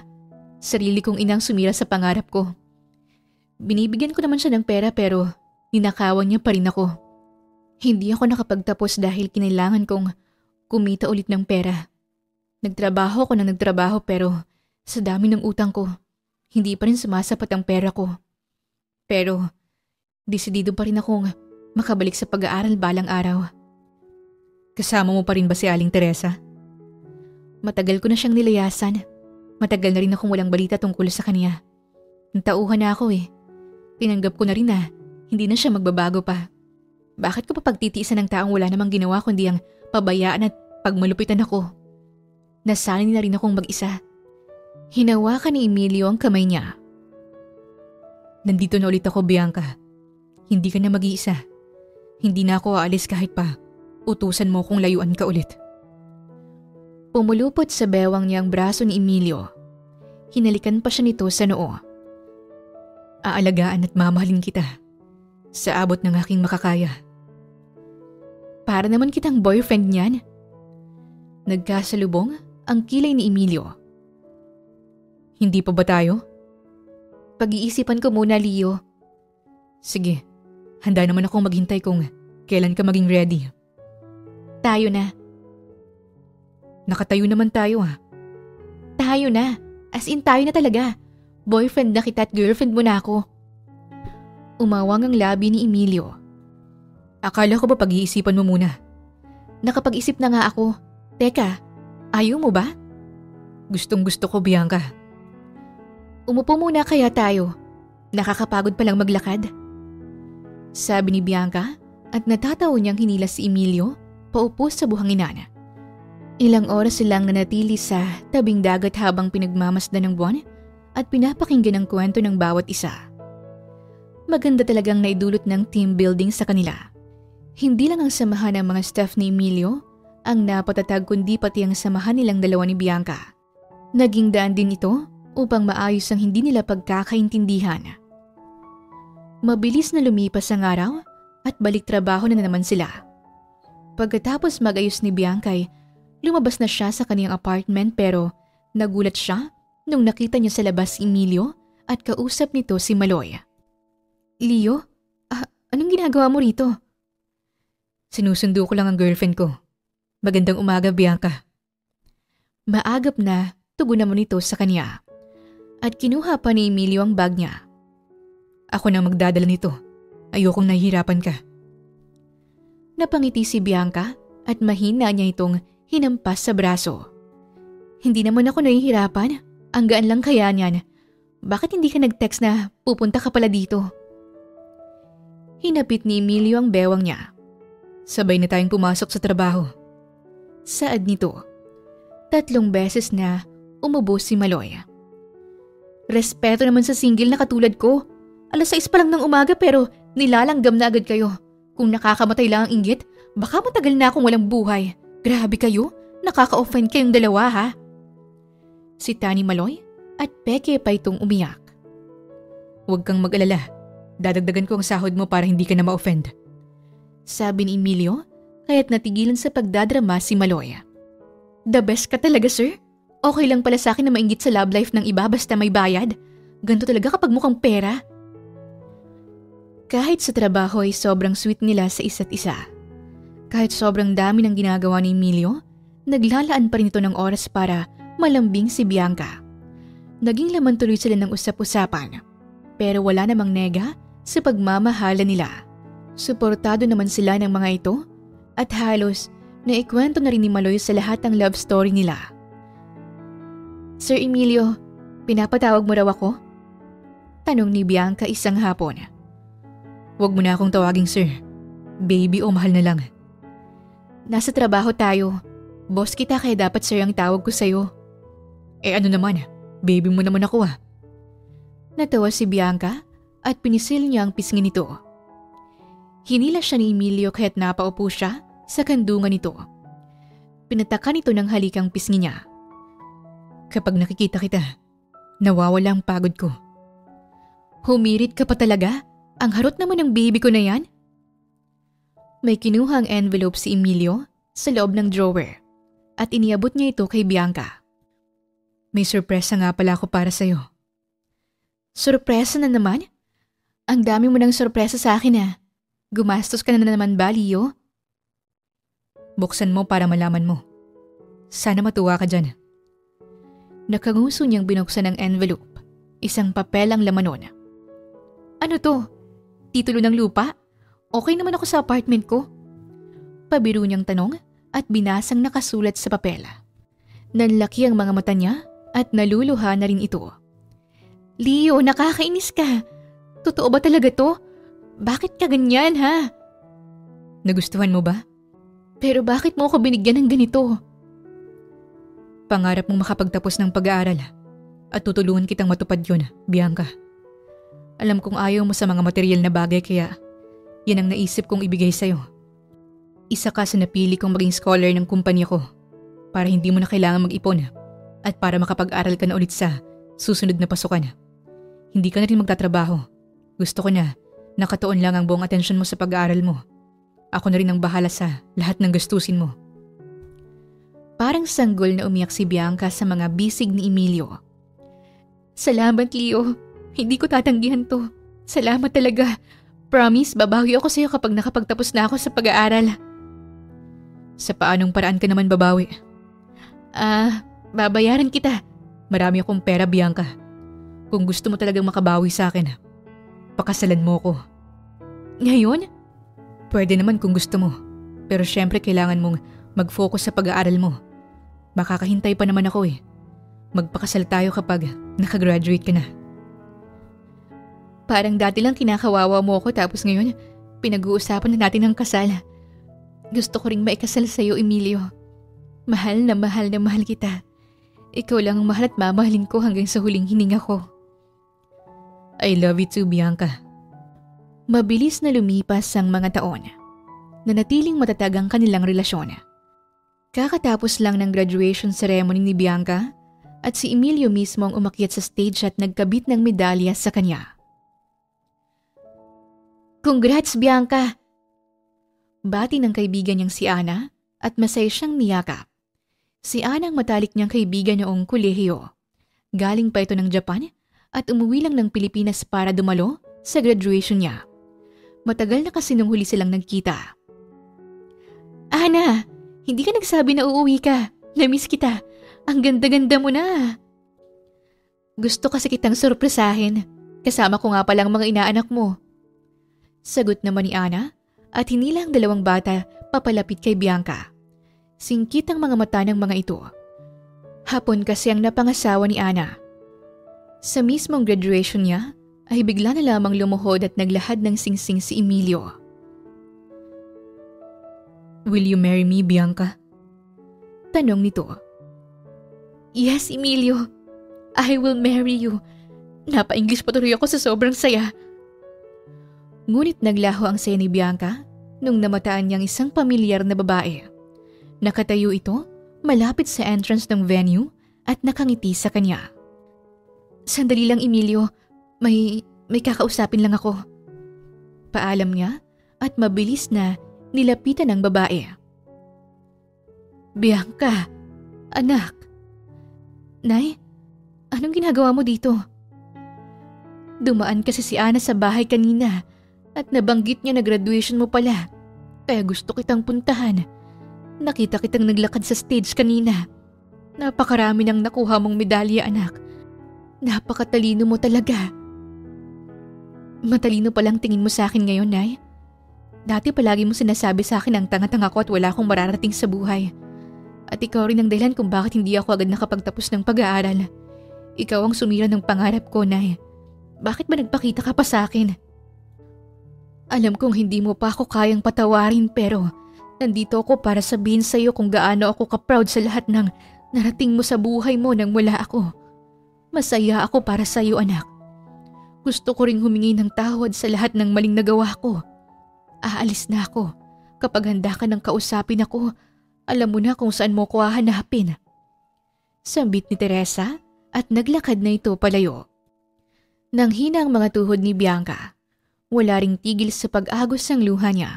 Speaker 1: Sarili kong inang sumira sa pangarap ko. Binibigyan ko naman siya ng pera pero ninakawan niya pa rin ako. Hindi ako nakapagtapos dahil kinailangan kong kumita ulit ng pera. Nagtrabaho ako ng nagtrabaho pero sa dami ng utang ko, hindi pa rin sumasapat ang pera ko. Pero desidido pa rin akong makabalik sa pag-aaral balang araw.
Speaker 2: Kasama mo pa rin ba si Aling Teresa?
Speaker 1: Matagal ko na siyang nilayasan. Matagal na rin akong walang balita tungkol sa kanya. Tauhan na ako eh. Tinanggap ko na rin na hindi na siya magbabago pa. Bakit ko pa pagtitiisan ng taong wala namang ginawa kundi ang pabayaan at pagmalupitan ako? Nasanay na rin akong mag-isa. Hinawakan ni Emilio ang kamay niya.
Speaker 2: Nandito na ulit ako, Bianca. Hindi ka na mag-iisa. Hindi na ako aalis kahit pa utusan mo kung layuan ka ulit.
Speaker 1: Pumulupot sa bewang niya ang braso ni Emilio. Hinalikan pa siya nito sa noo.
Speaker 2: Aalagaan at mamahalin kita sa abot ng aking makakaya.
Speaker 1: Para naman kitang boyfriend niyan. Nagkasalubong ang kilay ni Emilio.
Speaker 2: Hindi pa ba tayo?
Speaker 1: Pag-iisipan ko muna, Leo.
Speaker 2: Sige, handa naman akong maghintay kung kailan ka maging ready.
Speaker 1: Tayo na.
Speaker 2: Nakatayo naman tayo ha.
Speaker 1: Tayo na. As in tayo na talaga. Boyfriend na kita at girlfriend mo na ako. Umawang ang labi ni Emilio.
Speaker 2: Akala ko ba pag-iisipan mo muna?
Speaker 1: Nakapag-isip na nga ako. Teka, ayaw mo ba?
Speaker 2: Gustong gusto ko, Bianca.
Speaker 1: Umupo muna kaya tayo. Nakakapagod palang maglakad. Sabi ni Bianca at natatawa niyang hinilas si Emilio paupo sa buhangin. Ilang oras silang nanatili sa tabing dagat habang pinagmamasdan ng buwan at pinapakinggan ang kwento ng bawat isa. Maganda talagang naidulot ng team building sa kanila. Hindi lang ang samahan ng mga staff ni Emilio ang napatatag kundi pati ang samahan nilang dalawa ni Bianca. Naging daan din ito upang maayos ang hindi nila pagkakaintindihan. Mabilis na lumipas ang araw at balik trabaho na naman sila. Pagkatapos mag-ayos ni Bianca ay lumabas na siya sa kaniyang apartment pero nagulat siya nung nakita niya sa labas si Emilio at kausap nito si Maloy. Leo, anong ginagawa mo rito?
Speaker 2: Sinusundo ko lang ang girlfriend ko. Magandang umaga, Bianca.
Speaker 1: Maagap na tugon naman nito sa kanya. At kinuha pa ni Emilio ang bag niya.
Speaker 2: Ako na magdadala nito. Ayokong nahihirapan ka.
Speaker 1: Napangiti si Bianca at mahina niya itong hinampas sa braso. Hindi naman ako nahihirapan. Ang gaan lang kaya niyan. Bakit hindi ka nag-text na pupunta ka pala dito? Hinapit ni Emilio ang bewang niya.
Speaker 2: Sabay na tayong pumasok sa trabaho.
Speaker 1: Saad nito. 3 beses na umubo si Maloy. Respeto naman sa single na katulad ko. 6:00 pa lang ng umaga pero nilalanggam na agad kayo. Kung nakakamatay lang ang inggit, baka matagal na akong walang buhay. Grabe kayo, nakaka-offend kayong dalawa ha. Si Tani Maloy at Peke pa itong umiyak.
Speaker 2: Huwag kang mag-alala. Dadagdagan ko ang sahod mo para hindi ka na ma-offend.
Speaker 1: Sabi ni Emilio, kaya't natigilan sa pagdadrama si Maloy. The best ka talaga, sir. Okay lang pala sa akin na mainggit sa love life ng iba basta may bayad. Ganto talaga kapag mukhang pera. Kahit sa trabaho ay sobrang sweet nila sa isa't isa. Kahit sobrang dami ng ginagawa ni Emilio, naglalaan pa rin ito ng oras para malambing si Bianca. Naging laman tuloy sila ng usap-usapan. Pero wala namang nega sa pagmamahala nila. Suportado naman sila ng mga ito at halos naikwento na rin ni Maloy sa lahat ng love story nila. Sir Emilio, pinapatawag mo raw ako? Tanong ni Bianca isang hapon.
Speaker 2: Huwag mo na akong tawaging sir. Baby o mahal na lang.
Speaker 1: Nasa trabaho tayo. Boss kita kaya dapat sir ang tawag ko sa'yo.
Speaker 2: Ano naman, baby mo naman ako ah.
Speaker 1: Natawa si Bianca at pinisil niya ang pisngi nito. Hinila siya ni Emilio kaya't napaupo siya sa kandungan nito. Pinatakan ito ng halikang pisngi niya.
Speaker 2: Kapag nakikita kita, nawawala ang pagod ko.
Speaker 1: Humirit ka pa talaga? Ang harot naman ng baby ko na yan? May kinuha ang envelope si Emilio sa loob ng drawer at iniabot niya ito kay Bianca.
Speaker 2: May sorpresa nga pala ako para sa'yo.
Speaker 1: Sorpresa na naman? Ang dami mo ng sorpresa sa akin ah. Gumastos ka na naman ba, Leo?
Speaker 2: Buksan mo para malaman mo. Sana matuwa ka dyan.
Speaker 1: Nakanguso niyang binuksan ang envelope. Isang papel ang laman nun. Ano to? Titulo ng lupa? Okay naman ako sa apartment ko. Pabiro niyang tanong
Speaker 2: at binasang nakasulat sa papel. Nanlaki ang mga mata niya at naluluha na rin ito.
Speaker 1: Leo, nakakainis ka. Totoo ba talaga to? Bakit ka ganyan, ha?
Speaker 2: Nagustuhan mo ba?
Speaker 1: Pero bakit mo ako binigyan ng ganito?
Speaker 2: Pangarap mong makapagtapos ng pag-aaral at tutulungan kitang matupad yun, Bianca. Alam kong ayaw mo sa mga material na bagay kaya yan ang naisip kong ibigay sa'yo. Isa ka sa napili kong maging scholar ng kumpanya ko para hindi mo na kailangan mag-ipon at para makapag-aral ka na ulit sa susunod na pasukan. Hindi ka na rin magtatrabaho. Gusto ko na nakatuon lang ang buong atensyon mo sa pag-aaral mo. Ako na rin ang bahala sa lahat ng gastusin mo. Parang sanggol na umiyak si Bianca sa mga bisig ni Emilio.
Speaker 1: Salamat, Leo. Hindi ko tatanggihan to. Salamat talaga. Promise, babawi ako sa'yo kapag nakapagtapos na ako sa pag-aaral.
Speaker 2: Sa paanong paraan ka naman babawi?
Speaker 1: Babayaran kita.
Speaker 2: Marami akong pera, Bianca. Kung gusto mo talagang makabawi sa akin, pakasalan mo ko.
Speaker 1: Ngayon?
Speaker 2: Pwede naman kung gusto mo. Pero syempre kailangan mong mag-focus sa pag-aaral mo. Makakahintay pa naman ako eh. Magpakasal tayo kapag nakagraduate ka na.
Speaker 1: Parang dati lang kinakawawa mo ako tapos ngayon pinag-uusapan na natin ang kasal. Gusto ko ring maikasal sa'yo, Emilio. Mahal na mahal kita. Ikaw lang ang mahal at mamahalin ko hanggang sa huling hininga ko.
Speaker 2: I love you too, Bianca.
Speaker 1: Mabilis na lumipas ang mga taon. Nanatiling matatag ang kanilang relasyon. Kakatapos lang ng graduation ceremony ni Bianca at si Emilio mismo ang umakyat sa stage at nagkabit ng medalya sa kanya. Congrats, Bianca! Bati ng kaibigan niyang si Ana at masaya siyang niyakap. Si Ana ang matalik niyang kaibigan noong kolehiyo. Galing pa ito ng Japan at umuwi lang ng Pilipinas para dumalo sa graduation niya. Matagal na kasi nung huli silang nagkita. Ana, hindi ka nagsabi na uuwi ka. Namiss kita. Ang ganda-ganda mo na. Gusto kasi kitang sorpresahin. Kasama ko nga palang mga inaanak mo. Sagot naman ni Ana at hinila ang dalawang bata papalapit kay Bianca. Singkit ang mga mata ng mga ito. Hapon kasi ang napangasawa ni Ana. Sa mismong graduation niya ay bigla na lamang lumuhod at naglahad ng singsing si Emilio.
Speaker 2: Will you marry me, Bianca?
Speaker 1: Tanong nito. Yes, Emilio. I will marry you. Napa-English pa tuloy ako sa sobrang saya. Ngunit naglaho ang saya ni Bianca nung namataan niyang isang pamilyar na babae. Nakatayo ito malapit sa entrance ng venue at nakangiti sa kanya. Sandali lang, Emilio. May kakausapin lang ako. Paalam niya at mabilis na nilapitan ng babae. Bianca, anak. Nay, anong ginagawa mo dito? Dumaan kasi si Ana sa bahay kanina at nabanggit niya na graduation mo pala. Kaya gusto kitang puntahan. Nakita kitang naglakad sa stage kanina. Napakarami nang nakuha mong medalya, anak. Napakatalino mo talaga. Matalino palang tingin mo sa akin ngayon, Nay. Dati palagi mo sinasabi sa akin ang tanga-tanga ko at wala akong mararating sa buhay. At ikaw rin ang dahilan kung bakit hindi ako agad nakapagtapos ng pag-aaral. Ikaw ang sumira ng pangarap ko, Nay. Bakit ba nagpakita ka pa sa akin? Alam kong hindi mo pa ako kayang patawarin pero nandito ako para sabihin sa iyo kung gaano ako ka-proud sa lahat ng narating mo sa buhay mo nang wala ako. Masaya ako para sa iyo, anak. Gusto ko ring humingi ng tawad sa lahat ng maling nagawa ko. Aalis na ako. Kapag handa ka ng kausapin ako, alam mo na kung saan mo ko hahanapin. Sambit ni Teresa at naglakad na ito palayo. Nang hina ang mga tuhod ni Bianca, wala ring tigil sa pag-agos ng luha niya.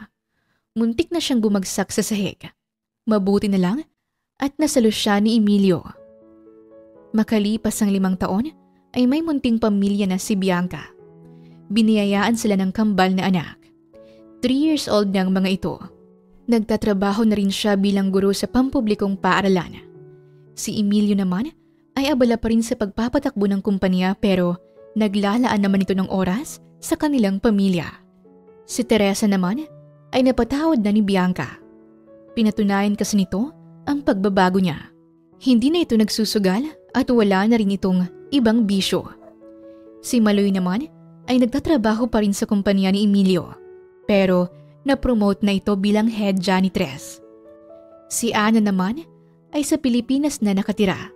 Speaker 1: Muntik na siyang bumagsak sa sahig. Mabuti na lang at nasalo siya ni Emilio. Makalipas ang 5 taon ay may munting pamilya na si Bianca. Biniyayaan sila ng kambal na anak. 3 years old na ang mga ito. Nagtatrabaho na rin siya bilang guro sa pampublikong paaralan. Si Emilio naman ay abala pa rin sa pagpapatakbo ng kumpanya pero naglalaan naman ito ng oras sa kanilang pamilya. Si Teresa naman ay napatawad na ni Bianca.
Speaker 2: Pinatunayan kasi nito ang pagbabago niya. Hindi na ito nagsusugal at wala na rin itong ibang bisyo. Si Maloy naman ay nagtatrabaho pa rin sa kumpanya ni Emilio, pero na-promote na ito bilang head janitress. Si Ana naman ay sa Pilipinas na nakatira.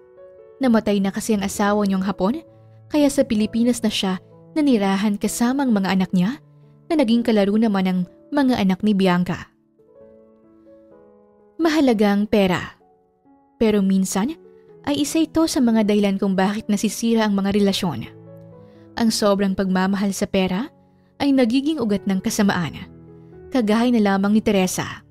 Speaker 2: Namatay na kasi ang asawa niyang Hapon, kaya sa Pilipinas na siya nanirahan kasamang mga anak niya na naging kalaro naman ng mga anak ni Bianca. Mahalagang pera. Pero minsan ay isa ito sa mga dahilan kung bakit nasisira ang mga relasyon. Ang sobrang pagmamahal sa pera ay nagiging ugat ng kasamaan. Kagaya na lamang ni Teresa.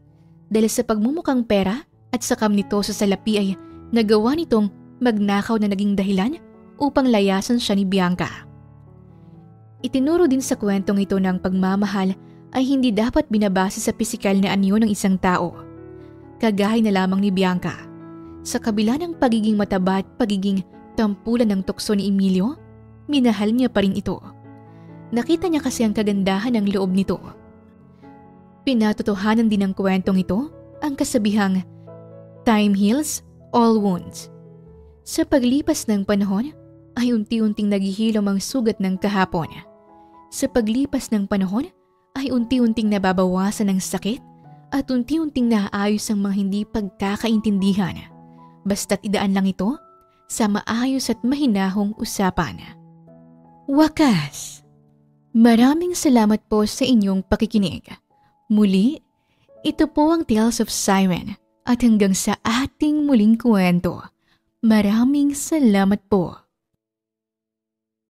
Speaker 2: Dahil sa pagmumukhang pera at sakam nito sa salapi ay nagawa nitong magnakaw na naging dahilan upang layasan siya ni Bianca. Itinuro din sa kwentong ito ng pagmamahal ay hindi dapat binabase sa pisikal na anyo ng isang tao. Kagaya na lamang ni Bianca. Sa kabila ng pagiging mataba at pagiging tampulan ng tukso ni Emilio, minahal niya pa rin ito. Nakita niya kasi ang kagandahan ng loob nito. Pinatotohanan din ng kwentong ito ang kasabihang time heals all wounds. Sa paglipas ng panahon ay unti-unting naghihilom ang sugat ng kahapon. Sa paglipas ng panahon ay unti-unting nababawasan ang sakit at unti-unting naayos ang mga hindi pagkakaintindihan. Basta't idaan lang ito sa maayos at mahinahong usapan. Wakas! Maraming salamat po sa inyong pakikinig. Muli, ito po ang Tales of Siren at hanggang sa ating muling kwento. Maraming salamat po.